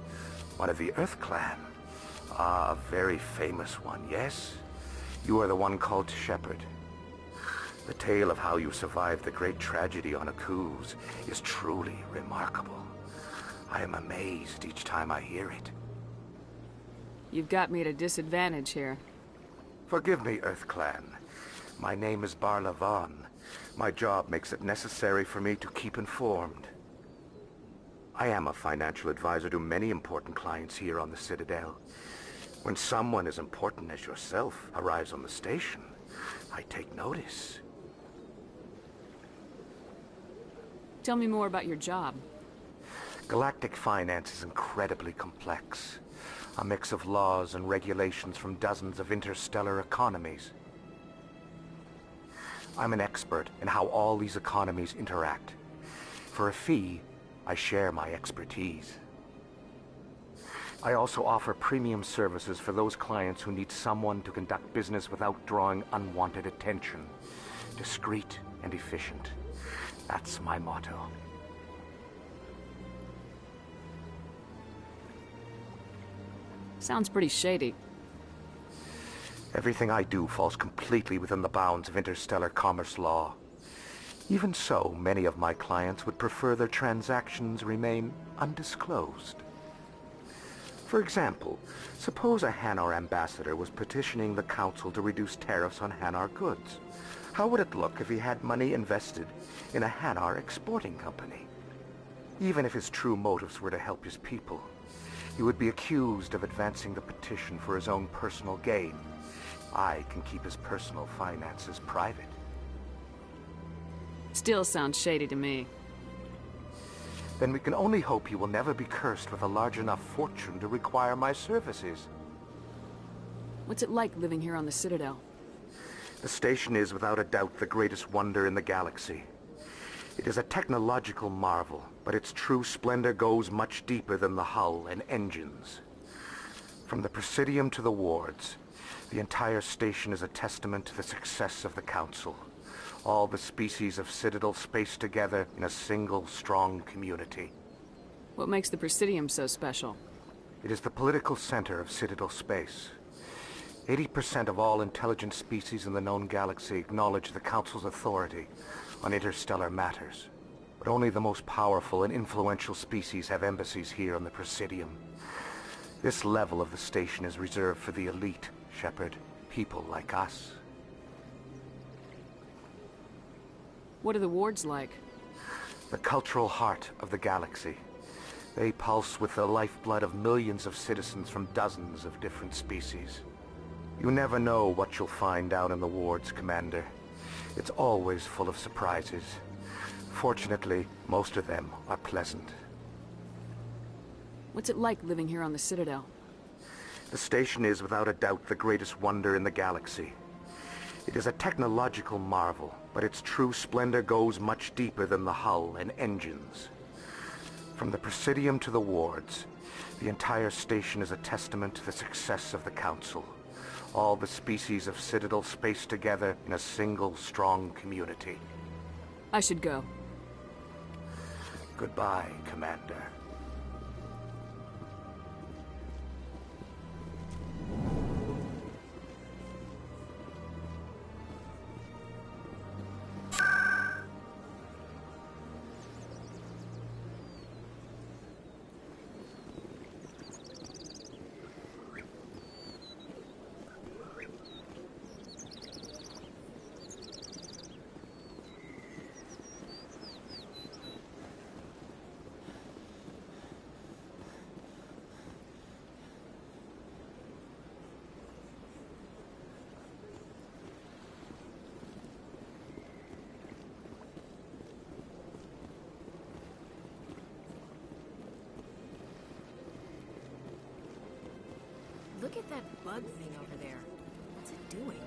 One of the Earth Clan. Ah, a very famous one, yes? You are the one called Shepherd. The tale of how you survived the great tragedy on Akuz is truly remarkable. I am amazed each time I hear it. You've got me at a disadvantage here. Forgive me, Earth Clan. My name is Barla Vaughn. My job makes it necessary for me to keep informed. I am a financial advisor to many important clients here on the Citadel. When someone as important as yourself arrives on the station, I take notice. Tell me more about your job. Galactic finance is incredibly complex. A mix of laws and regulations from dozens of interstellar economies. I'm an expert in how all these economies interact. For a fee, I share my expertise. I also offer premium services for those clients who need someone to conduct business without drawing unwanted attention. Discreet and efficient. That's my motto. Sounds pretty shady. Everything I do falls completely within the bounds of interstellar commerce law. Even so, many of my clients would prefer their transactions remain undisclosed. For example, suppose a Hanar ambassador was petitioning the council to reduce tariffs on Hanar goods. How would it look if he had money invested in a Hanar exporting company? Even if his true motives were to help his people, he would be accused of advancing the petition for his own personal gain. I can keep his personal finances private. Still sounds shady to me. Then we can only hope he will never be cursed with a large enough fortune to require my services. What's it like living here on the Citadel? The station is without a doubt the greatest wonder in the galaxy. It is a technological marvel, but its true splendor goes much deeper than the hull and engines. From the Presidium to the wards, the entire station is a testament to the success of the Council. All the species of Citadel spaced together in a single, strong community. What makes the Presidium so special? It is the political center of Citadel space. 80% of all intelligent species in the known galaxy acknowledge the Council's authority on interstellar matters. But only the most powerful and influential species have embassies here on the Presidium. This level of the station is reserved for the elite, Shepard, people like us. What are the wards like? The cultural heart of the galaxy. They pulse with the lifeblood of millions of citizens from dozens of different species. You never know what you'll find down in the wards, Commander. It's always full of surprises. Fortunately, most of them are pleasant. What's it like living here on the Citadel? The station is without a doubt the greatest wonder in the galaxy. It is a technological marvel, but its true splendor goes much deeper than the hull and engines. From the Presidium to the wards, the entire station is a testament to the success of the Council. All the species of Citadel spaced together in a single, strong community. I should go. Goodbye, Commander. Look at that bug thing over there. What's it doing?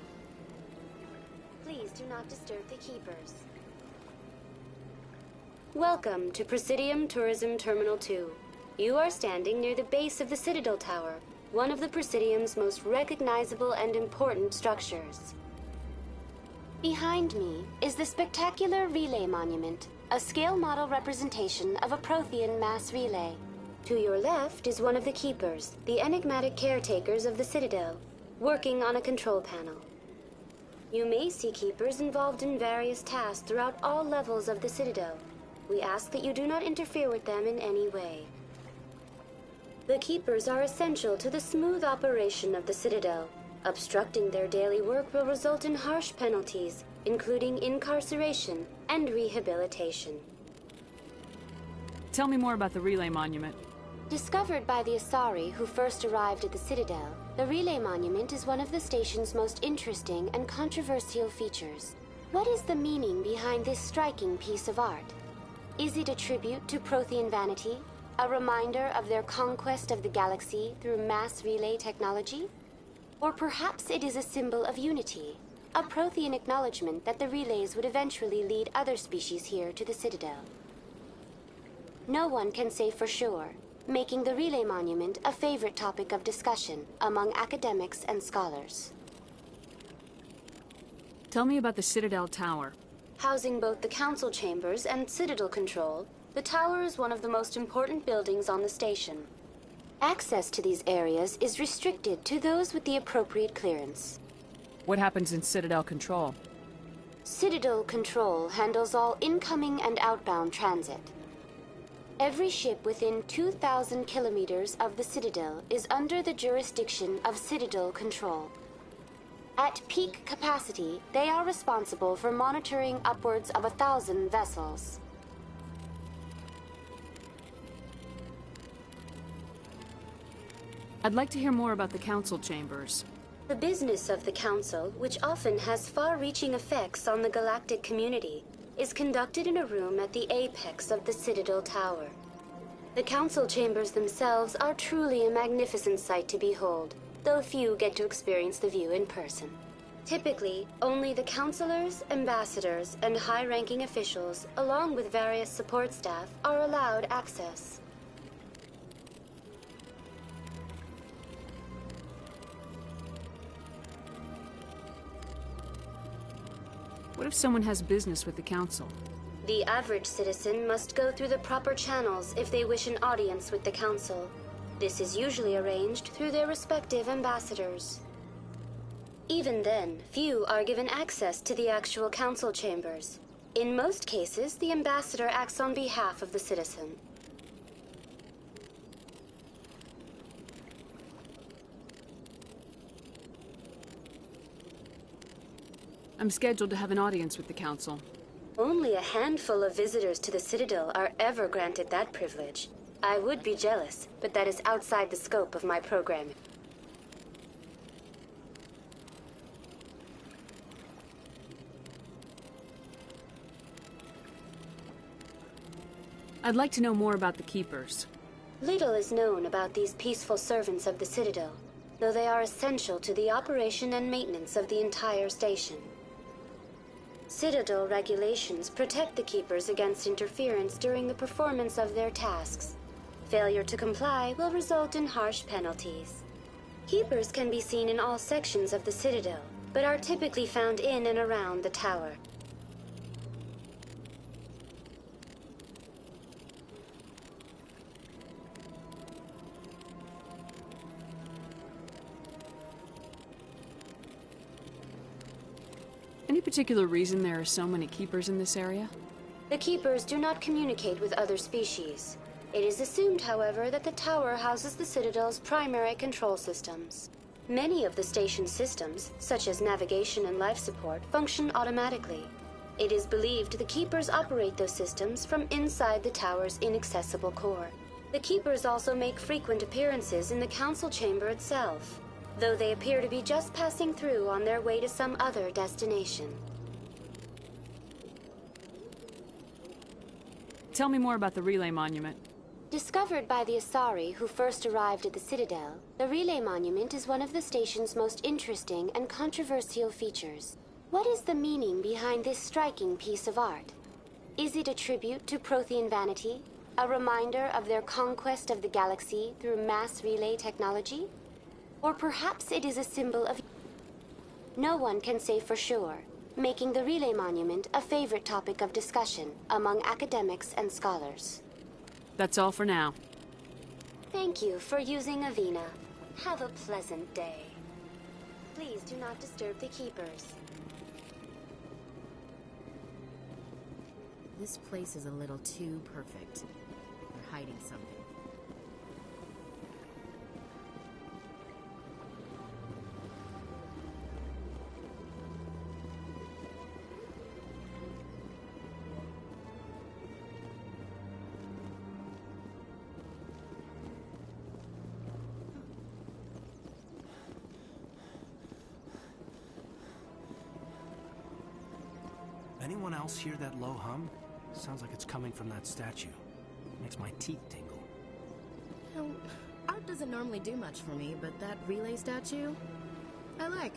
Please do not disturb the keepers. Welcome to Presidium Tourism Terminal 2. You are standing near the base of the Citadel Tower, one of the Presidium's most recognizable and important structures. Behind me is the spectacular Relay Monument, a scale model representation of a Prothean mass relay. To your left is one of the Keepers, the enigmatic caretakers of the Citadel, working on a control panel. You may see Keepers involved in various tasks throughout all levels of the Citadel. We ask that you do not interfere with them in any way. The Keepers are essential to the smooth operation of the Citadel. Obstructing their daily work will result in harsh penalties, including incarceration and rehabilitation. Tell me more about the Relay Monument. Discovered by the Asari who first arrived at the Citadel, the Relay Monument is one of the station's most interesting and controversial features. What is the meaning behind this striking piece of art? Is it a tribute to Prothean vanity? A reminder of their conquest of the galaxy through mass relay technology? Or perhaps it is a symbol of unity, a Prothean acknowledgement that the relays would eventually lead other species here to the Citadel. No one can say for sure, making the Relay Monument a favorite topic of discussion among academics and scholars. Tell me about the Citadel Tower. Housing both the council chambers and Citadel control, the tower is one of the most important buildings on the station. Access to these areas is restricted to those with the appropriate clearance. What happens in Citadel control? Citadel Control handles all incoming and outbound transit. Every ship within 2,000 kilometers of the Citadel is under the jurisdiction of Citadel Control. At peak capacity, they are responsible for monitoring upwards of 1,000 vessels. I'd like to hear more about the council chambers. The business of the Council, which often has far-reaching effects on the galactic community, is conducted in a room at the apex of the Citadel Tower. The Council chambers themselves are truly a magnificent sight to behold, though few get to experience the view in person. Typically, only the councilors, ambassadors, and high-ranking officials, along with various support staff, are allowed access. What if someone has business with the council? The average citizen must go through the proper channels if they wish an audience with the council. This is usually arranged through their respective ambassadors. Even then, few are given access to the actual council chambers. In most cases, the ambassador acts on behalf of the citizen. I'm scheduled to have an audience with the council. Only a handful of visitors to the Citadel are ever granted that privilege. I would be jealous, but that is outside the scope of my programming. I'd like to know more about the Keepers. Little is known about these peaceful servants of the Citadel, though they are essential to the operation and maintenance of the entire station. Citadel regulations protect the Keepers against interference during the performance of their tasks. Failure to comply will result in harsh penalties. Keepers can be seen in all sections of the Citadel, but are typically found in and around the tower. Any particular reason there are so many Keepers in this area? The Keepers do not communicate with other species. It is assumed, however, that the tower houses the Citadel's primary control systems. Many of the station's systems, such as navigation and life support, function automatically. It is believed the Keepers operate those systems from inside the tower's inaccessible core. The Keepers also make frequent appearances in the council chamber itself, though they appear to be just passing through on their way to some other destination. Tell me more about the relay monument. Discovered by the Asari who first arrived at the Citadel, the relay monument is one of the station's most interesting and controversial features. What is the meaning behind this striking piece of art? Is it a tribute to Prothean vanity? A reminder of their conquest of the galaxy through mass relay technology? Or perhaps it is a symbol of... No one can say for sure, making the relay monument a favorite topic of discussion among academics and scholars. That's all for now. Thank you for using Avina. Have a pleasant day. Please do not disturb the Keepers. This place is a little too perfect. They're hiding something. Anyone else hear that low hum? Sounds like it's coming from that statue. Makes my teeth tingle. You know, art doesn't normally do much for me, but that relay statue, I like.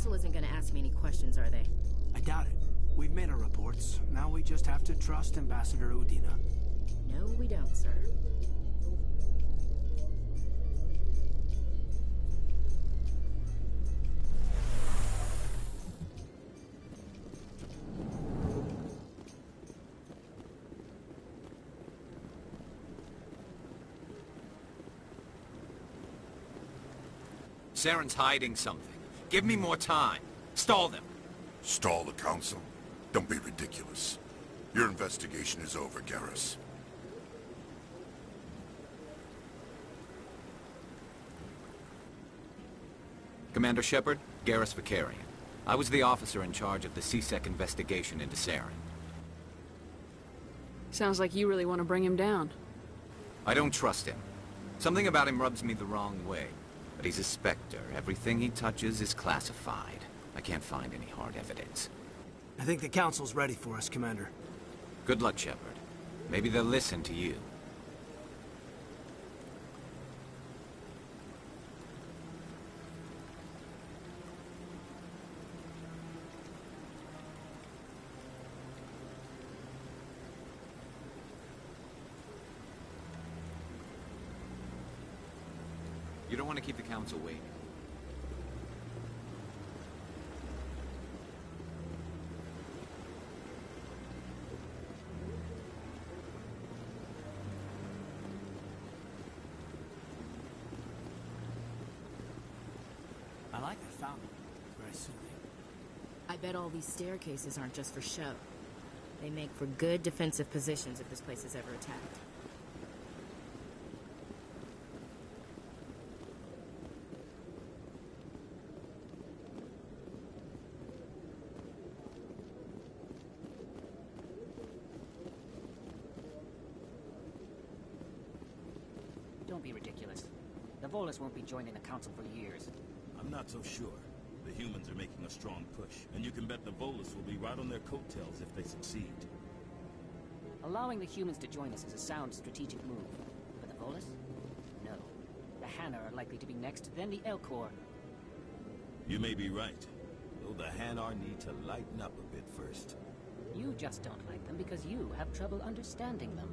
Council isn't gonna ask me any questions, are they? I doubt it. We've made our reports. Now we just have to trust Ambassador Udina. No, we don't, sir. Saren's hiding something. Give me more time. Stall them. Stall the council? Don't be ridiculous. Your investigation is over, Garrus. Commander Shepard, Garrus Vicarian. I was the officer in charge of the CSEC investigation into Saren. Sounds like you really want to bring him down. I don't trust him. Something about him rubs me the wrong way. But he's a Spectre. Everything he touches is classified. I can't find any hard evidence. I think the Council's ready for us, Commander. Good luck, Shepard. Maybe they'll listen to you. You don't want to keep the Council waiting. I like the fountain. Very soothing. I bet all these staircases aren't just for show. They make for good defensive positions if this place is ever attacked. Don't be ridiculous. The Volus won't be joining the Council for years. I'm not so sure. The humans are making a strong push, and you can bet the Volus will be right on their coattails if they succeed. Allowing the humans to join us is a sound strategic move. But the Volus? No. The Hanna are likely to be next, then the Elcor. You may be right, though the Hanar need to lighten up a bit first. You just don't like them because you have trouble understanding them.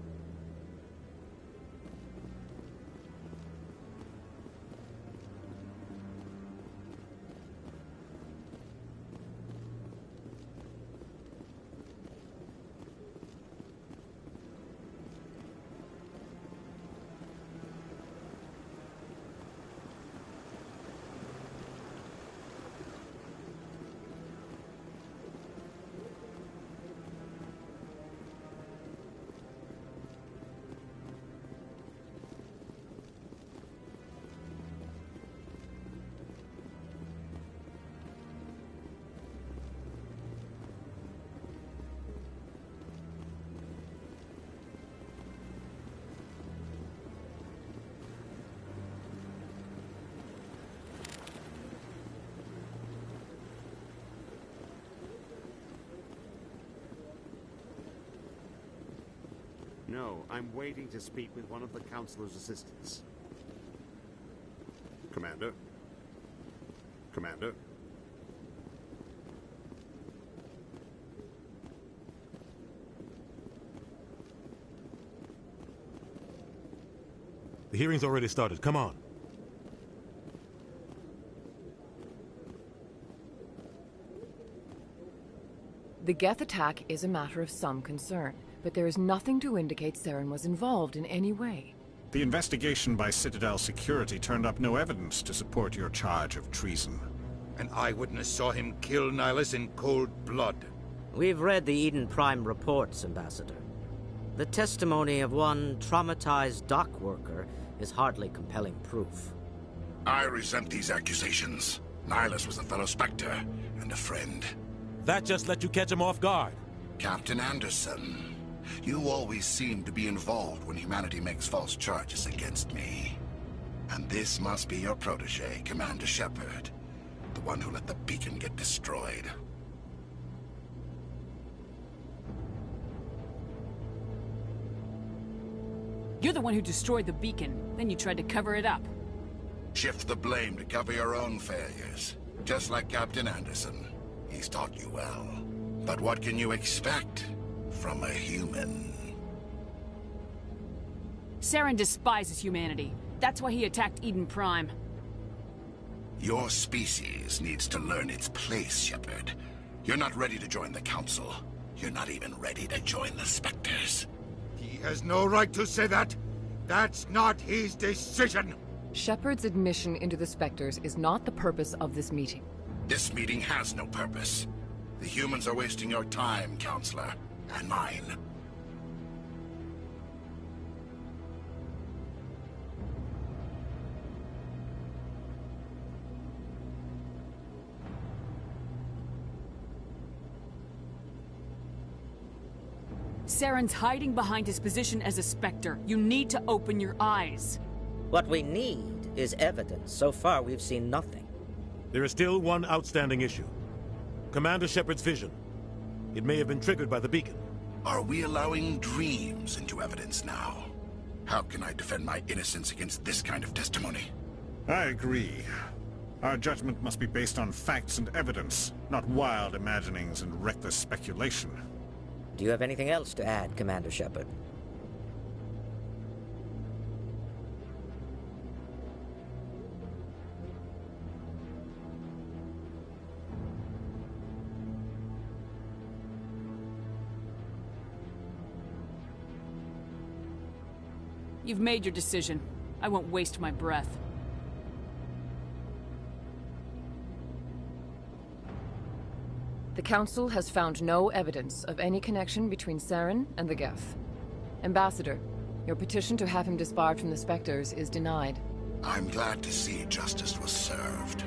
No, I'm waiting to speak with one of the Councilor's assistants. Commander? Commander? The hearing's already started. Come on. The Geth attack is a matter of some concern, but there is nothing to indicate Saren was involved in any way. The investigation by Citadel Security turned up no evidence to support your charge of treason. An eyewitness saw him kill Nihilus in cold blood. We've read the Eden Prime reports, Ambassador. The testimony of one traumatized dock worker is hardly compelling proof. I resent these accusations. Nihilus was a fellow Spectre and a friend. That just let you catch him off guard. Captain Anderson, you always seem to be involved when humanity makes false charges against me. And this must be your protege, Commander Shepard. The one who let the beacon get destroyed. You're the one who destroyed the beacon, then you tried to cover it up. Shift the blame to cover your own failures. Just like Captain Anderson. He's taught you well. But what can you expect from a human? Saren despises humanity. That's why he attacked Eden Prime. Your species needs to learn its place, Shepard. You're not ready to join the Council. You're not even ready to join the Spectres. He has no right to say that. That's not his decision. Shepard's admission into the Spectres is not the purpose of this meeting. This meeting has no purpose. The humans are wasting your time, Counselor, and mine. Saren's hiding behind his position as a Spectre. You need to open your eyes. What we need is evidence. So far, we've seen nothing. There is still one outstanding issue. Commander Shepard's vision. It may have been triggered by the beacon. Are we allowing dreams into evidence now? How can I defend my innocence against this kind of testimony? I agree. Our judgment must be based on facts and evidence, not wild imaginings and reckless speculation. Do you have anything else to add, Commander Shepard? You've made your decision. I won't waste my breath. The Council has found no evidence of any connection between Saren and the Geth. Ambassador, your petition to have him disbarred from the Spectres is denied. I'm glad to see justice was served.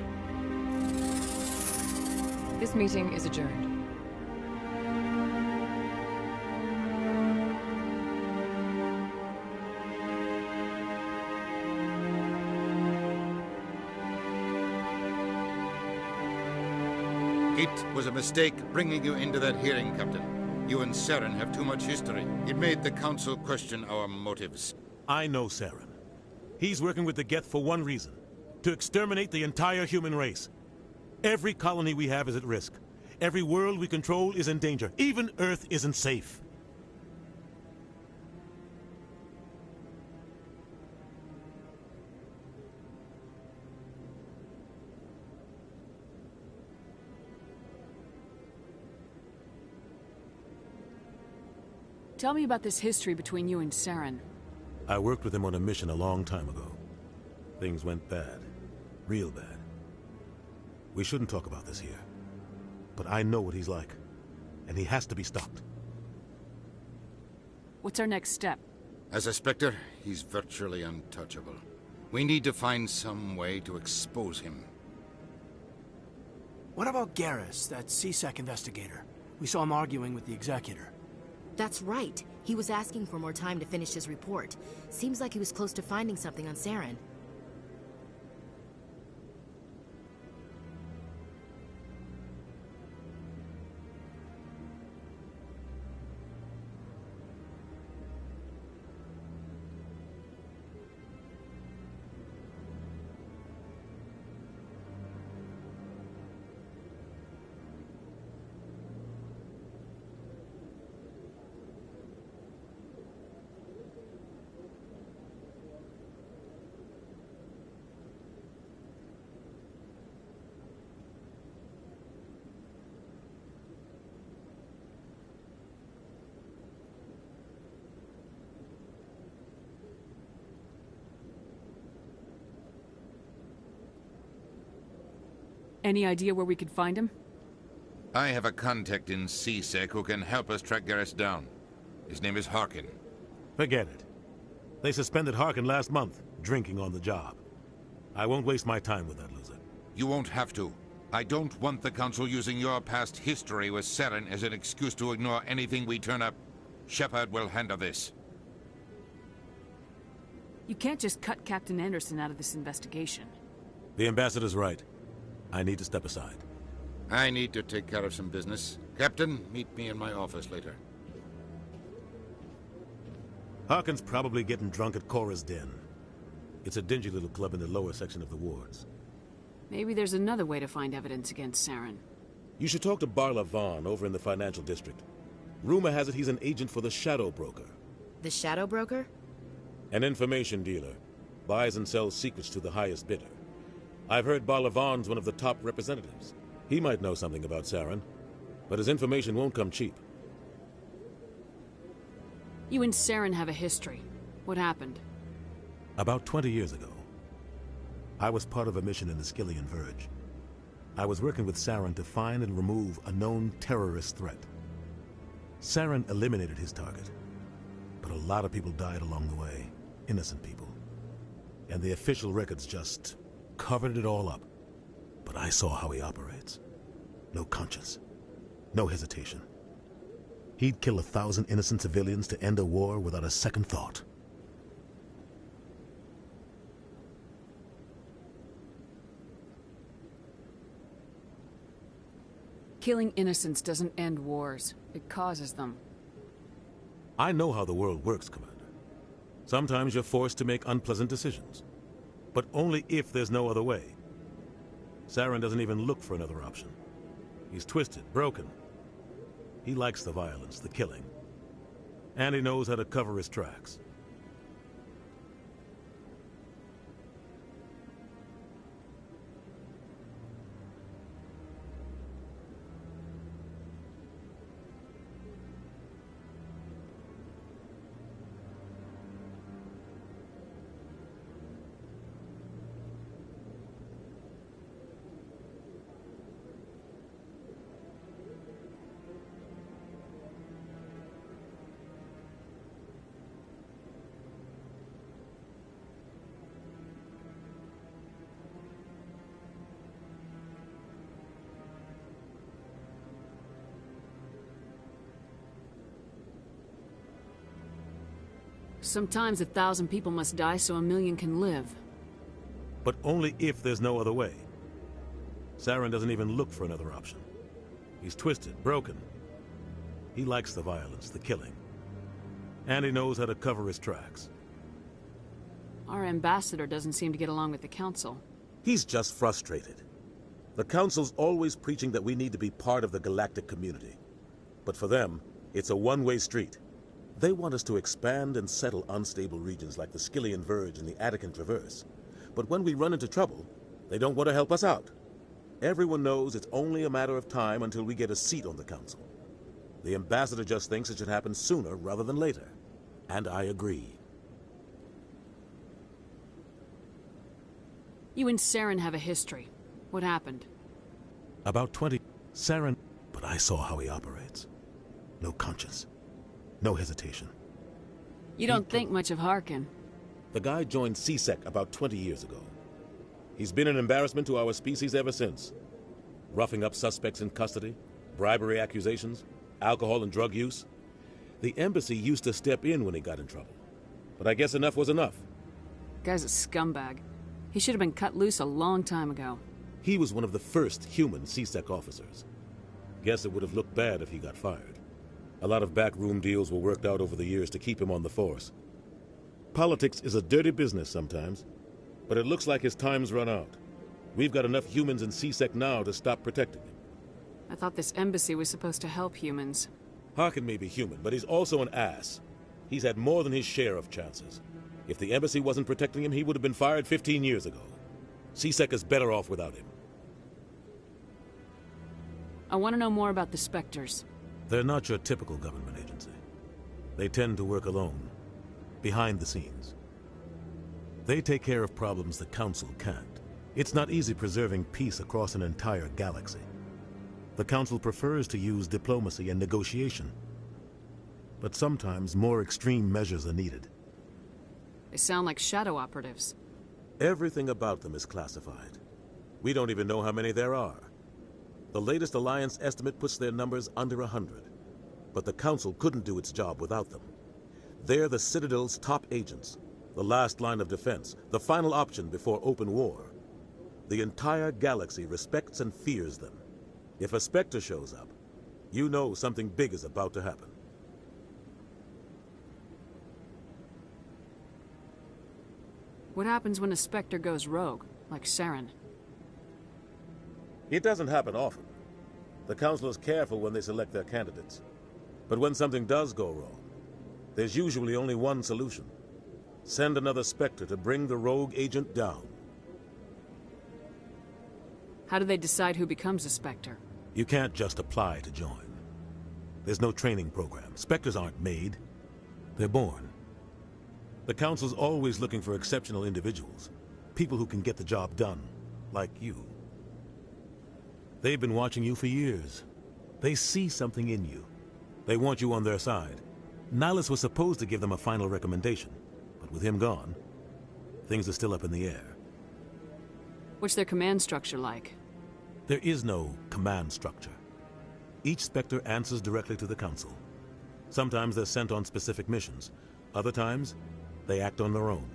This meeting is adjourned. It was a mistake bringing you into that hearing, Captain. You and Saren have too much history. It made the Council question our motives. I know Saren. He's working with the Geth for one reason. To exterminate the entire human race. Every colony we have is at risk. Every world we control is in danger. Even Earth isn't safe. Tell me about this history between you and Saren. I worked with him on a mission a long time ago. Things went bad. Real bad. We shouldn't talk about this here. But I know what he's like. And he has to be stopped. What's our next step? As a Spectre, he's virtually untouchable. We need to find some way to expose him. What about Garrus, that CSEC investigator? We saw him arguing with the Executor. That's right. He was asking for more time to finish his report. Seems like he was close to finding something on Saren. Any idea where we could find him? I have a contact in CSEC who can help us track Garrus down. His name is Harkin. Forget it. They suspended Harkin last month, drinking on the job. I won't waste my time with that loser. You won't have to. I don't want the Council using your past history with Saren as an excuse to ignore anything we turn up. Shepard will handle this. You can't just cut Captain Anderson out of this investigation. The Ambassador's right. I need to step aside. I need to take care of some business. Captain, meet me in my office later. Harkin's probably getting drunk at Cora's Den. It's a dingy little club in the lower section of the wards. Maybe there's another way to find evidence against Saren. You should talk to Barla Vaughn over in the financial district. Rumor has it he's an agent for the Shadow Broker. The Shadow Broker? An information dealer. Buys and sells secrets to the highest bidder. I've heard Barla Vaughn's one of the top representatives. He might know something about Saren, but his information won't come cheap. You and Saren have a history. What happened? About 20 years ago, I was part of a mission in the Skillian Verge. I was working with Saren to find and remove a known terrorist threat. Saren eliminated his target, but a lot of people died along the way, innocent people. And the official records just covered it all up. But I saw how he operates. No conscience, no hesitation. He'd kill 1,000 innocent civilians to end a war without a second thought. Killing innocents doesn't end wars. It causes them. I know how the world works, Commander. Sometimes you're forced to make unpleasant decisions. But only if there's no other way. Saren doesn't even look for another option. He's twisted, broken. He likes the violence, the killing. And he knows how to cover his tracks. Sometimes 1,000 people must die so 1,000,000 can live. But only if there's no other way. Saren doesn't even look for another option. He's twisted, broken. He likes the violence, the killing. And he knows how to cover his tracks. Our ambassador doesn't seem to get along with the Council. He's just frustrated. The Council's always preaching that we need to be part of the galactic community. But for them, it's a one-way street. They want us to expand and settle unstable regions like the Skillian Verge and the Attican Traverse. But when we run into trouble, they don't want to help us out. Everyone knows it's only a matter of time until we get a seat on the Council. The ambassador just thinks it should happen sooner rather than later. And I agree. You and Saren have a history. What happened? About 20... Saren... But I saw how he operates. No conscience. No hesitation. You don't think much of Harkin. The guy joined CSEC about 20 years ago. He's been an embarrassment to our species ever since. Roughing up suspects in custody, bribery accusations, alcohol and drug use. The embassy used to step in when he got in trouble. But I guess enough was enough. Guy's a scumbag. He should have been cut loose a long time ago. He was one of the first human CSEC officers. Guess it would have looked bad if he got fired. A lot of backroom deals were worked out over the years to keep him on the force. Politics is a dirty business sometimes, but it looks like his time's run out. We've got enough humans in CSEC now to stop protecting him. I thought this embassy was supposed to help humans. Harkin may be human, but he's also an ass. He's had more than his share of chances. If the embassy wasn't protecting him, he would have been fired 15 years ago. CSEC is better off without him. I want to know more about the Spectres. They're not your typical government agency. They tend to work alone, behind the scenes. They take care of problems the Council can't. It's not easy preserving peace across an entire galaxy. The Council prefers to use diplomacy and negotiation. But sometimes more extreme measures are needed. They sound like shadow operatives. Everything about them is classified. We don't even know how many there are. The latest Alliance estimate puts their numbers under 100. But the Council couldn't do its job without them. They're the Citadel's top agents, the last line of defense, the final option before open war. The entire galaxy respects and fears them. If a Spectre shows up, you know something big is about to happen. What happens when a Spectre goes rogue, like Saren? It doesn't happen often. The Council is careful when they select their candidates. But when something does go wrong, there's usually only one solution. Send another Spectre to bring the rogue agent down. How do they decide who becomes a Spectre? You can't just apply to join. There's no training program. Spectres aren't made. They're born. The Council's always looking for exceptional individuals. People who can get the job done, like you. They've been watching you for years. They see something in you. They want you on their side. Nihilus was supposed to give them a final recommendation, but with him gone, things are still up in the air. What's their command structure like? There is no command structure. Each Spectre answers directly to the Council. Sometimes they're sent on specific missions. Other times, they act on their own.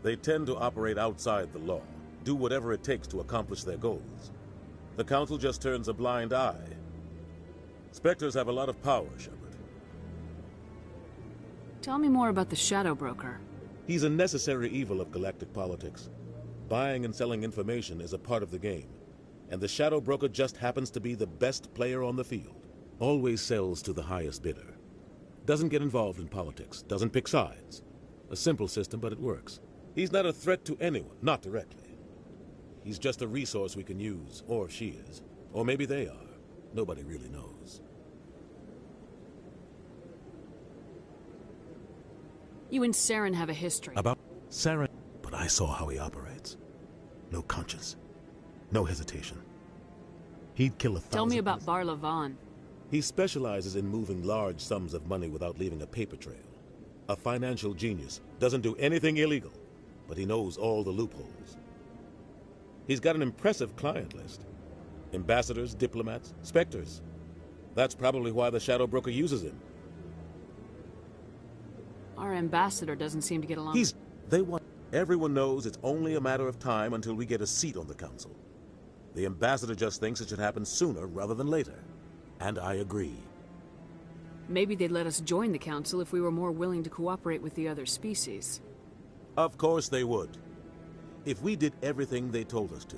They tend to operate outside the law, do whatever it takes to accomplish their goals. The Council just turns a blind eye. Spectres have a lot of power, Shepard. Tell me more about the Shadow Broker. He's a necessary evil of galactic politics. Buying and selling information is a part of the game, and the Shadow Broker just happens to be the best player on the field. Always sells to the highest bidder. Doesn't get involved in politics, doesn't pick sides. A simple system, but it works. He's not a threat to anyone, not directly. He's just a resource we can use, or she is. Or maybe they are. Nobody really knows. You and Saren have a history. About Saren, but I saw how he operates. No conscience. No hesitation. He'd kill 1,000. Tell me about Barla Von. He specializes in moving large sums of money without leaving a paper trail. A financial genius. Doesn't do anything illegal, but he knows all the loopholes. He's got an impressive client list. Ambassadors, diplomats, Spectres. That's probably why the Shadow Broker uses him. Our ambassador doesn't seem to get along. Everyone knows it's only a matter of time until we get a seat on the Council. The ambassador just thinks it should happen sooner rather than later. And I agree. Maybe they'd let us join the Council if we were more willing to cooperate with the other species. Of course they would. If we did everything they told us to,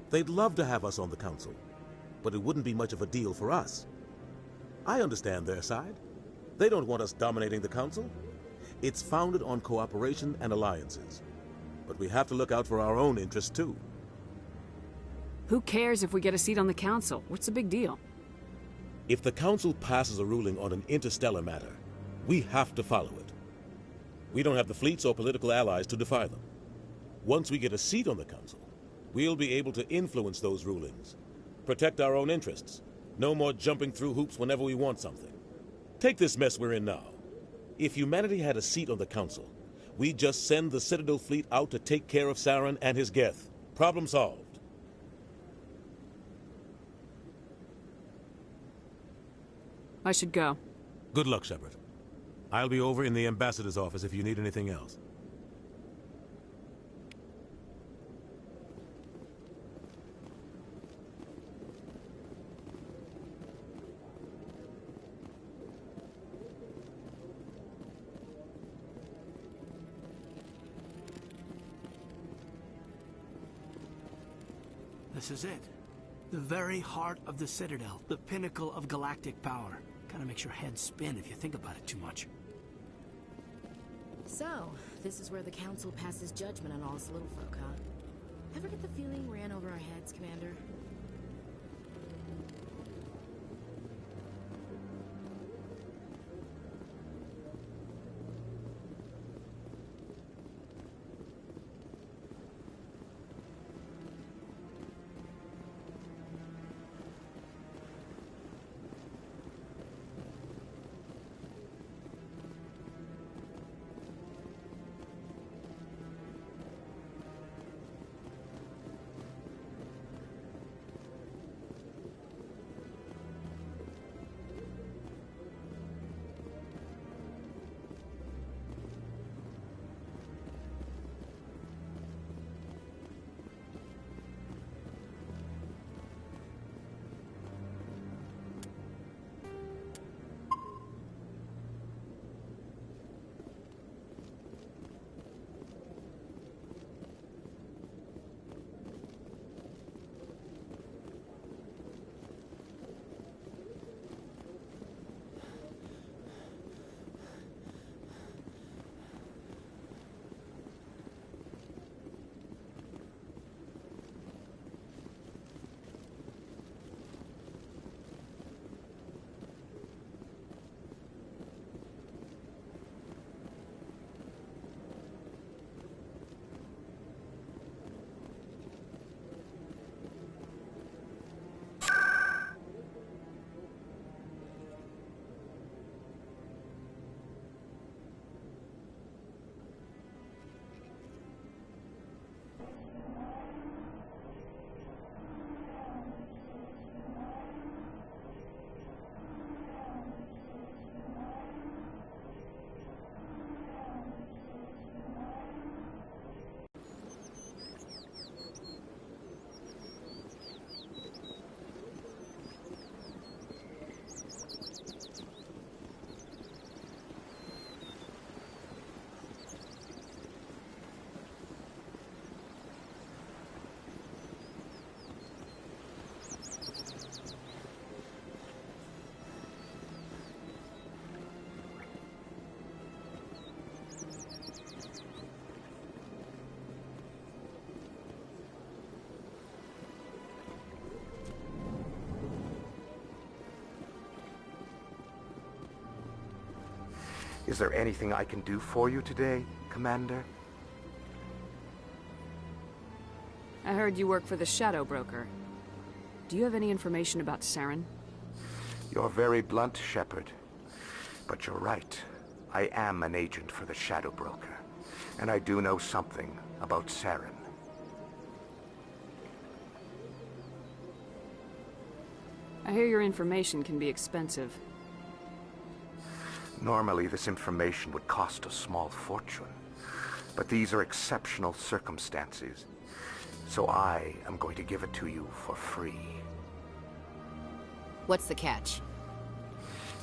they'd love to have us on the Council. But it wouldn't be much of a deal for us. I understand their side. They don't want us dominating the Council. It's founded on cooperation and alliances. But we have to look out for our own interests, too. Who cares if we get a seat on the Council? What's the big deal? If the Council passes a ruling on an interstellar matter, we have to follow it. We don't have the fleets or political allies to defy them. Once we get a seat on the Council, we'll be able to influence those rulings, protect our own interests, no more jumping through hoops whenever we want something. Take this mess we're in now. If humanity had a seat on the Council, we'd just send the Citadel fleet out to take care of Saren and his Geth. Problem solved. I should go. Good luck, Shepard. I'll be over in the ambassador's office if you need anything else. This is it. The very heart of the Citadel, the pinnacle of galactic power. Kinda makes your head spin if you think about it too much. So, this is where the Council passes judgment on all us little folk, huh? Ever get the feeling we're in over our heads, Commander? Is there anything I can do for you today, Commander? I heard you work for the Shadow Broker. Do you have any information about Saren? You're very blunt, Shepard. But you're right. I am an agent for the Shadow Broker. And I do know something about Saren. I hear your information can be expensive. Normally, this information would cost a small fortune. But these are exceptional circumstances. So I am going to give it to you for free. What's the catch?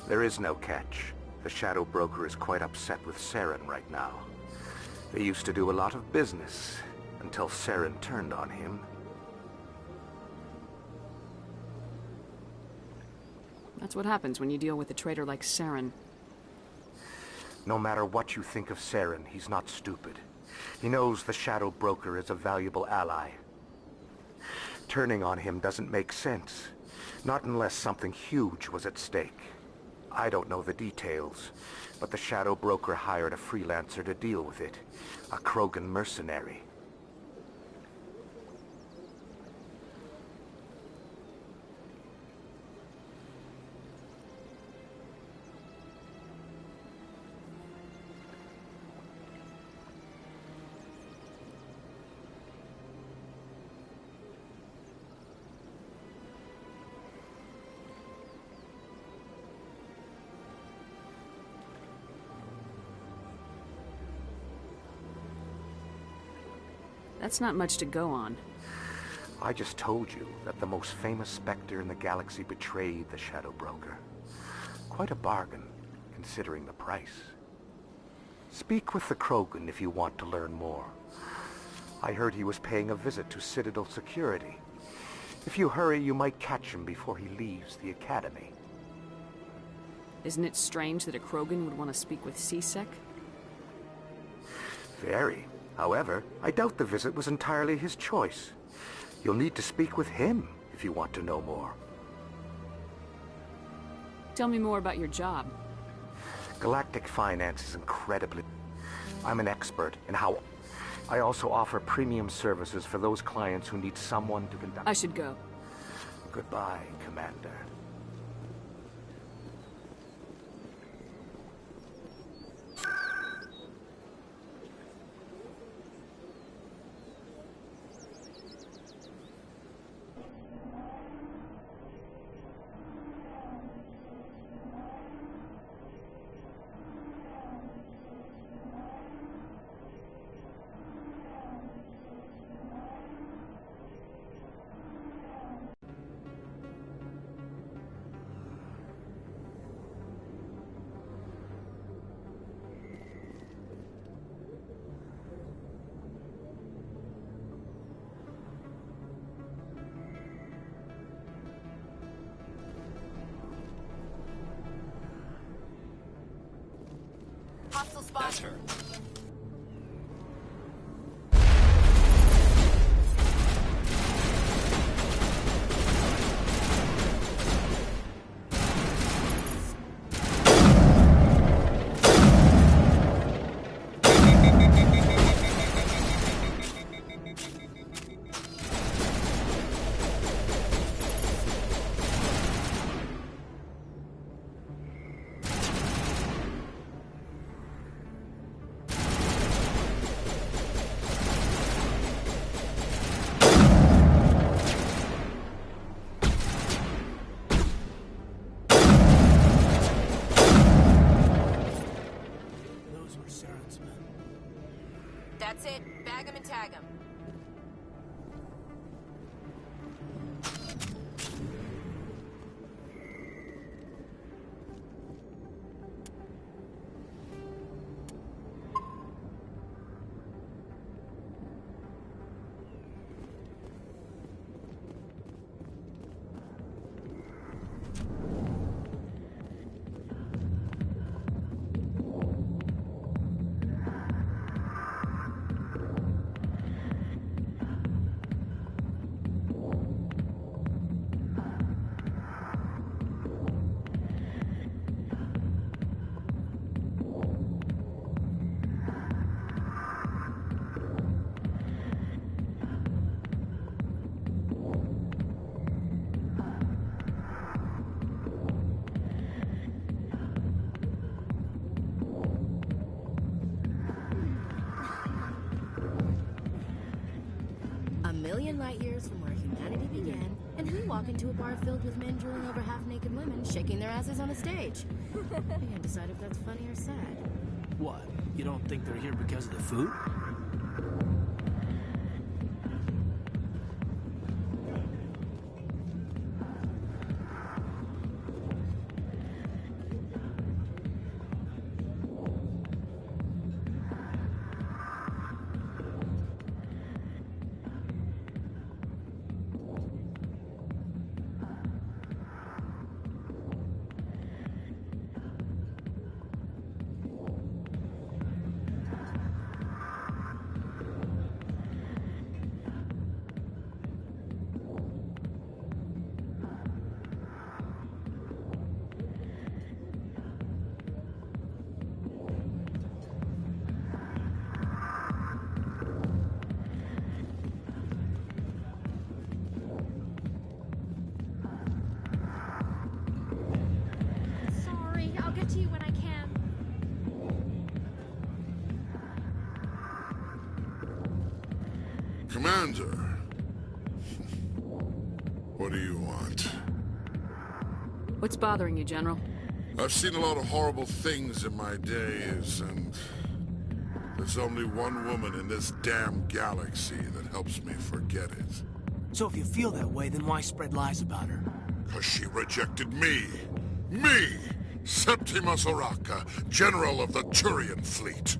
There is no catch. The Shadow Broker is quite upset with Saren right now. They used to do a lot of business, until Saren turned on him. That's what happens when you deal with a traitor like Saren. No matter what you think of Saren, he's not stupid. He knows the Shadow Broker is a valuable ally. Turning on him doesn't make sense. Not unless something huge was at stake. I don't know the details, but the Shadow Broker hired a freelancer to deal with it. A Krogan mercenary. That's not much to go on. I just told you that the most famous Spectre in the galaxy betrayed the Shadow Broker. Quite a bargain, considering the price. Speak with the Krogan if you want to learn more. I heard he was paying a visit to Citadel security. If you hurry, you might catch him before he leaves the Academy. Isn't it strange that a Krogan would want to speak with C-Sec? Very. However, I doubt the visit was entirely his choice. You'll need to speak with him if you want to know more. Tell me more about your job. Galactic finance is incredibly... I'm an expert in how... I also offer premium services for those clients who need someone to conduct... I should go. Goodbye, Commander. Hostile spot. That's her. That's it. Bag him and tag him. light years from where humanity began, and we walk into a bar filled with men drooling over half-naked women shaking their asses on a stage. I can't decide if that's funny or sad. What? You don't think they're here because of the food? To you when I can. Commander, what do you want? What's bothering you, General? I've seen a lot of horrible things in my days, and there's only one woman in this damn galaxy that helps me forget it. So if you feel that way, then why spread lies about her? 'Cause she rejected me! Me! Septimus Oraka, General of the Turian Fleet.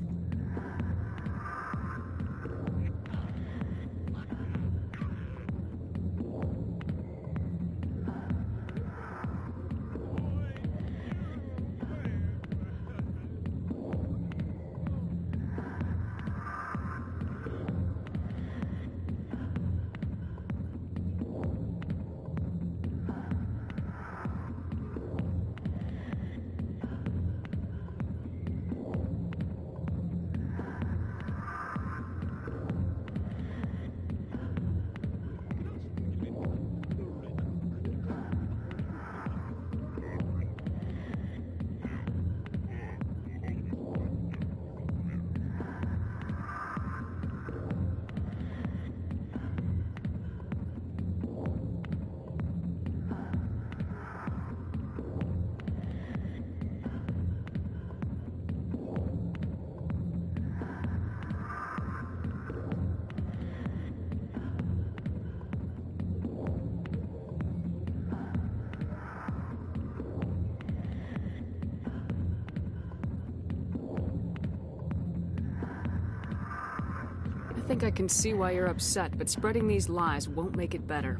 I think I can see why you're upset, but spreading these lies won't make it better.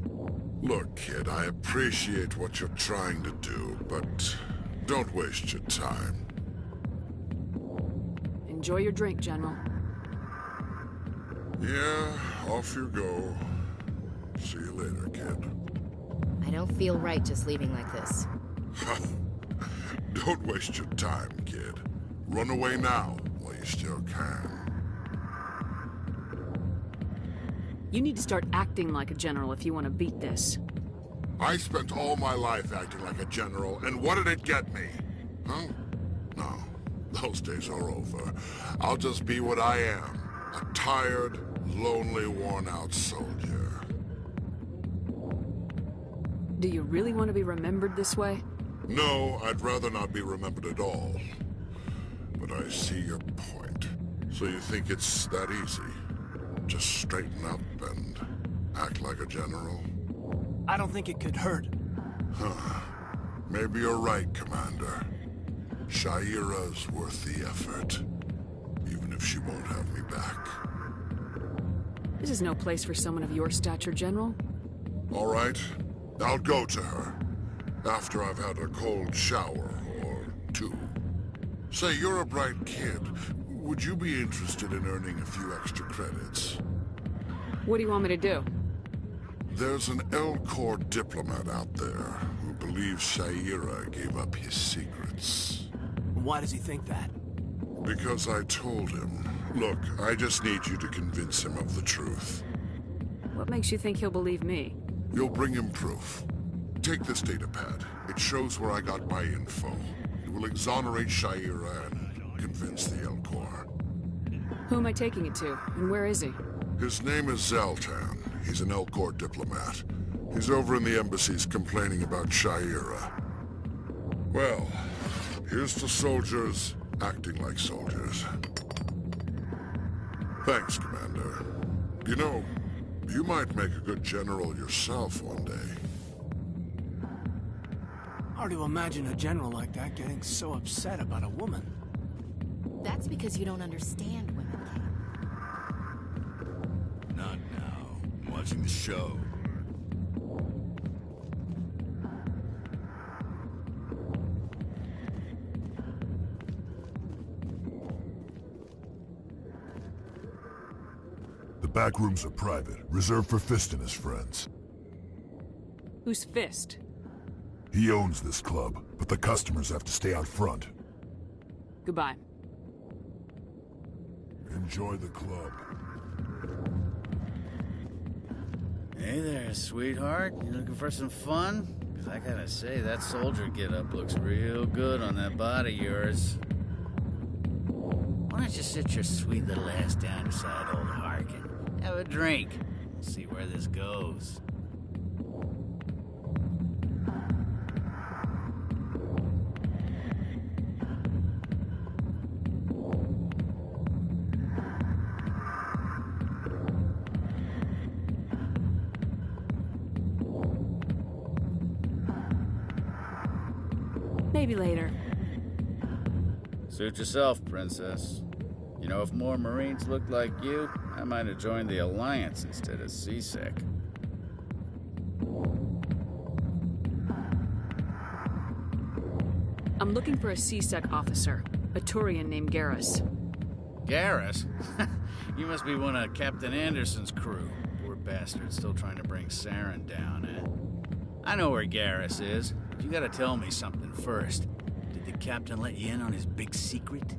Look, kid, I appreciate what you're trying to do, but don't waste your time. Enjoy your drink, General. Yeah, off you go. See you later, kid. I don't feel right just leaving like this. Don't waste your time, kid. Run away now, while you still can. You need to start acting like a general if you want to beat this. I spent all my life acting like a general, and what did it get me? Huh? No, those days are over. I'll just be what I am. A tired, lonely, worn-out soldier. Do you really want to be remembered this way? No, I'd rather not be remembered at all. But I see your point. So you think it's that easy? Just straighten up and act like a general? I don't think it could hurt. Huh. Maybe you're right, Commander. Shaira's worth the effort. Even if she won't have me back. This is no place for someone of your stature, General. All right. I'll go to her. After I've had a cold shower or two. Say, you're a bright kid. Would you be interested in earning a few extra credits? What do you want me to do? There's an L-Corps diplomat out there who believes Shaira gave up his secrets. Why does he think that? Because I told him. Look, I just need you to convince him of the truth. What makes you think he'll believe me? You'll bring him proof. Take this datapad. It shows where I got my info. It will exonerate Shaira and convince the L-Corps. Who am I taking it to, and where is he? His name is Zoltan. He's an Elcor diplomat. He's over in the embassies complaining about Sha'ira. Well, here's to soldiers acting like soldiers. Thanks, Commander. You know, you might make a good general yourself one day. Hard to imagine a general like that getting so upset about a woman. That's because you don't understand women, Kate. Not now. I'm watching the show. The back rooms are private, reserved for Fist and his friends. Who's Fist? He owns this club, but the customers have to stay out front. Goodbye. Enjoy the club. Hey there, sweetheart. You looking for some fun? 'Cause I gotta say, that soldier get-up looks real good on that body of yours. Why don't you sit your sweet little ass down beside old Harkin? Have a drink. We'll see where this goes. Maybe later. Suit yourself, princess. You know, if more Marines looked like you, I might have joined the Alliance instead of CSEC. I'm looking for a CSEC officer, a Turian named Garrus. Garrus? You must be one of Captain Anderson's crew. Poor bastard, still trying to bring Saren down, eh? I know where Garrus is, but you gotta tell me something first. Did the captain let you in on his big secret?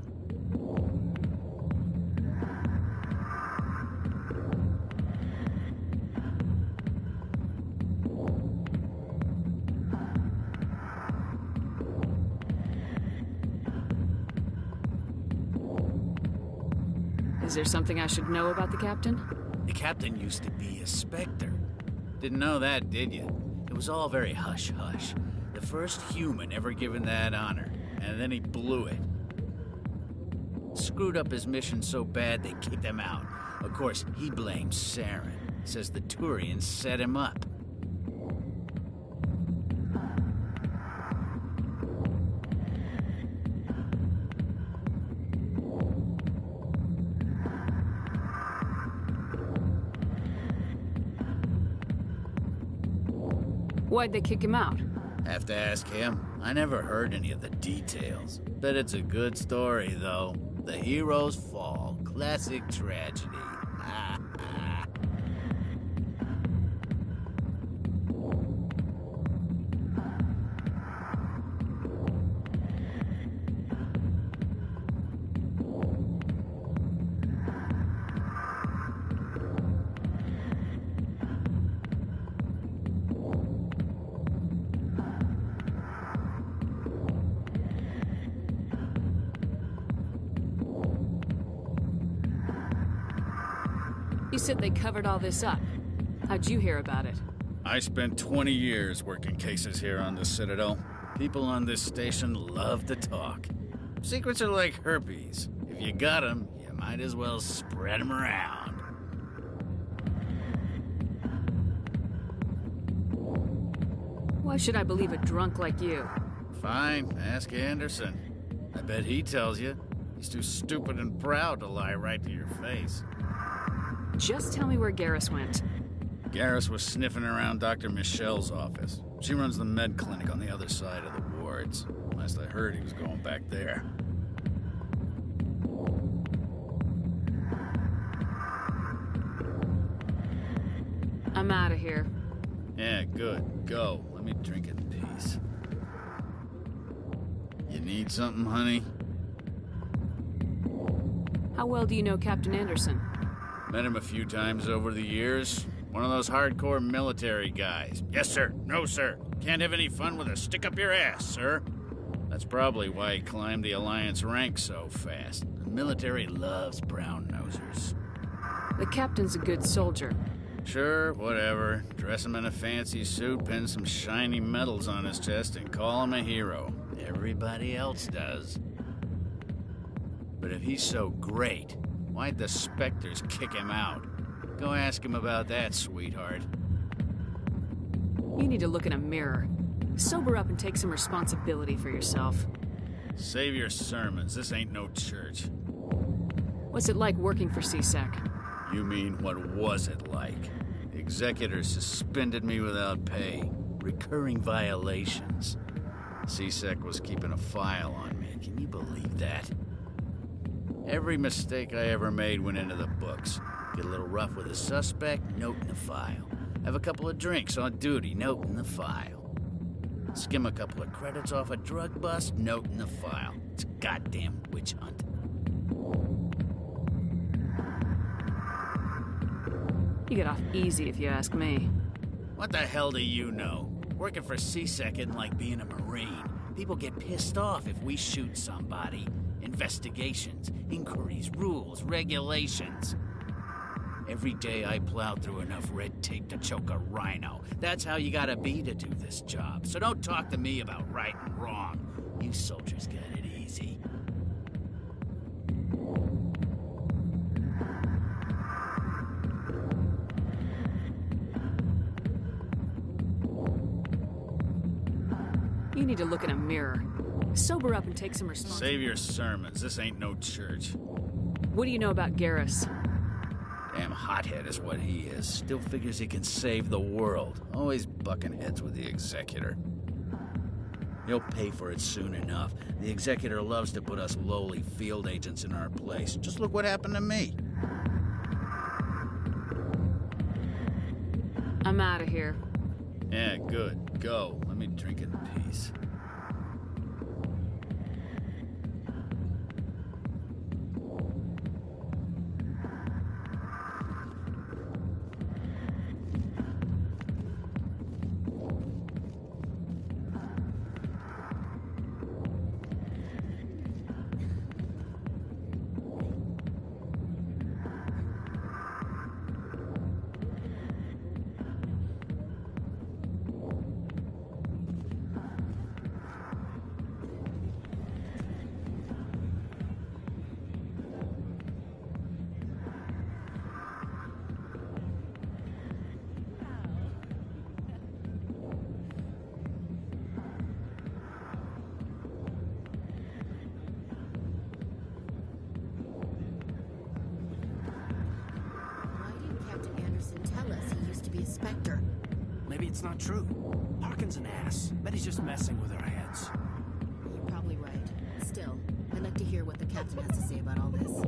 Is there something I should know about the captain? The captain used to be a Spectre. Didn't know that, did you? It was all very hush-hush. The first human ever given that honor, and then he blew it. Screwed up his mission so bad they kicked him out. Of course, he blames Saren. Says the Turians set him up. Why'd they kick him out? Have to ask him. I never heard any of the details. Bet it's a good story, though. The hero's fall. Classic tragedy. You said they covered all this up. How'd you hear about it? I spent 20 years working cases here on the Citadel. People on this station love to talk. Secrets are like herpes. If you got them, you might as well spread them around. Why should I believe a drunk like you? Fine, ask Anderson. I bet he tells you. He's too stupid and proud to lie right to your face. Just tell me where Garrus went. Garrus was sniffing around Dr. Michelle's office. She runs the med clinic on the other side of the wards. Last I heard, he was going back there. I'm out of here. Yeah, good. Go. Let me drink in peace. You need something, honey? How well do you know Captain Anderson? Met him a few times over the years. One of those hardcore military guys. Yes, sir. No, sir. Can't have any fun with a stick up your ass, sir. That's probably why he climbed the Alliance ranks so fast. The military loves brown nosers. The captain's a good soldier, Sure, whatever. Dress him in a fancy suit, pin some shiny medals on his chest, and call him a hero. Everybody else does. But if he's so great, why'd the Spectres kick him out? Go ask him about that, sweetheart. You need to look in a mirror. Sober up and take some responsibility for yourself. Save your sermons. This ain't no church. What's it like working for CSEC? You mean, what was it like? The executor suspended me without pay. Recurring violations. CSEC was keeping a file on me. Can you believe that? Every mistake I ever made went into the books. Get a little rough with a suspect, note in the file. Have a couple of drinks on duty, note in the file. Skim a couple of credits off a drug bust, note in the file. It's a goddamn witch hunt. You get off easy if you ask me. What the hell do you know? Working for CSEC isn't like being a Marine. People get pissed off if we shoot somebody. Investigations, inquiries, rules, regulations. Every day I plowed through enough red tape to choke a rhino. That's how you gotta be to do this job. So don't talk to me about right and wrong. You soldiers got it easy. You need to look in a mirror. Sober up and take some responsibility. Save your sermons. This ain't no church. What do you know about Garrus? Damn hothead is what he is. Still figures he can save the world. Always bucking heads with the executor. He'll pay for it soon enough. The executor loves to put us lowly field agents in our place. Just look what happened to me. I'm out of here. Yeah, good. Go. Let me drink in peace. Spectre. Maybe it's not true. Parkin's an ass. Bet he's just messing with our heads. You're probably right. Still, I'd like to hear what the captain has to say about all this.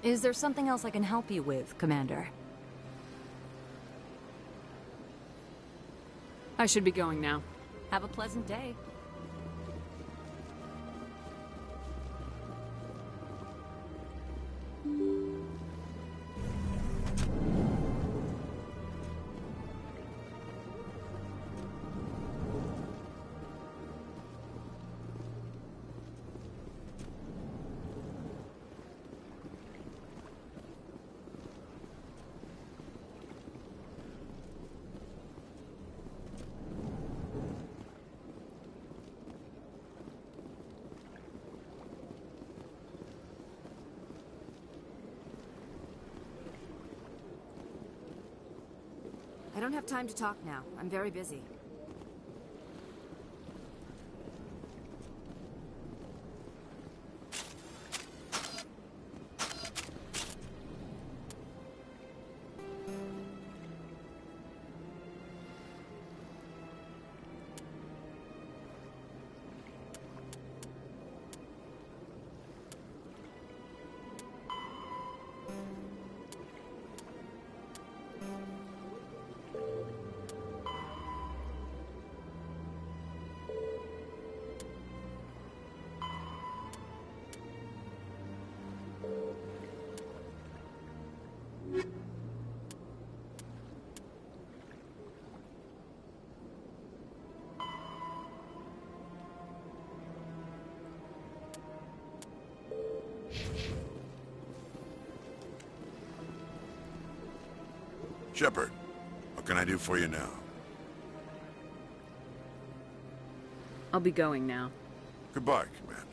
Is there something else I can help you with, Commander? I should be going now. Have a pleasant day. I don't have time to talk now. I'm very busy. Shepard, what can I do for you now? I'll be going now. Goodbye, Commander.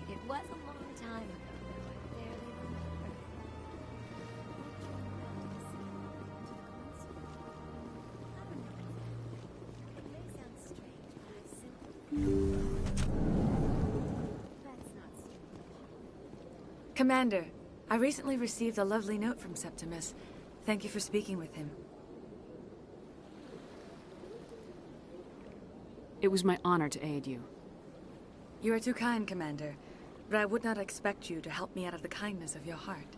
It was a long time ago, though. I barely remember. It may sound strange, but I simply... That's not stupid. Commander, I recently received a lovely note from Septimus. Thank you for speaking with him. It was my honor to aid you. You are too kind, Commander, but I would not expect you to help me out of the kindness of your heart.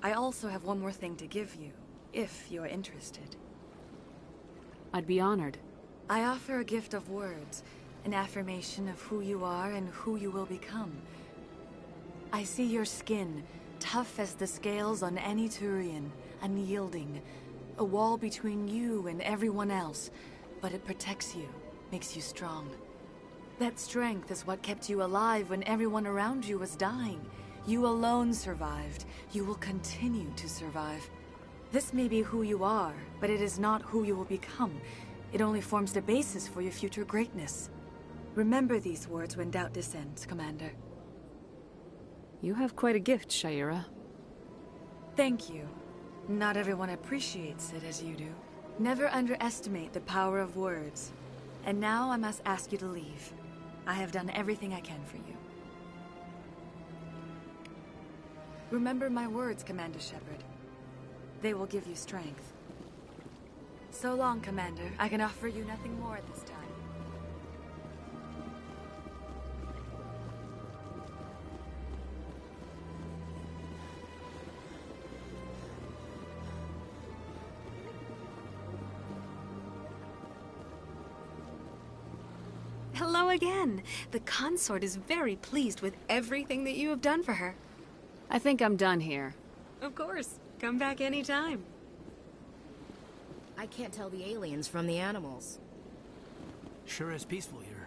I also have one more thing to give you, if you are interested. I'd be honored. I offer a gift of words, an affirmation of who you are and who you will become. I see your skin, tough as the scales on any Turian, unyielding, a wall between you and everyone else, but it protects you, makes you strong. That strength is what kept you alive when everyone around you was dying. You alone survived. You will continue to survive. This may be who you are, but it is not who you will become. It only forms the basis for your future greatness. Remember these words when doubt descends, Commander. You have quite a gift, Shaira. Thank you. Not everyone appreciates it as you do. Never underestimate the power of words. And now I must ask you to leave. I have done everything I can for you. Remember my words, Commander Shepard. They will give you strength. So long, Commander. I can offer you nothing more at this time. Hello again. The consort is very pleased with everything that you have done for her. I think I'm done here. Of course. Come back anytime. I can't tell the aliens from the animals. Sure is peaceful here.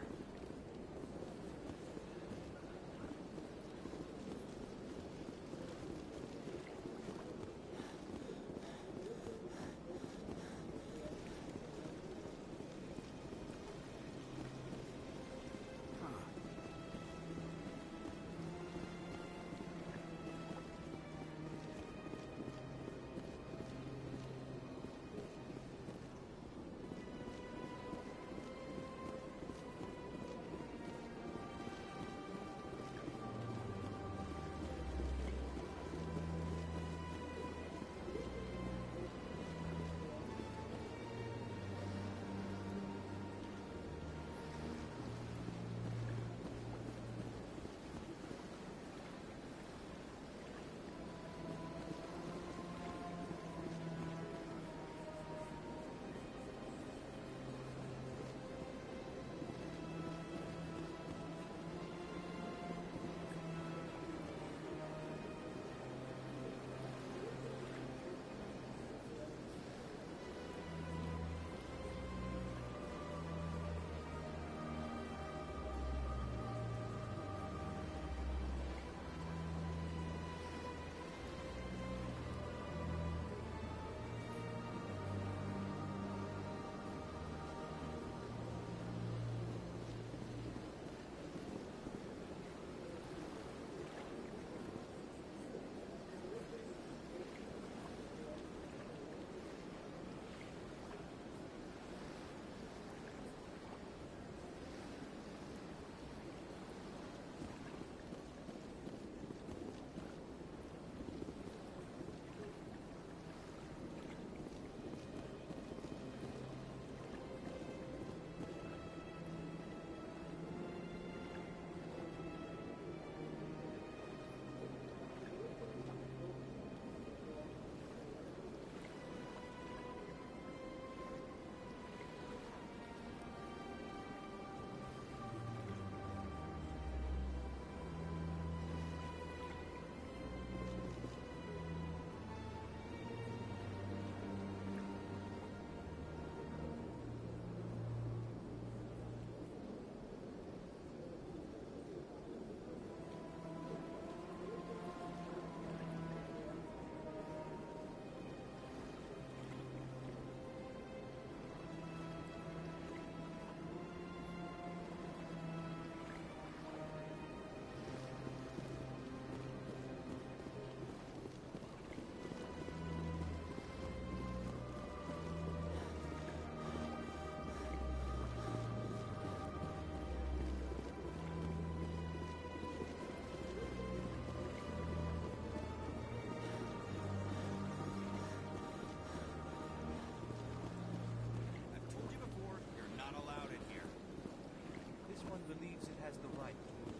believes it has the right to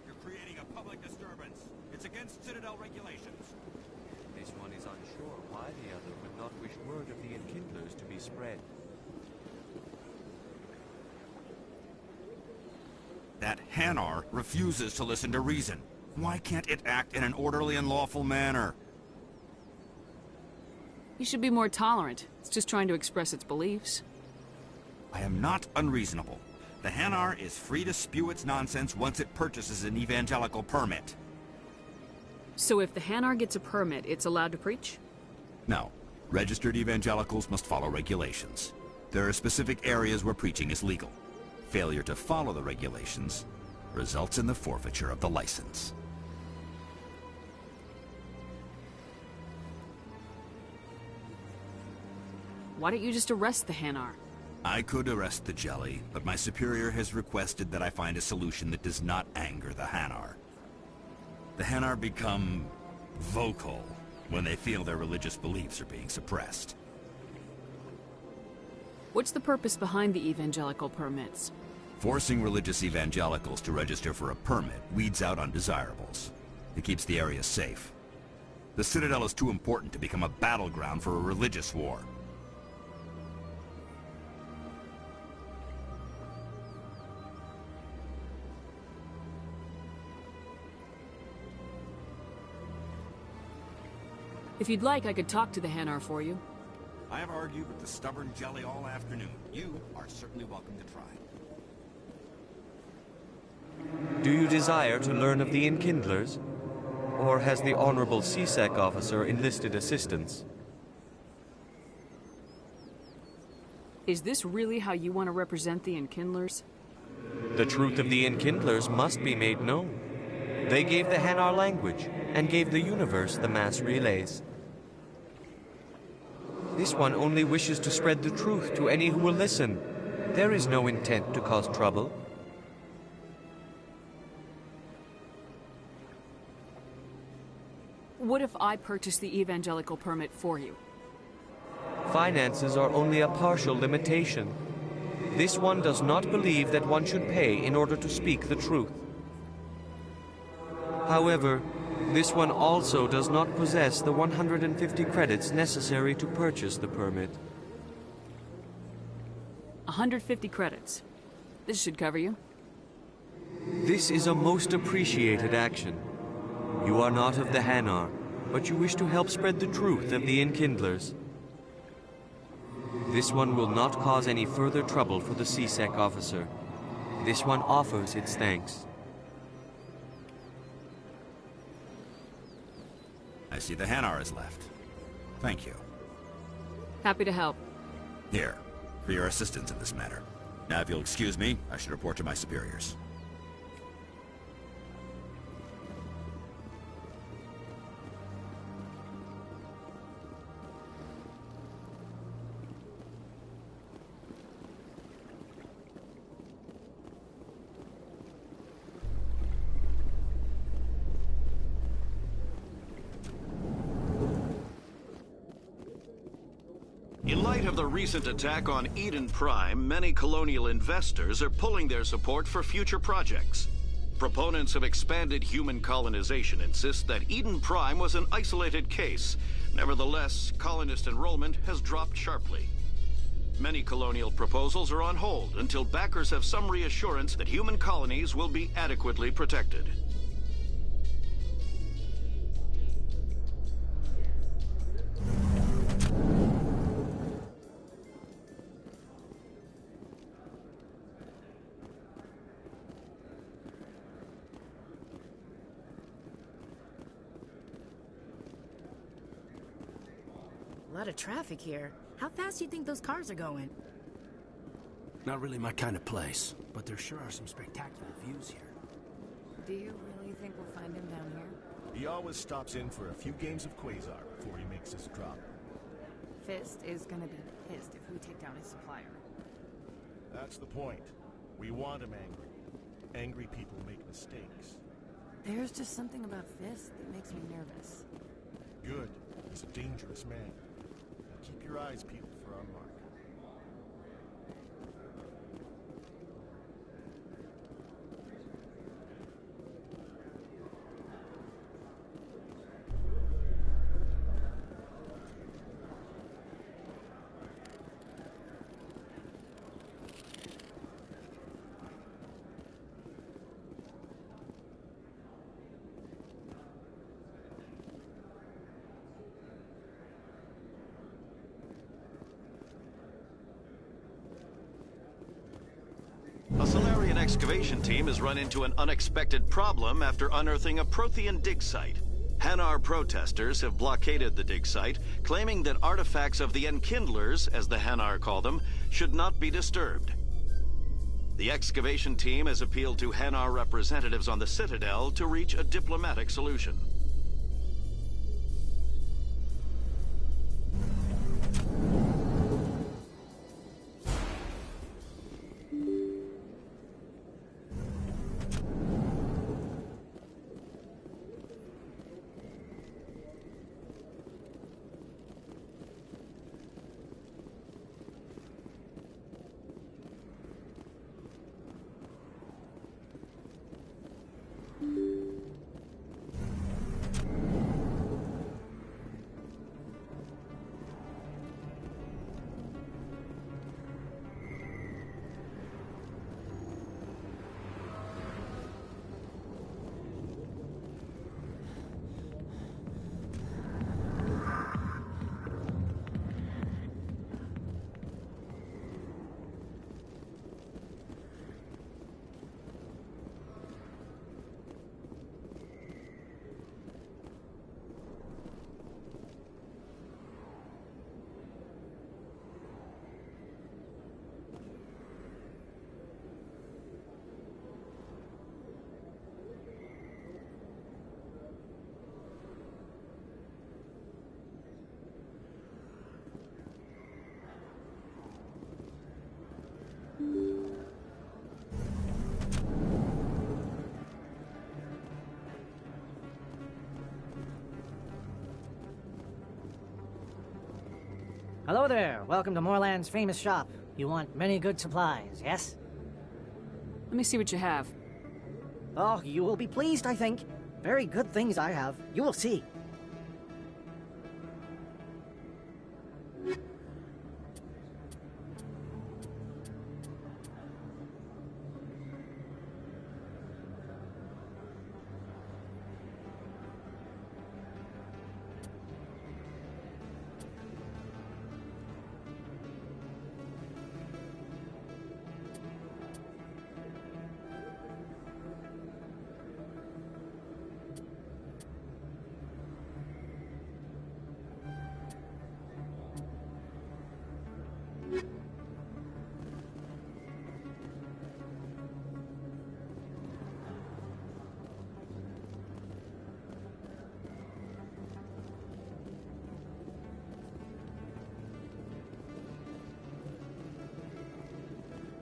You're creating a public disturbance. It's against Citadel regulations. This one is unsure why the other would not wish word of the enkindlers to be spread. That Hanar refuses to listen to reason. Why can't it act in an orderly and lawful manner? You should be more tolerant. It's just trying to express its beliefs. I am not unreasonable. The Hanar is free to spew its nonsense once it purchases an evangelical permit. So if the Hanar gets a permit, it's allowed to preach? No. Registered evangelicals must follow regulations. There are specific areas where preaching is legal. Failure to follow the regulations results in the forfeiture of the license. Why don't you just arrest the Hanar? I could arrest the jelly, but my superior has requested that I find a solution that does not anger the Hanar. The Hanar become vocal when they feel their religious beliefs are being suppressed. What's the purpose behind the evangelical permits? Forcing religious evangelicals to register for a permit weeds out undesirables. It keeps the area safe. The Citadel is too important to become a battleground for a religious war. If you'd like, I could talk to the Hanar for you. I have argued with the stubborn jelly all afternoon. You are certainly welcome to try. Do you desire to learn of the Enkindlers? Or has the Honorable CSEC officer enlisted assistance? Is this really how you want to represent the Enkindlers? The truth of the Enkindlers must be made known. They gave the Hanar language, and gave the universe the mass relays. This one only wishes to spread the truth to any who will listen. There is no intent to cause trouble. What if I purchase the evangelical permit for you? Finances are only a partial limitation. This one does not believe that one should pay in order to speak the truth. However, this one also does not possess the 150 credits necessary to purchase the permit. 150 credits. This should cover you. This is a most appreciated action. You are not of the Hanar, but you wish to help spread the truth of the Enkindlers. This one will not cause any further trouble for the CSEC officer. This one offers its thanks. I see the Hanar is left. Thank you. Happy to help. Here, for your assistance in this matter. Now, if you'll excuse me, I should report to my superiors. In light of the recent attack on Eden Prime, many colonial investors are pulling their support for future projects. Proponents of expanded human colonization insist that Eden Prime was an isolated case. Nevertheless, colonist enrollment has dropped sharply. Many colonial proposals are on hold until backers have some reassurance that human colonies will be adequately protected. A lot of traffic here. How fast do you think those cars are going? Not really my kind of place, but there sure are some spectacular views here. Do you really think we'll find him down here? He always stops in for a few games of Quasar before he makes his drop. Fist is gonna be pissed if we take down his supplier. That's the point. We want him angry. Angry people make mistakes. There's just something about Fist that makes me nervous. Good. He's a dangerous man. Now keep your eyes peeled for our mark. A Solarian excavation team has run into an unexpected problem after unearthing a Prothean dig site. Hanar protesters have blockaded the dig site, claiming that artifacts of the Enkindlers, as the Hanar call them, should not be disturbed. The excavation team has appealed to Hanar representatives on the Citadel to reach a diplomatic solution. Hello there. Welcome to Moorland's famous shop. You want many good supplies, yes? Let me see what you have. Oh, you will be pleased, I think. Very good things I have. You will see.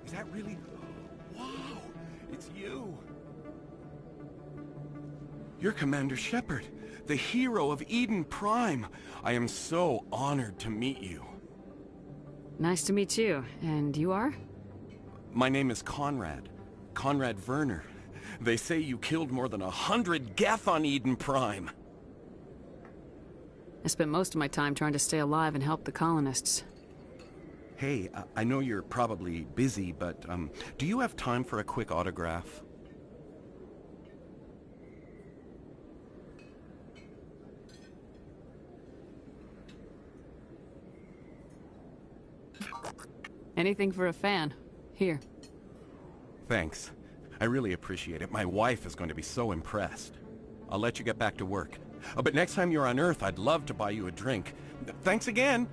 Is that really... Wow! It's you! You're Commander Shepard, the hero of Eden Prime. I am so honored to meet you. Nice to meet you. And you are? My name is Conrad. Conrad Werner. They say you killed more than 100 Geth on Eden Prime. I spent most of my time trying to stay alive and help the colonists. Hey, I know you're probably busy, but do you have time for a quick autograph? Anything for a fan. Here. Thanks. I really appreciate it. My wife is going to be so impressed. I'll let you get back to work. But next time you're on Earth, I'd love to buy you a drink. Thanks again!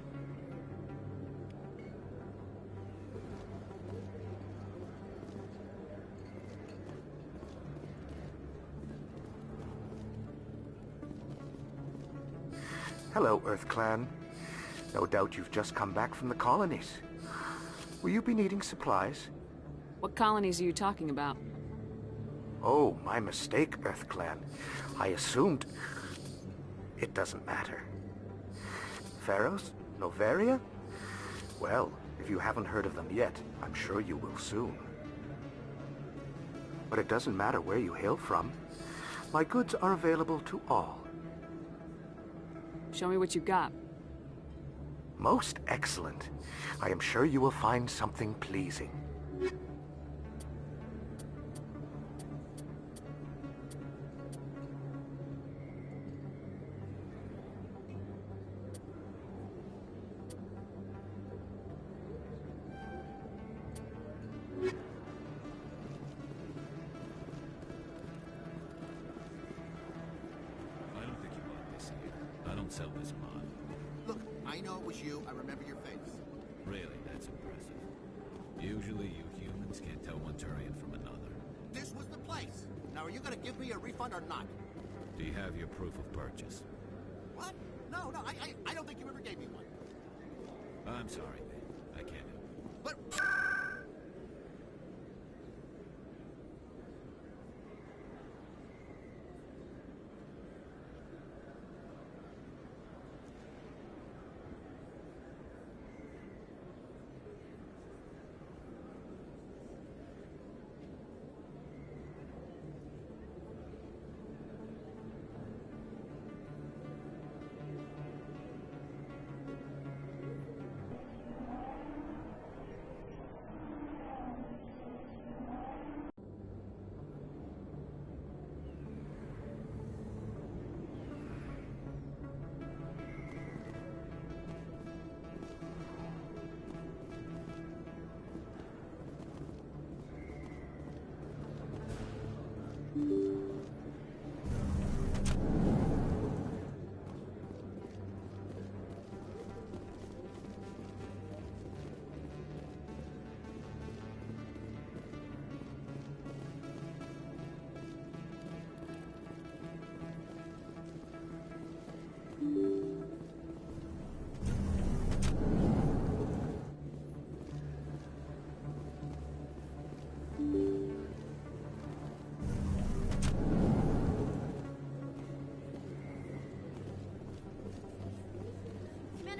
Hello, Earth Clan. No doubt you've just come back from the colonies. Will you be needing supplies? What colonies are you talking about? Oh, my mistake, Earth Clan. I assumed... It doesn't matter. Pharaohs? Novaria? Well, if you haven't heard of them yet, I'm sure you will soon. But it doesn't matter where you hail from. My goods are available to all. Show me what you got. Most excellent. I am sure you will find something pleasing. don't sell this mod. Look, I know it was you. I remember your face. Really, that's impressive. Usually you humans can't tell one Turian from another. This was the place. Now, are you going to give me a refund or not? Do you have your proof of purchase? What? No, I don't think you ever gave me one. I'm sorry, man. I can't help it. But...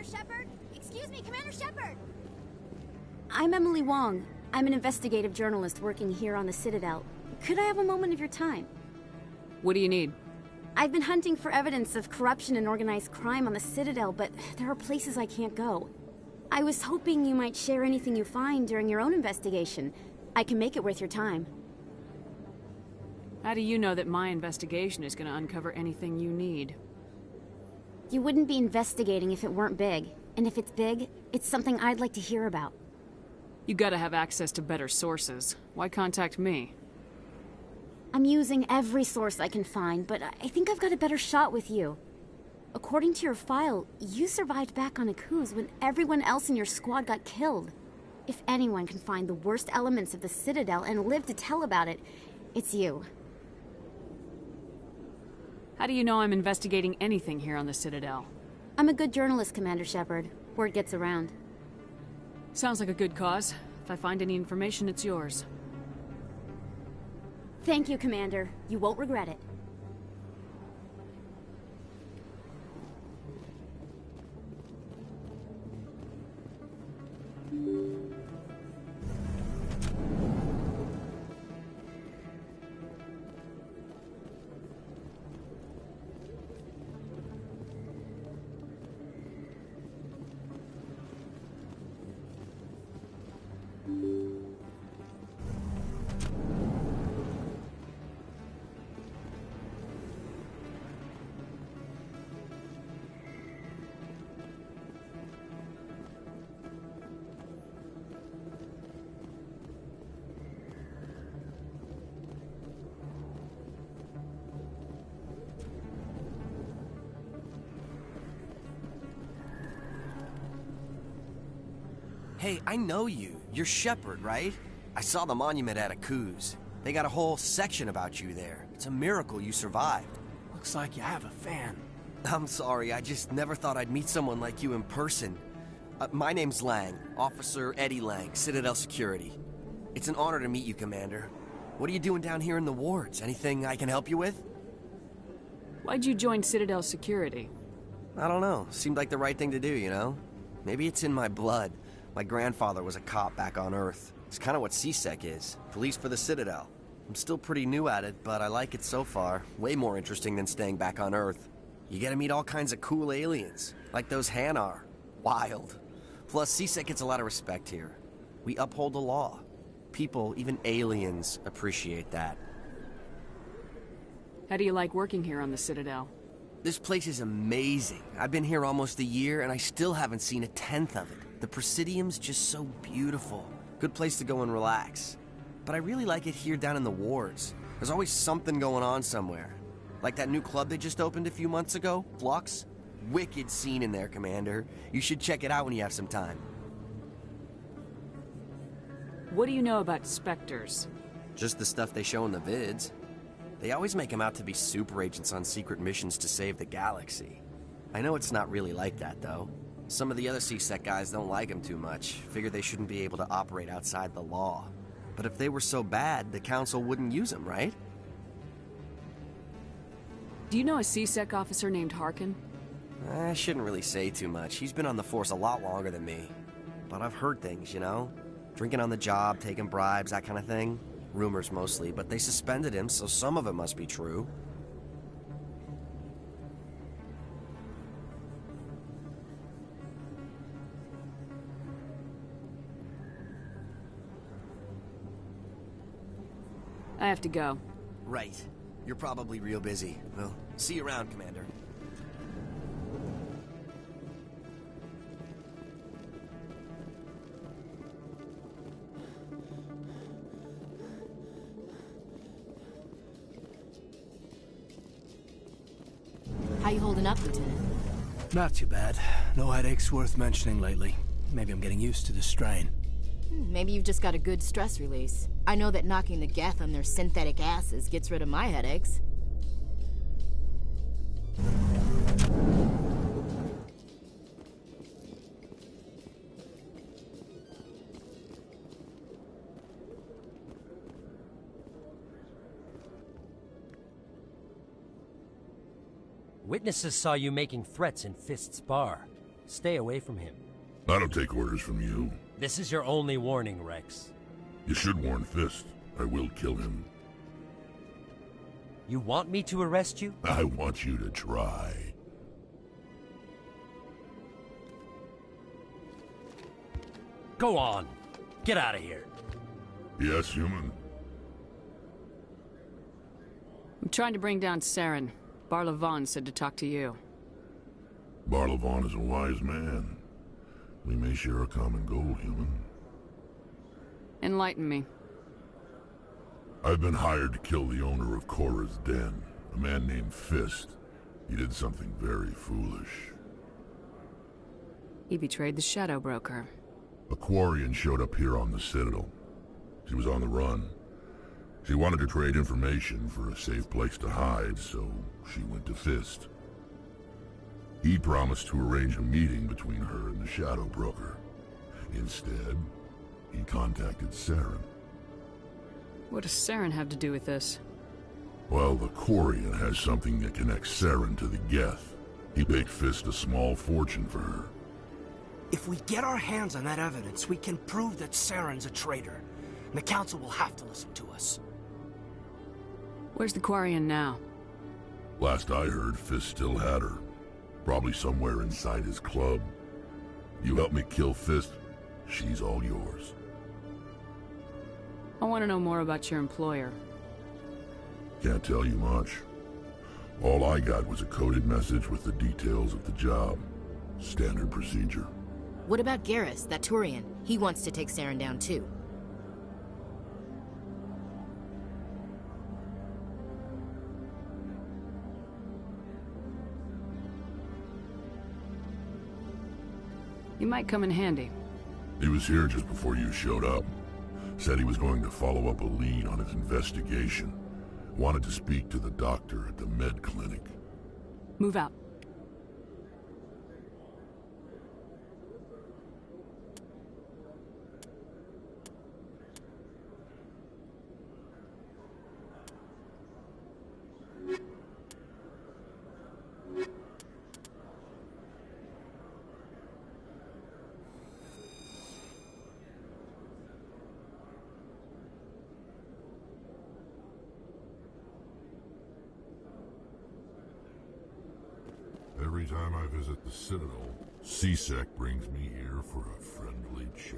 Shepard? Excuse me, Commander Shepard! I'm Emily Wong. I'm an investigative journalist working here on the Citadel. Could I have a moment of your time? What do you need? I've been hunting for evidence of corruption and organized crime on the Citadel, but there are places I can't go. I was hoping you might share anything you find during your own investigation. I can make it worth your time. How do you know that my investigation is going to uncover anything you need? You wouldn't be investigating if it weren't big. And if it's big, it's something I'd like to hear about. You gotta have access to better sources. Why contact me? I'm using every source I can find, but I think I've got a better shot with you. According to your file, you survived back on Akuz when everyone else in your squad got killed. If anyone can find the worst elements of the Citadel and live to tell about it, it's you. How do you know I'm investigating anything here on the Citadel? I'm a good journalist, Commander Shepard. Word gets around. Sounds like a good cause. If I find any information, it's yours. Thank you, Commander. You won't regret it. Hey, I know you. You're Shepard, right? I saw the monument at Akuz. They got a whole section about you there. It's a miracle you survived. Looks like you have a fan. I'm sorry, I just never thought I'd meet someone like you in person. My name's Lang, Officer Eddie Lang, Citadel Security. It's an honor to meet you, Commander. What are you doing down here in the wards? Anything I can help you with? Why'd you join Citadel Security? I don't know. Seemed like the right thing to do, you know? Maybe it's in my blood. My grandfather was a cop back on Earth. It's kind of what CSEC is. Police for the Citadel. I'm still pretty new at it, but I like it so far. Way more interesting than staying back on Earth. You get to meet all kinds of cool aliens, like those Hanar. Wild. Plus, CSEC gets a lot of respect here. We uphold the law. People, even aliens, appreciate that. How do you like working here on the Citadel? This place is amazing. I've been here almost a year, and I still haven't seen a tenth of it. The Presidium's just so beautiful. Good place to go and relax. But I really like it here down in the wards. There's always something going on somewhere. Like that new club they just opened a few months ago, Flux. Wicked scene in there, Commander. You should check it out when you have some time. What do you know about specters? Just the stuff they show in the vids. They always make them out to be super agents on secret missions to save the galaxy. I know it's not really like that, though. Some of the other CSEC guys don't like them too much, figure they shouldn't be able to operate outside the law. But if they were so bad, the Council wouldn't use them, right? Do you know a CSEC officer named Harkin? I shouldn't really say too much. He's been on the force a lot longer than me. But I've heard things, you know? Drinking on the job, taking bribes, that kind of thing. Rumors mostly, but they suspended him, so some of it must be true. I have to go. Right. You're probably real busy. Well, see you around, Commander. How you holding up, Lieutenant? Not too bad. No headaches worth mentioning lately. Maybe I'm getting used to the strain. Maybe you've just got a good stress release. I know that knocking the geth on their synthetic asses gets rid of my headaches. Witnesses saw you making threats in Fist's bar. Stay away from him. I don't take orders from you. This is your only warning, Rex. You should warn Fist. I will kill him. You want me to arrest you? I want you to try. Go on. Get out of here. Yes, human. I'm trying to bring down Saren. Barlavon said to talk to you. Barlavon is a wise man. We may share a common goal, human. Enlighten me. I've been hired to kill the owner of Cora's Den, a man named Fist. He did something very foolish. He betrayed the Shadow Broker. A Quarian showed up here on the Citadel. She was on the run. She wanted to trade information for a safe place to hide, so she went to Fist. He promised to arrange a meeting between her and the Shadow Broker. Instead, he contacted Saren. What does Saren have to do with this? Well, the Quarian has something that connects Saren to the Geth. He paid Fist a small fortune for her. If we get our hands on that evidence, we can prove that Saren's a traitor. And the Council will have to listen to us. Where's the Quarian now? Last I heard, Fist still had her. Probably somewhere inside his club. You help me kill Fist, she's all yours. I want to know more about your employer. Can't tell you much. All I got was a coded message with the details of the job. Standard procedure. What about Garrus, that Turian? He wants to take Saren down too. You might come in handy. He was here just before you showed up. Said he was going to follow up a lead on his investigation. Wanted to speak to the doctor at the med clinic. Move out. Every time I visit the Citadel, CSEC brings me here for a friendly chat.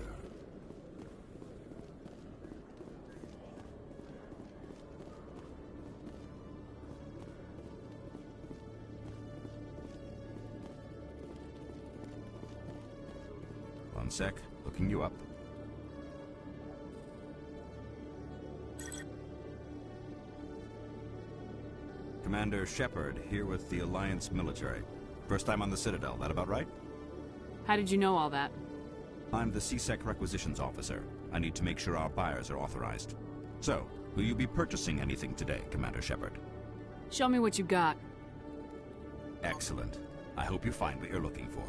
One sec, looking you up. Commander Shepard, here with the Alliance military. First time on the Citadel, that about right? How did you know all that? I'm the CSEC requisitions officer. I need to make sure our buyers are authorized. So, will you be purchasing anything today, Commander Shepard? Show me what you got. Excellent. I hope you find what you're looking for.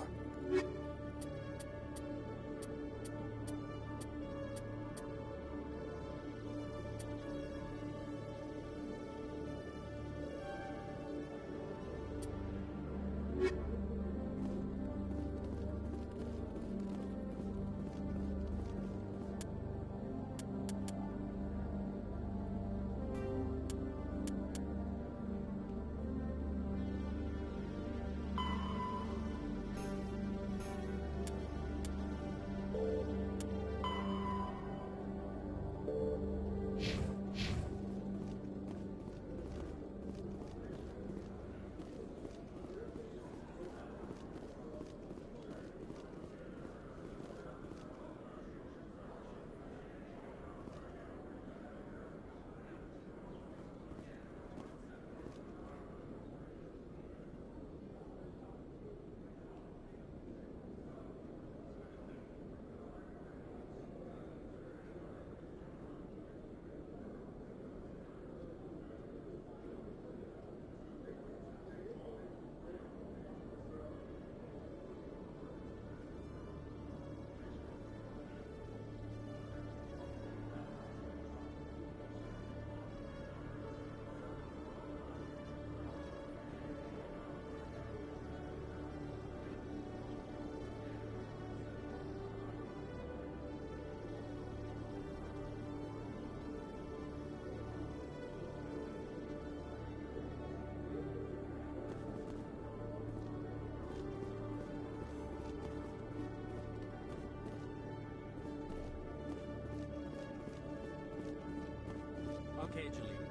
Okay, Jaleel.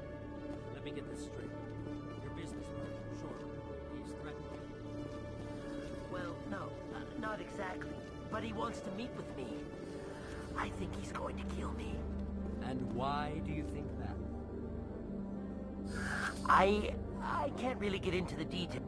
Let me get this straight. Your business partner, sure, he's threatened you. Well, no, not exactly. But he wants to meet with me. I think he's going to kill me. And why do you think that? I can't really get into the details.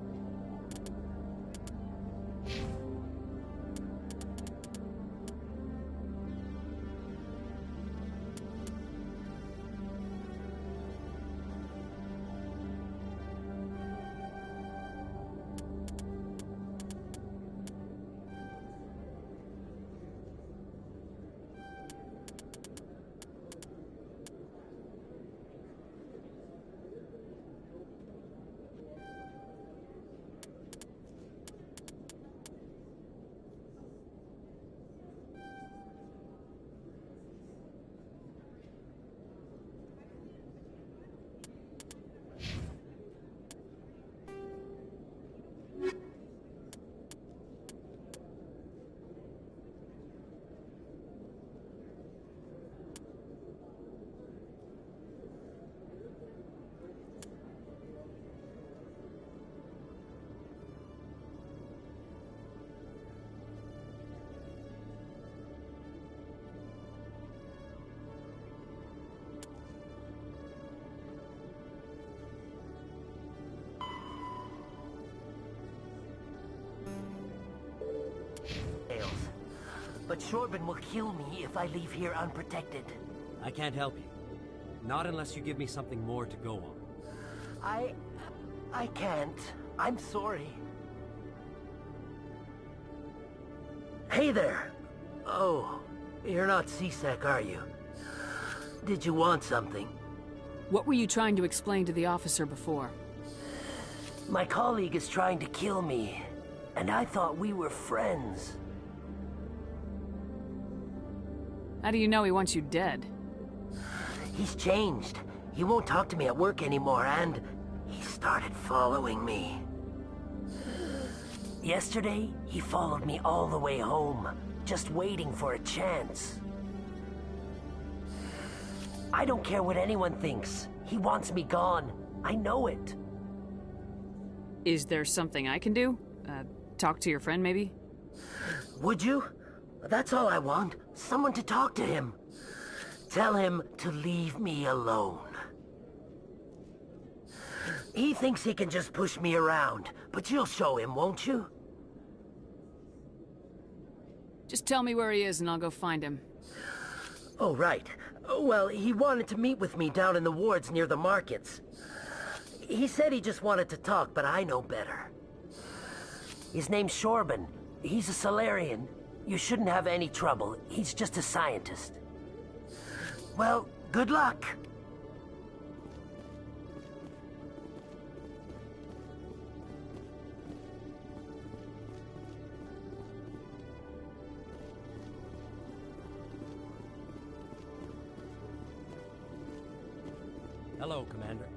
But Shorban will kill me if I leave here unprotected. I can't help you. Not unless you give me something more to go on. I can't. I'm sorry. Hey there! Oh, you're not CSEC, are you? Did you want something? What were you trying to explain to the officer before? My colleague is trying to kill me, and I thought we were friends. How do you know he wants you dead? He's changed. He won't talk to me at work anymore, and he started following me. Yesterday, he followed me all the way home, just waiting for a chance. I don't care what anyone thinks. He wants me gone. I know it. Is there something I can do? Talk to your friend, maybe? Would you? That's all I want. Someone to talk to him. Tell him to leave me alone. He thinks he can just push me around, but you'll show him, won't you? Just tell me where he is and I'll go find him. Oh, right. Well, he wanted to meet with me down in the wards near the markets. He said he just wanted to talk, but I know better. His name's Shorban. He's a Solarian. You shouldn't have any trouble. He's just a scientist. Well, good luck. Hello, Commander.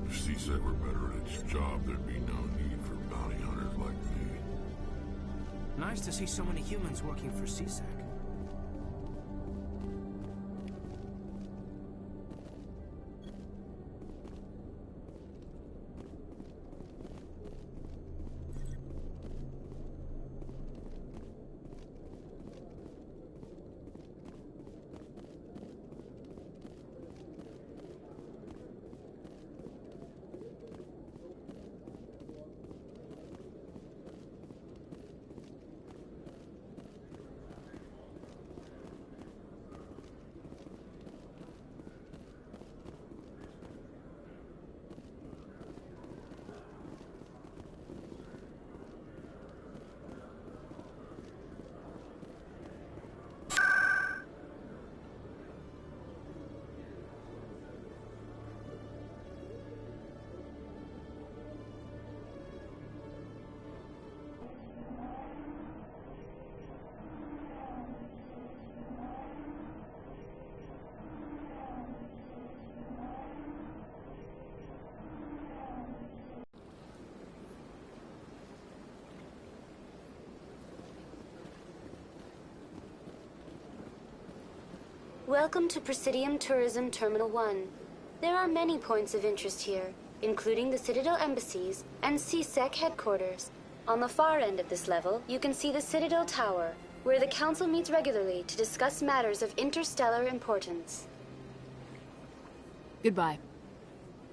If CSEC were better at its job, there'd be no need for bounty hunters like me. Nice to see so many humans working for CSEC. Welcome to Presidium Tourism Terminal 1. There are many points of interest here, including the Citadel embassies and CSEC headquarters. On the far end of this level, you can see the Citadel Tower, where the Council meets regularly to discuss matters of interstellar importance. Goodbye.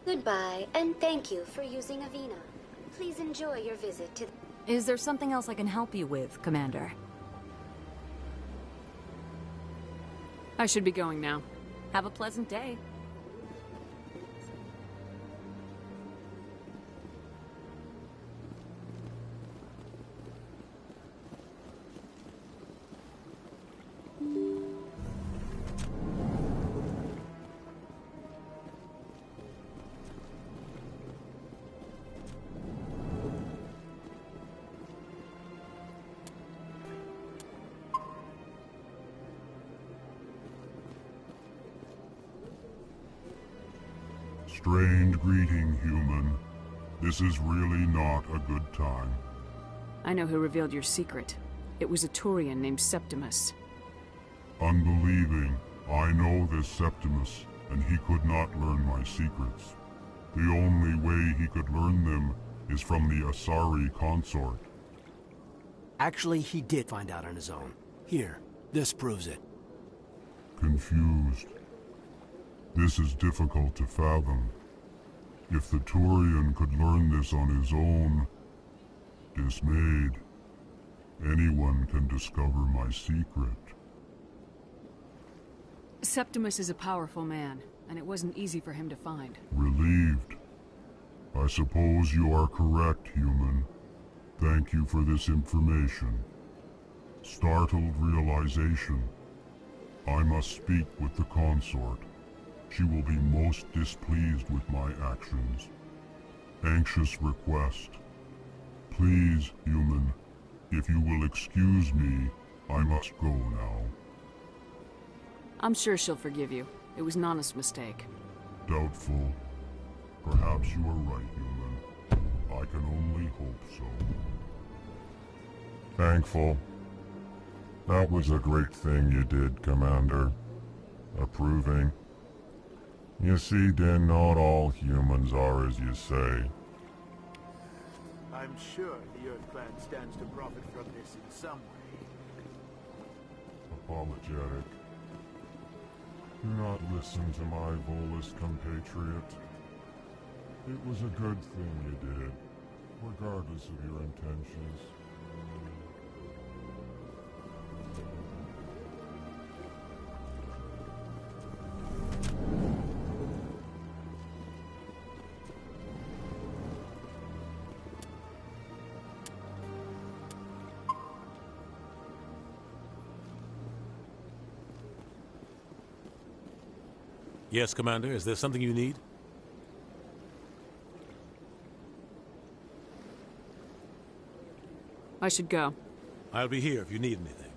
Goodbye, and thank you for using Avina. Please enjoy your visit to... Is there something else I can help you with, Commander? I should be going now. Have a pleasant day. Strained greeting, human. This is really not a good time. I know who revealed your secret. It was a Turian named Septimus. Unbelieving, I know this Septimus, and he could not learn my secrets. The only way he could learn them is from the Asari consort. Actually, he did find out on his own. Here, this proves it. Confused. This is difficult to fathom. If the Turian could learn this on his own, dismayed, anyone can discover my secret. Septimus is a powerful man, and it wasn't easy for him to find. Relieved. I suppose you are correct, human. Thank you for this information. Startled realization. I must speak with the consort. She will be most displeased with my actions. Anxious request. Please, human, if you will excuse me, I must go now. I'm sure she'll forgive you. It was an honest mistake. Doubtful. Perhaps you are right, human. I can only hope so. Thankful. That was a great thing you did, Commander. Approving. You see, Din, not all humans are as you say. I'm sure the Earth Clan stands to profit from this in some way. Apologetic. Do not listen to my Volus compatriot. It was a good thing you did, regardless of your intentions. Yes, Commander. Is there something you need? I should go. I'll be here if you need anything.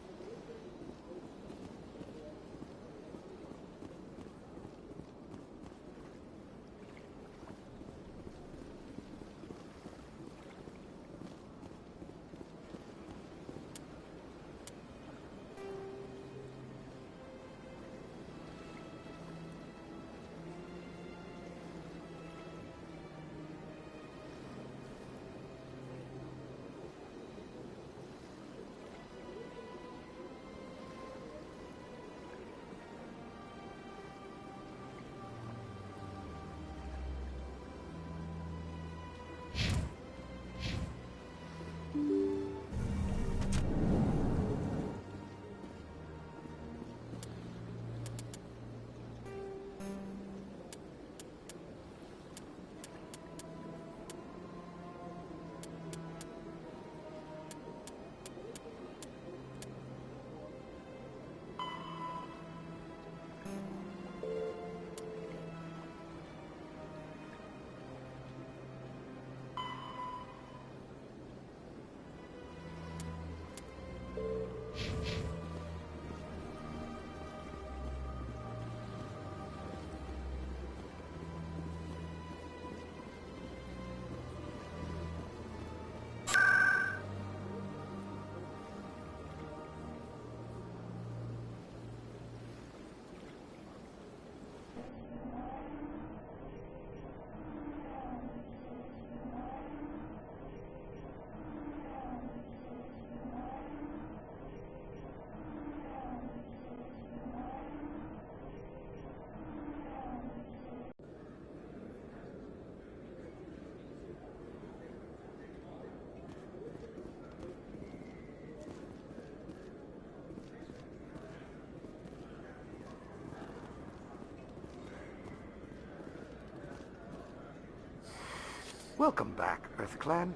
Welcome back, Earth Clan.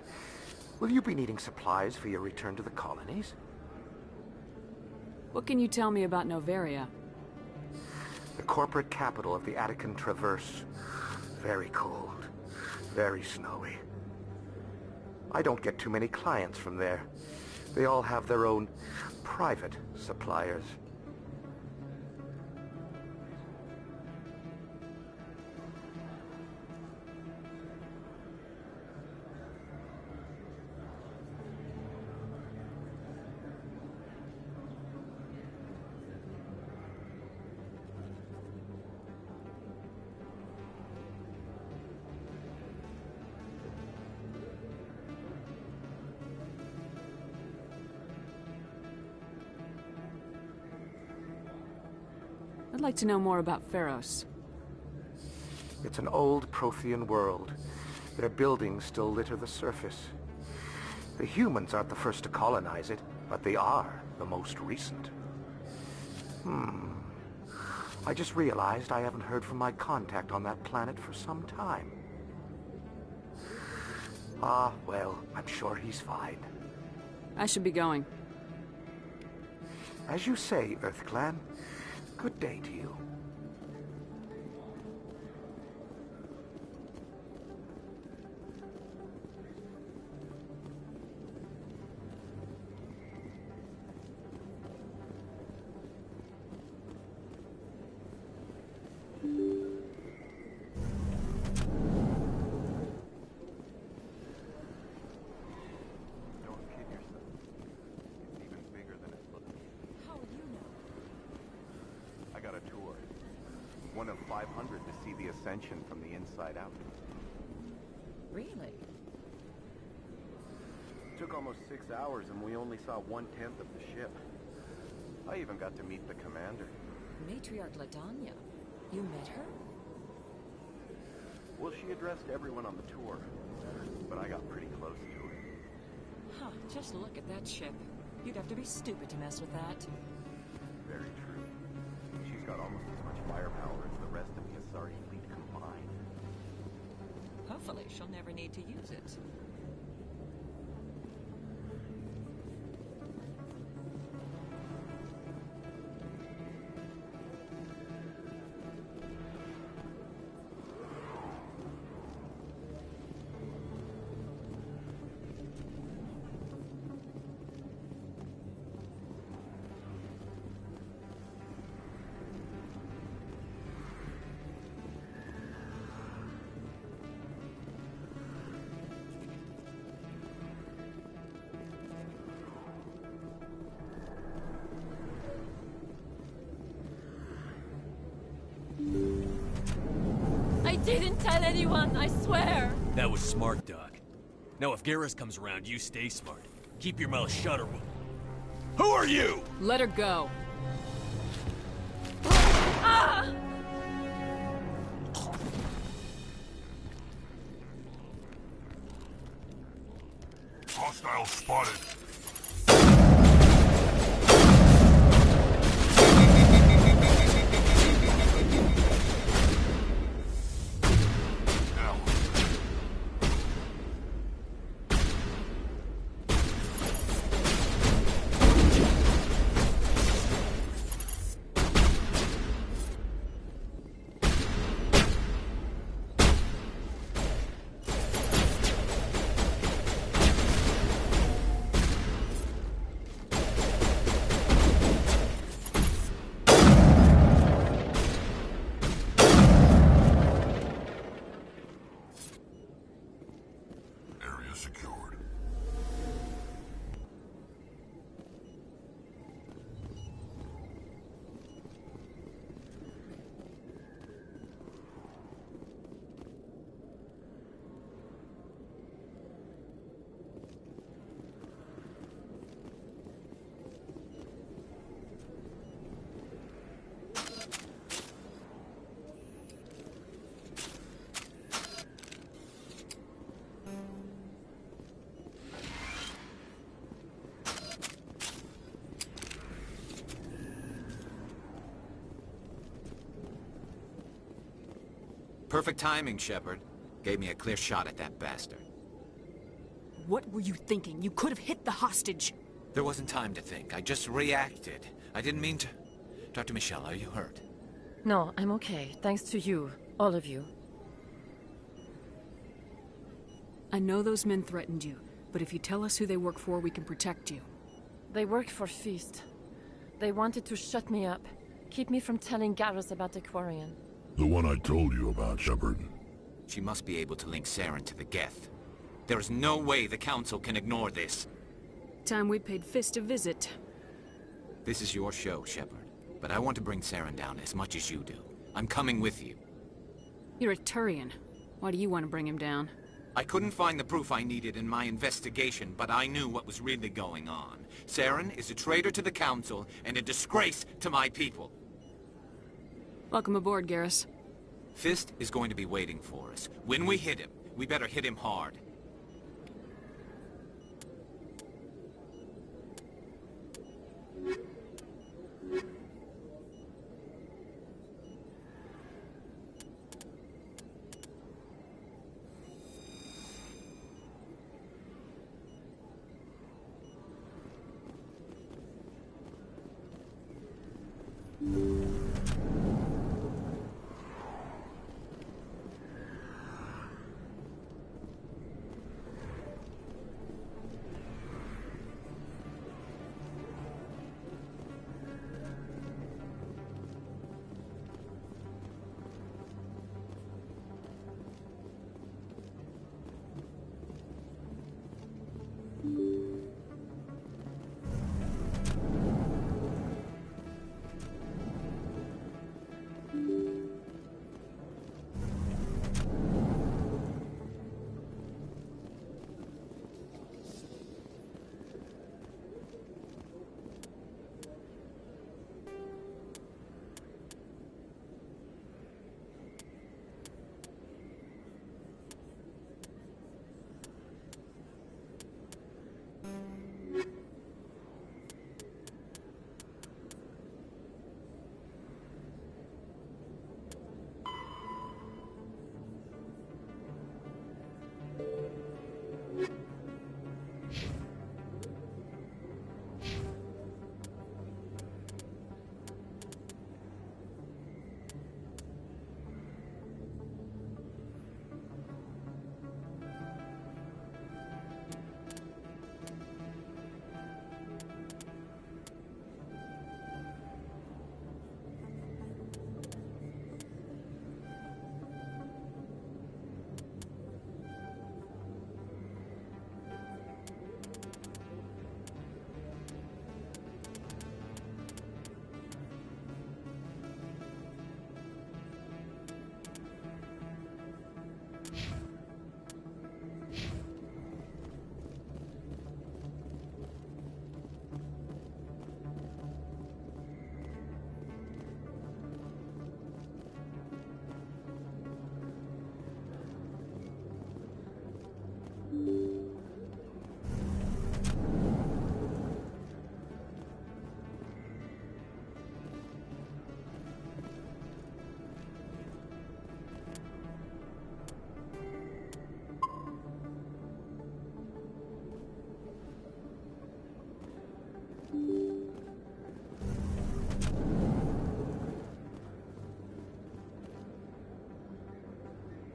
Will you be needing supplies for your return to the colonies? What can you tell me about Noveria? The corporate capital of the Attican Traverse. Very cold. Very snowy. I don't get too many clients from there. They all have their own private suppliers. I'd like to know more about Pharos. It's an old Prothean world. Their buildings still litter the surface. The humans aren't the first to colonize it, but they are the most recent. I just realized I haven't heard from my contact on that planet for some time. Ah, well, I'm sure he's fine. I should be going. As you say, Earth Clan. Good day to you. a tour. One of 500 to see the Ascension from the inside out. Really? Took almost 6 hours and we only saw 1/10 of the ship. I even got to meet the commander. Matriarch Ladanya. You met her? Well, she addressed everyone on the tour, but I got pretty close to her. Huh, just look at that ship. You'd have to be stupid to mess with that. Very true. She's got almost as much firepower as the rest of the Asari fleet combined. Hopefully she'll never need to use it. I didn't tell anyone, I swear! That was smart, Doc. Now if Garrus comes around, you stay smart. Keep your mouth shut or we'll... Who are you? Let her go. Ah! Hostile spotted. Secured. Perfect timing, Shepard. Gave me a clear shot at that bastard. What were you thinking? You could have hit the hostage. There wasn't time to think. I just reacted. I didn't mean to... Dr. Michelle, are you hurt? No, I'm okay. Thanks to you. All of you. I know those men threatened you, but if you tell us who they work for, we can protect you. They work for Feast. They wanted to shut me up. Keep me from telling Garrus about the Quarian. The one I told you about, Shepard. She must be able to link Saren to the Geth. There is no way the Council can ignore this. Time we paid Fist a visit. This is your show, Shepard. But I want to bring Saren down as much as you do. I'm coming with you. You're a Turian. Why do you want to bring him down? I couldn't find the proof I needed in my investigation, but I knew what was really going on. Saren is a traitor to the Council and a disgrace to my people. Welcome aboard, Garrus. Fist is going to be waiting for us. When we hit him, we better hit him hard.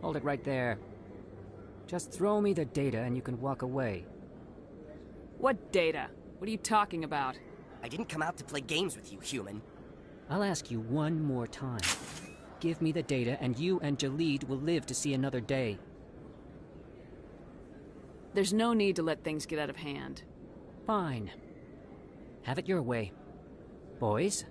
Hold it right there. Just throw me the data and you can walk away. What data? What are you talking about? I didn't come out to play games with you, human. I'll ask you one more time. Give me the data and you and Jalid will live to see another day. There's no need to let things get out of hand. Fine. Have it your way. Boys?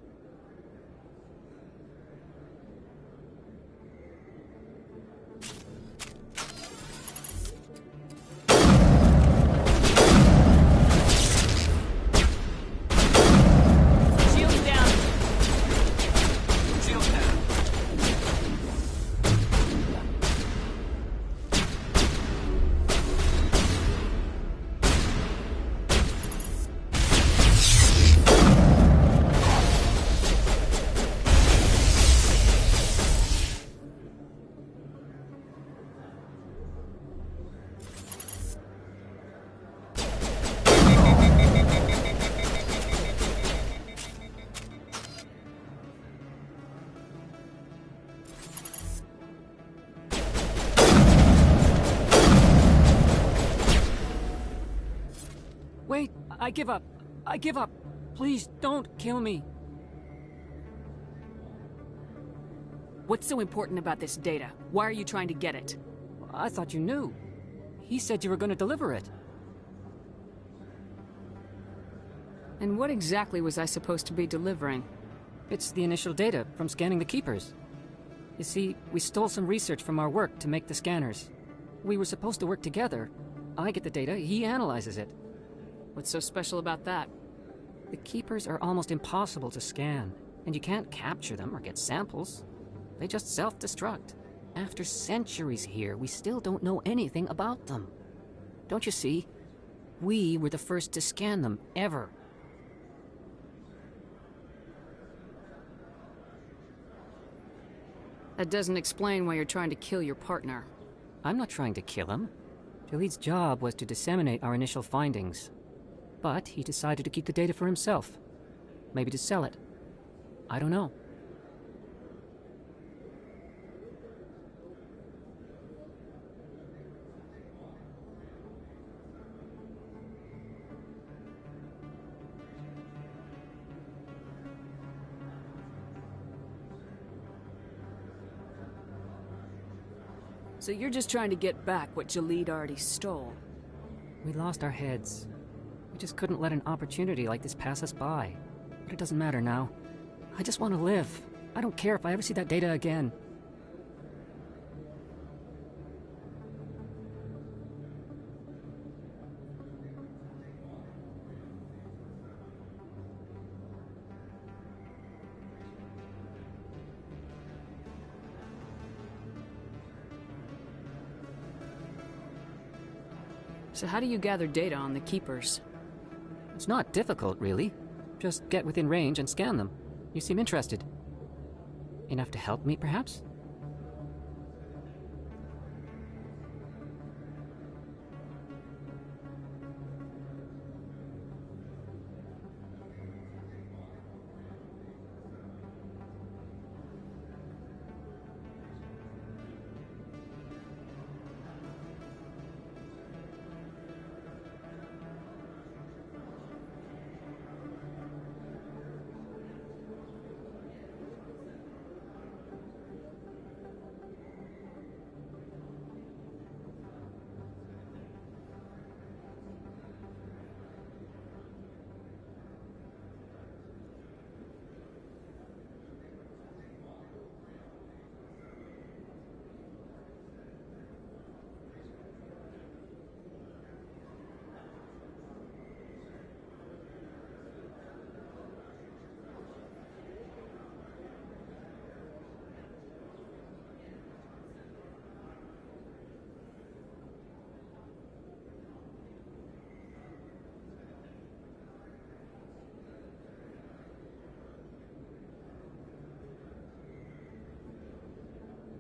Wait, I give up. I give up. Please don't kill me. What's so important about this data? Why are you trying to get it? I thought you knew. He said you were going to deliver it. And what exactly was I supposed to be delivering? It's the initial data from scanning the keepers. You see, we stole some research from our work to make the scanners. We were supposed to work together. I get the data, he analyzes it. What's so special about that? The keepers are almost impossible to scan, and you can't capture them or get samples. They just self-destruct. After centuries here, we still don't know anything about them. Don't you see? We were the first to scan them, ever. That doesn't explain why you're trying to kill your partner. I'm not trying to kill him. Jalid's job was to disseminate our initial findings. But he decided to keep the data for himself. Maybe to sell it. I don't know. So you're just trying to get back what Jalid already stole? We lost our heads. We just couldn't let an opportunity like this pass us by. But it doesn't matter now. I just want to live. I don't care if I ever see that data again. So how do you gather data on the keepers? It's not difficult, really. Just get within range and scan them. You seem interested. Enough to help me, perhaps?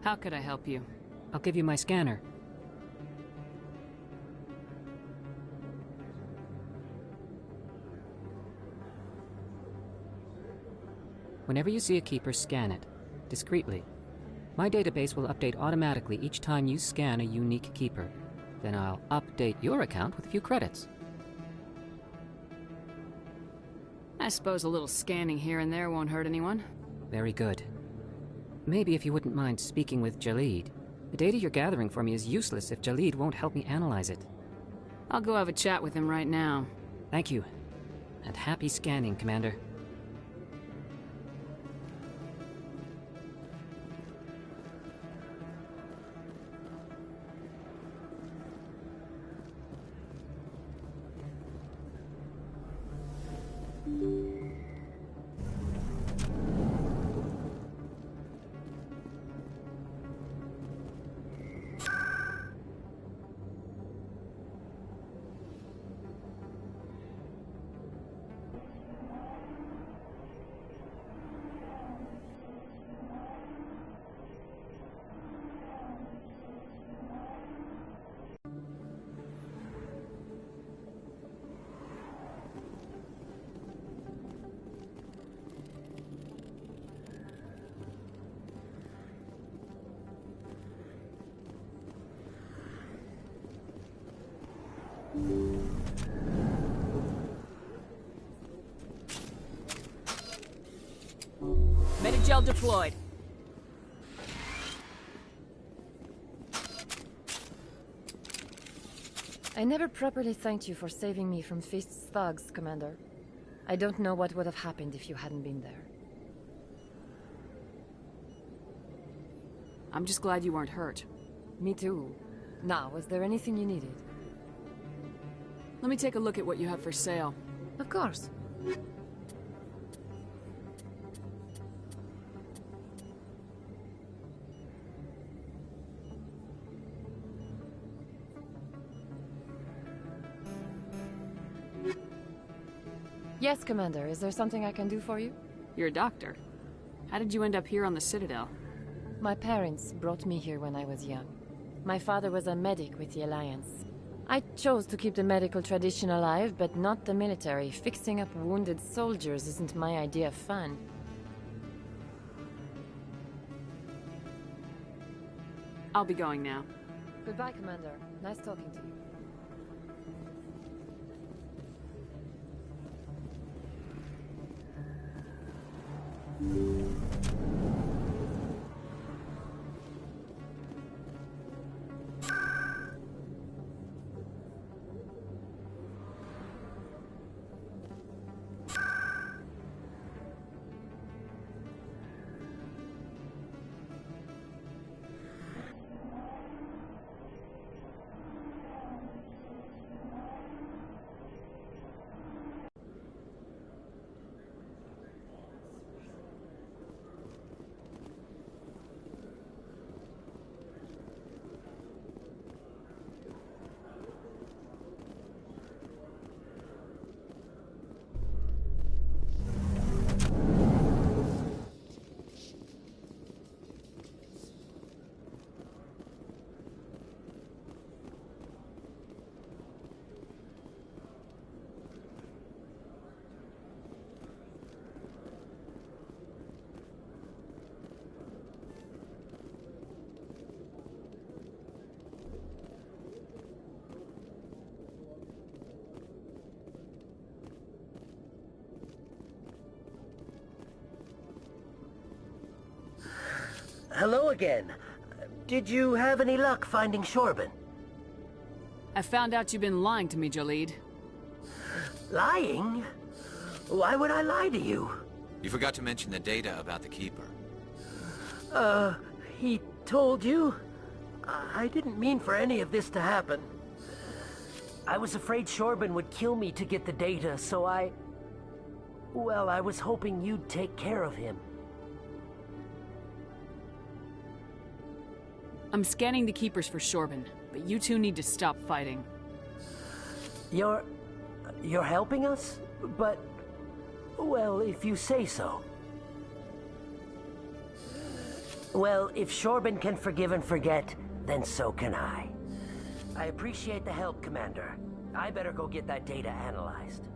How could I help you? I'll give you my scanner. Whenever you see a keeper, scan it. Discreetly. My database will update automatically each time you scan a unique keeper. Then I'll update your account with a few credits. I suppose a little scanning here and there won't hurt anyone. Very good. Maybe if you wouldn't mind speaking with Jalid. The data you're gathering for me is useless if Jalid won't help me analyze it. I'll go have a chat with him right now. Thank you. And happy scanning, Commander. Metagel deployed. I never properly thanked you for saving me from Fist's thugs, Commander. I don't know what would have happened if you hadn't been there. I'm just glad you weren't hurt. Me too. Now, was there anything you needed? Let me take a look at what you have for sale. Of course. Yes, Commander. Is there something I can do for you? You're a doctor. How did you end up here on the Citadel? My parents brought me here when I was young. My father was a medic with the Alliance. I chose to keep the medical tradition alive, but not the military. Fixing up wounded soldiers isn't my idea of fun. I'll be going now. Goodbye, Commander. Nice talking to you. Hello again. Did you have any luck finding Shorben? I found out you've been lying to me, Jalid. Lying? Why would I lie to you? You forgot to mention the data about the Keeper. He told you? I didn't mean for any of this to happen. I was afraid Shorben would kill me to get the data, so well, I was hoping you'd take care of him. I'm scanning the Keepers for Shorben, but you two need to stop fighting. You're helping us? But, well, if you say so. Well, if Shorben can forgive and forget, then so can I. I appreciate the help, Commander. I better go get that data analyzed.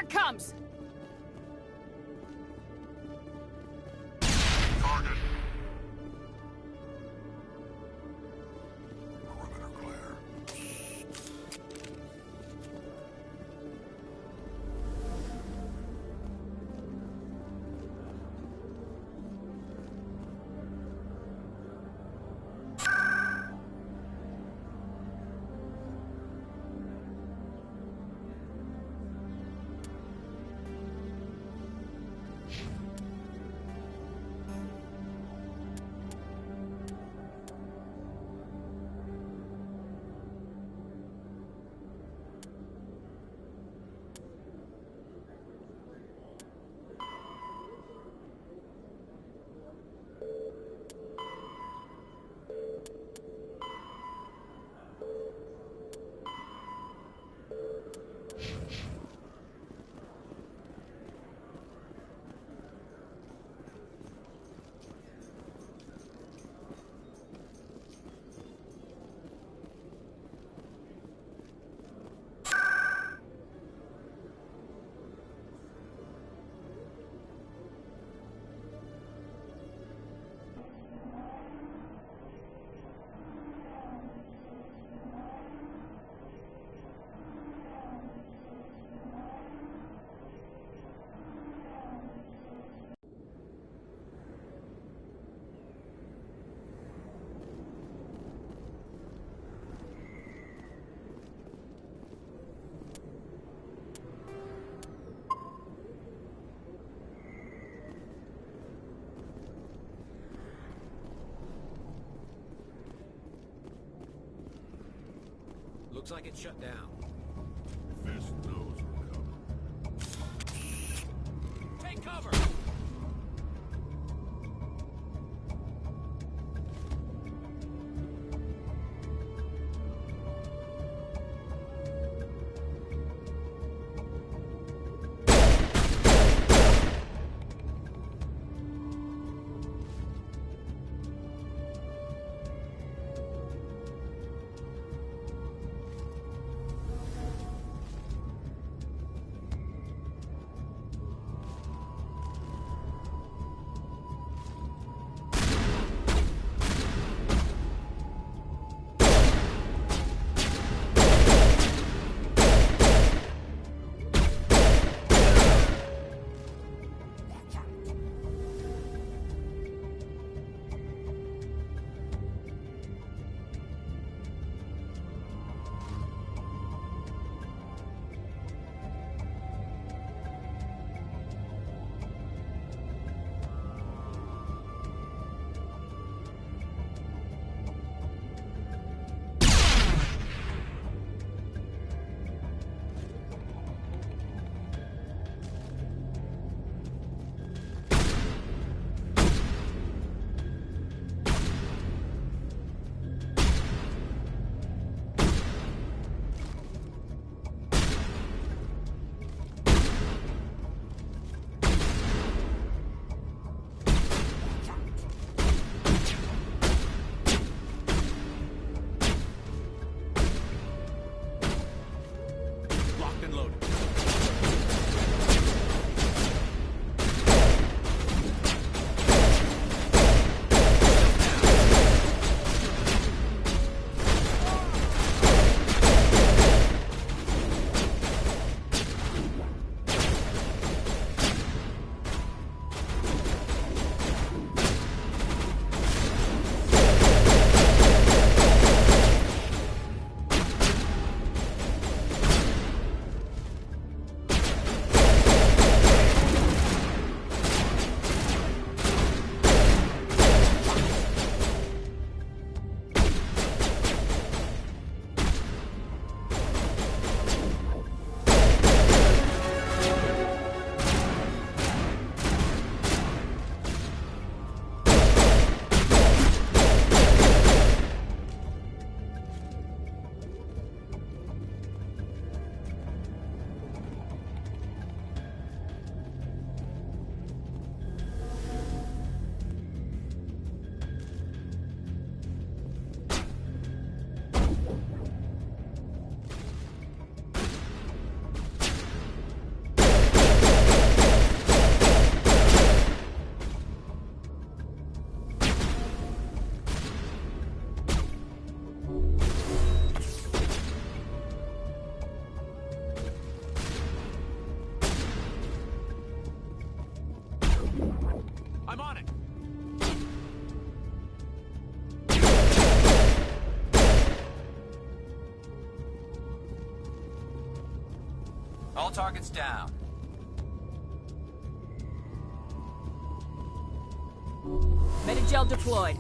Here it comes! Target. Perimeter clear. Looks like it's shut down. Fist knows we're coming. Take cover! All targets down. Medigel deployed.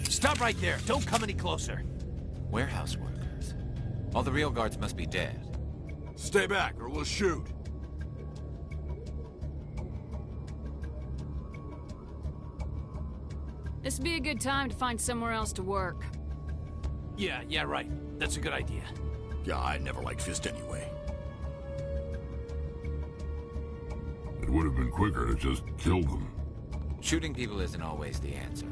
Stop right there. Don't come any closer. Warehouse workers. All the real guards must be dead. Stay back or we'll shoot. This'd be a good time to find somewhere else to work. Yeah, right. That's a good idea. Yeah, I never liked Fist anyway. It would have been quicker to just kill them. Shooting people isn't always the answer.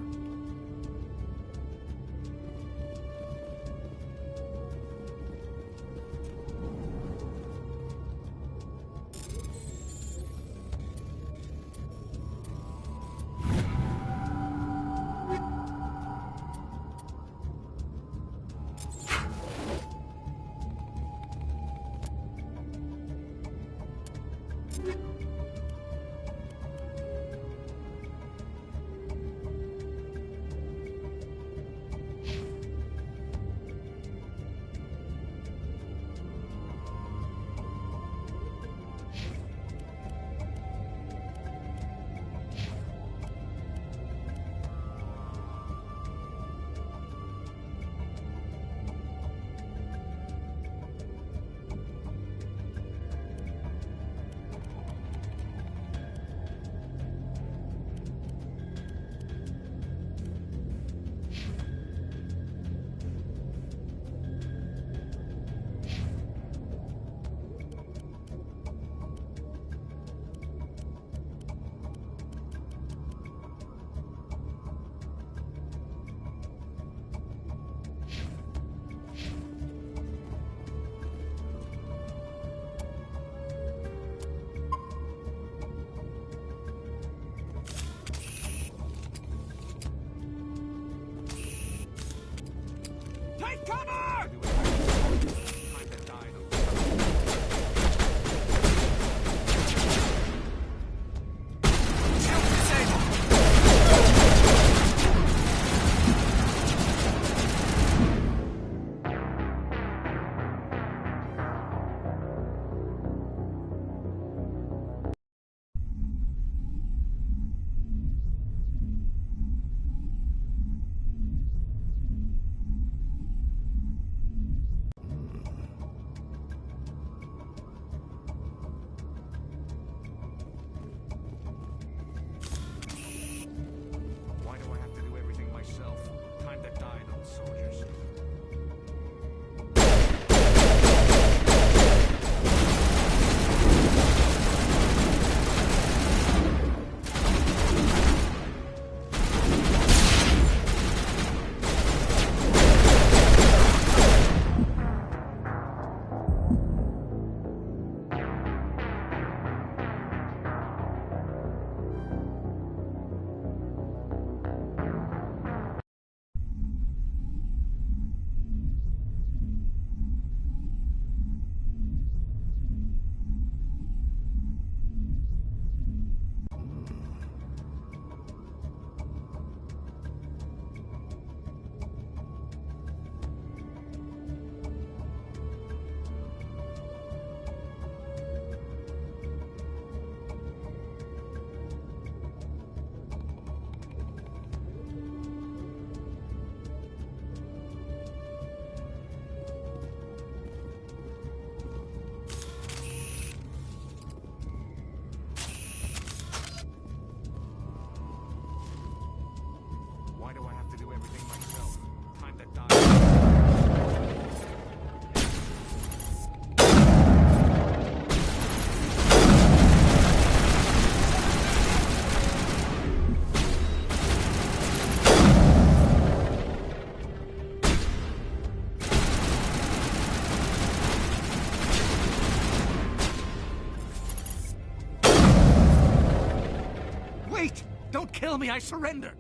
Don't kill me, I surrender!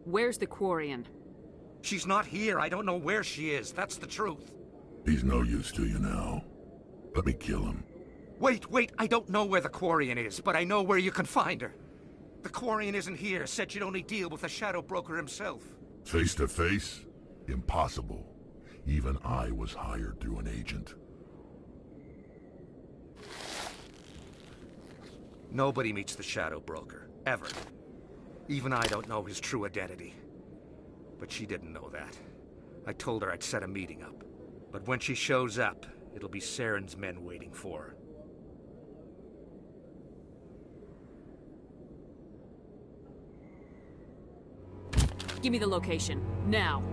Where's the Quarian? She's not here. I don't know where she is. That's the truth. He's no use to you now. Let me kill him. Wait, I don't know where the Quarian is, but I know where you can find her. The Quarian isn't here, said she'd only deal with the Shadow Broker himself. Face to face? Impossible. Even I was hired through an agent. Nobody meets the Shadow Broker, ever. Even I don't know his true identity. But she didn't know that. I told her I'd set a meeting up. But when she shows up, it'll be Saren's men waiting for her. Give me the location, now.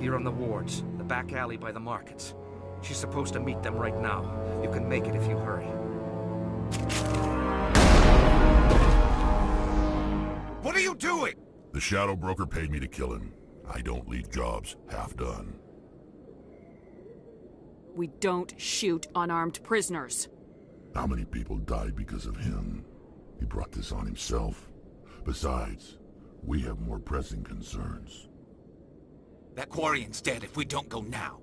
Here on the wards, the back alley by the markets. She's supposed to meet them right now. You can make it if you hurry. What are you doing? The Shadow Broker paid me to kill him. I don't leave jobs half done. We don't shoot unarmed prisoners. How many people died because of him? He brought this on himself. Besides, we have more pressing concerns. That Quarian's dead if we don't go now.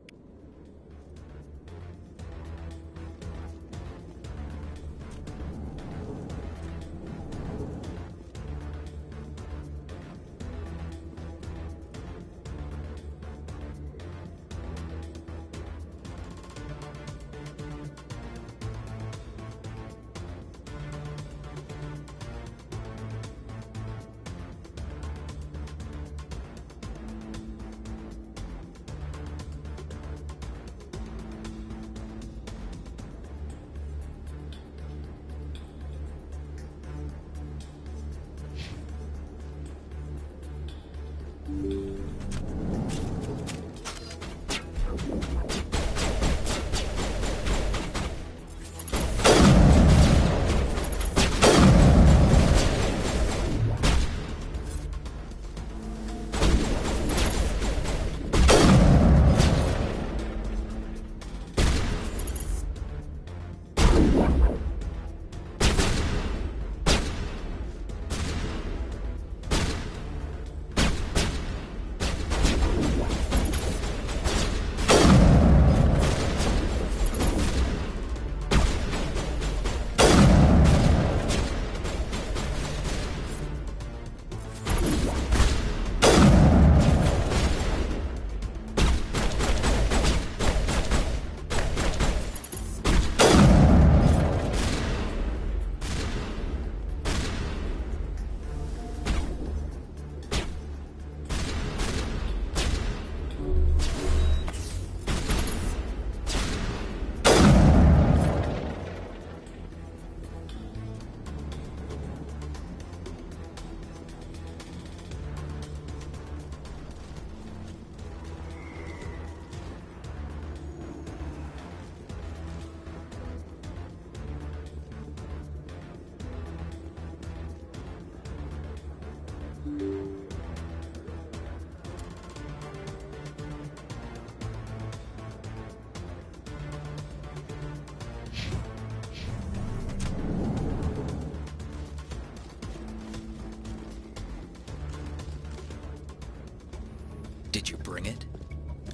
Did you bring it?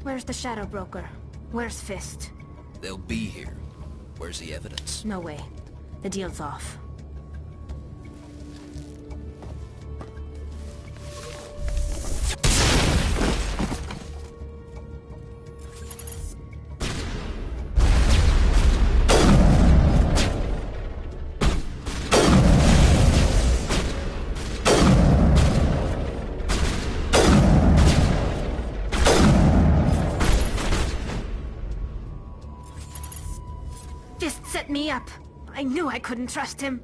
Where's the Shadow Broker? Where's Fist? They'll be here. Where's the evidence? No way. The deal's off. Set me up. I knew I couldn't trust him.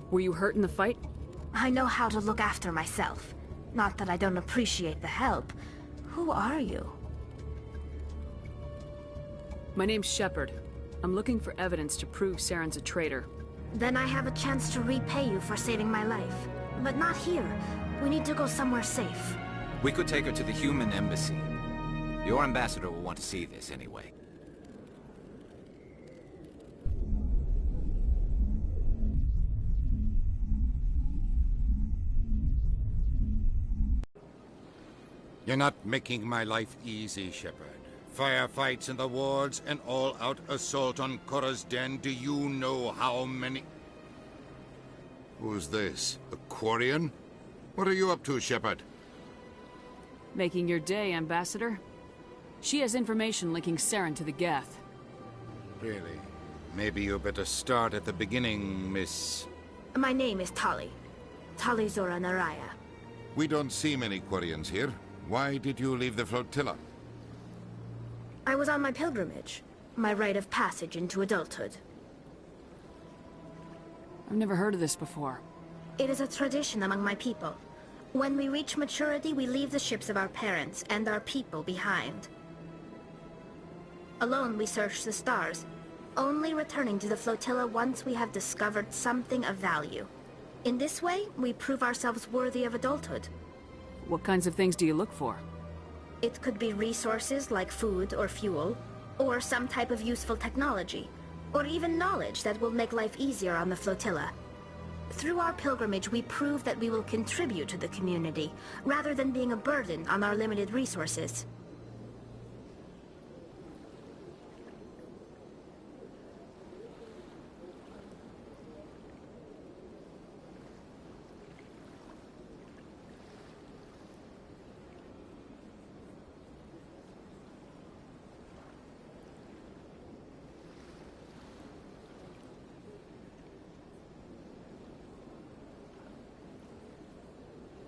Were you hurt in the fight? I know how to look after myself. Not that I don't appreciate the help. Who are you? My name's Shepard. I'm looking for evidence to prove Saren's a traitor. Then I have a chance to repay you for saving my life. But not here. We need to go somewhere safe. We could take her to the human embassy. Your ambassador will want to see this anyway. You're not making my life easy, Shepard. Firefights in the wards, an all-out assault on Korra's den. Do you know how many... Who's this? A Quarian? What are you up to, Shepard? Making your day, Ambassador. She has information linking Saren to the Geth. Really? Maybe you better start at the beginning, Miss... My name is Tali. Tali Zora Naraya. We don't see many Quarians here. Why did you leave the flotilla? I was on my pilgrimage. My rite of passage into adulthood. I've never heard of this before. It is a tradition among my people. When we reach maturity, we leave the ships of our parents and our people behind. Alone, we search the stars, only returning to the flotilla once we have discovered something of value. In this way, we prove ourselves worthy of adulthood. What kinds of things do you look for? It could be resources like food or fuel, or some type of useful technology, or even knowledge that will make life easier on the flotilla. Through our pilgrimage, we prove that we will contribute to the community, rather than being a burden on our limited resources.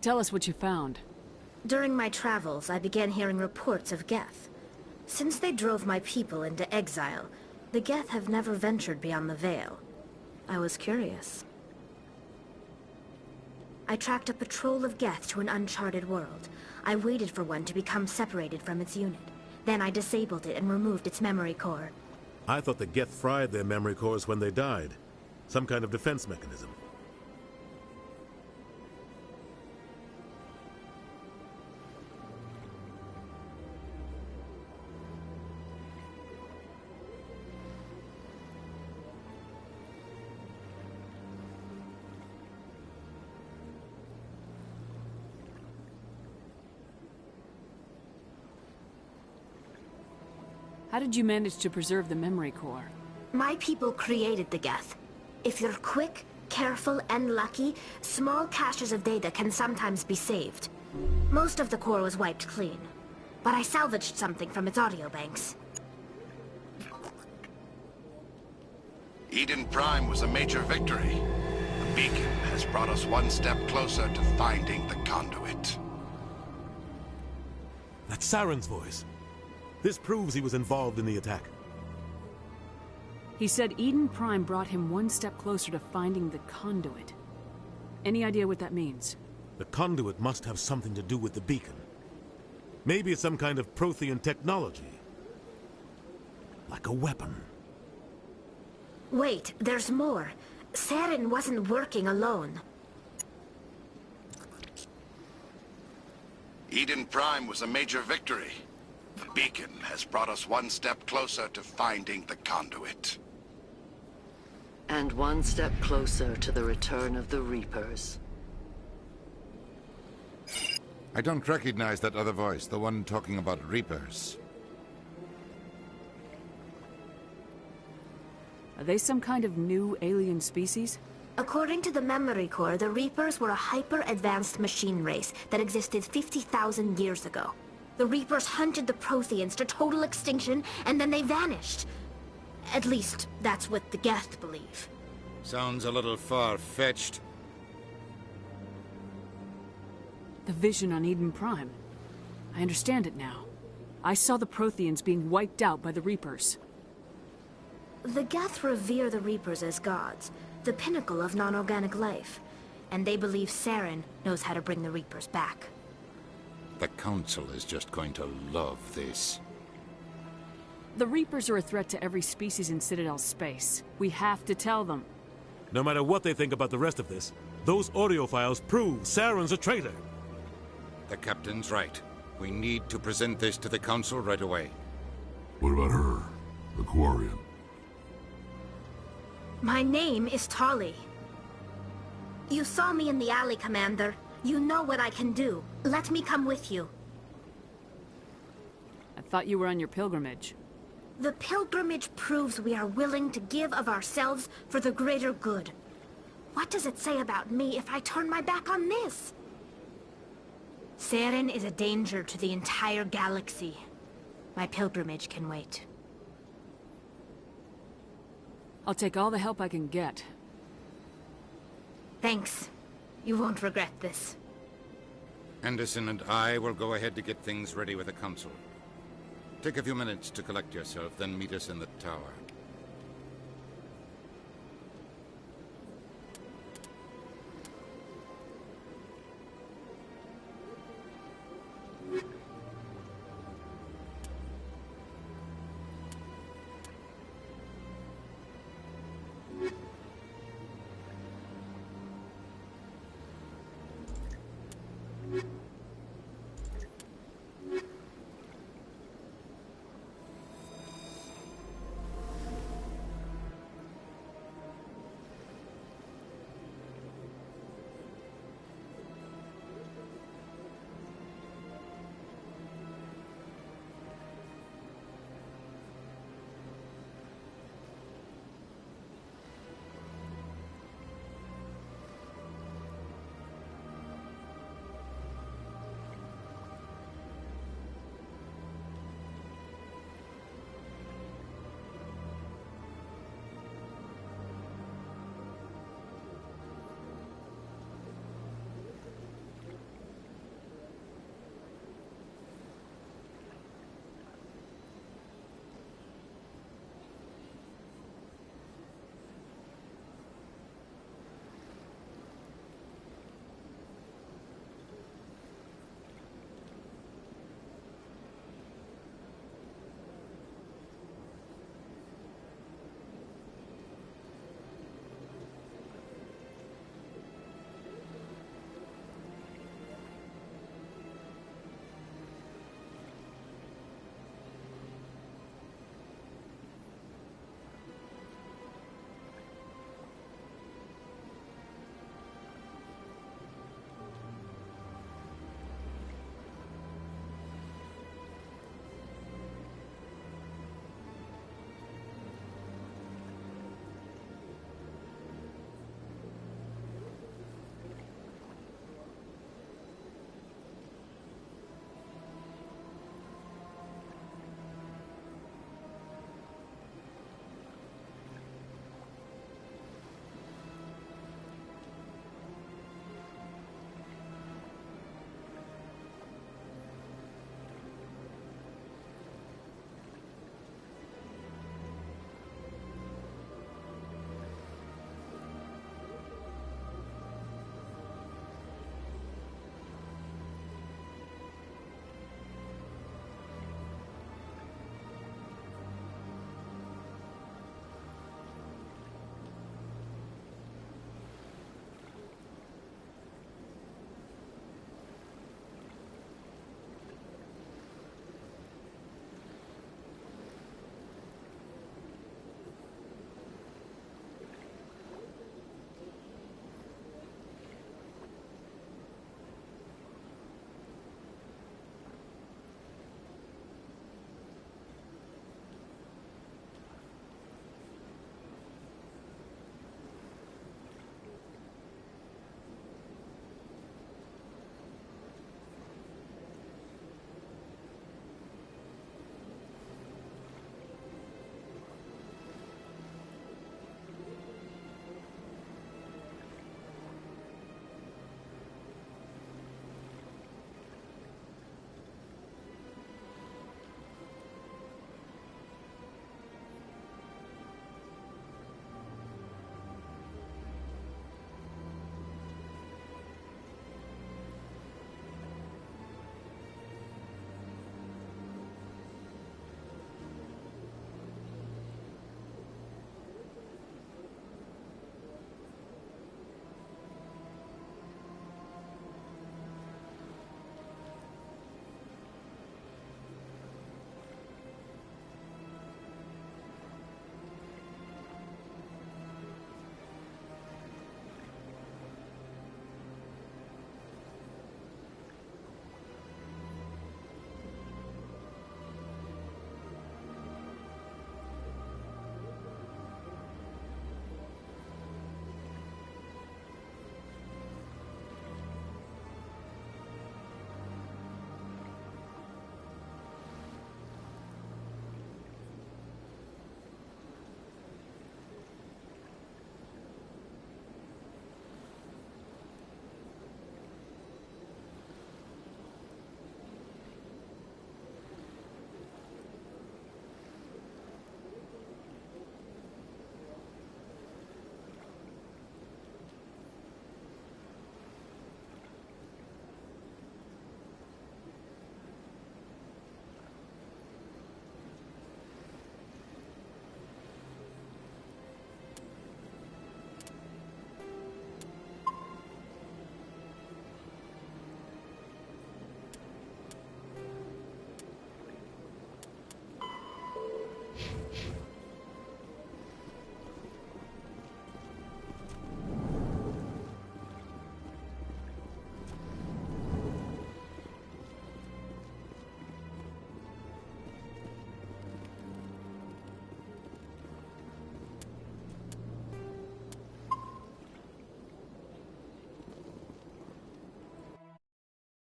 Tell us what you found. During my travels, I began hearing reports of Geth. Since they drove my people into exile, the Geth have never ventured beyond the Veil. I was curious. I tracked a patrol of Geth to an uncharted world. I waited for one to become separated from its unit. Then I disabled it and removed its memory core. I thought the Geth fried their memory cores when they died. Some kind of defense mechanism. How did you manage to preserve the memory core? My people created the Geth. If you're quick, careful, and lucky, small caches of data can sometimes be saved. Most of the core was wiped clean, but I salvaged something from its audio banks. Eden Prime was a major victory. The beacon has brought us one step closer to finding the conduit. That's Saren's voice. This proves he was involved in the attack. He said Eden Prime brought him one step closer to finding the conduit. Any idea what that means? The conduit must have something to do with the beacon. Maybe it's some kind of Prothean technology. Like a weapon. Wait, there's more. Saren wasn't working alone. Eden Prime was a major victory. The beacon has brought us one step closer to finding the conduit. And one step closer to the return of the Reapers. I don't recognize that other voice, the one talking about Reapers. Are they some kind of new alien species? According to the memory core, the Reapers were a hyper-advanced machine race that existed 50,000 years ago. The Reapers hunted the Protheans to total extinction, and then they vanished. At least, that's what the Geth believe. Sounds a little far-fetched. The vision on Eden Prime. I understand it now. I saw the Protheans being wiped out by the Reapers. The Geth revere the Reapers as gods, the pinnacle of non-organic life. And they believe Saren knows how to bring the Reapers back. The Council is just going to love this. The Reapers are a threat to every species in Citadel space. We have to tell them. No matter what they think about the rest of this, those audio files prove Saren's a traitor. The Captain's right. We need to present this to the Council right away. What about her? The Quarian? My name is Tali. You saw me in the alley, Commander. You know what I can do. Let me come with you. I thought you were on your pilgrimage. The pilgrimage proves we are willing to give of ourselves for the greater good. What does it say about me if I turn my back on this? Saren is a danger to the entire galaxy. My pilgrimage can wait. I'll take all the help I can get. Thanks. You won't regret this. Anderson and I will go ahead to get things ready with the Council. Take a few minutes to collect yourself, then meet us in the tower.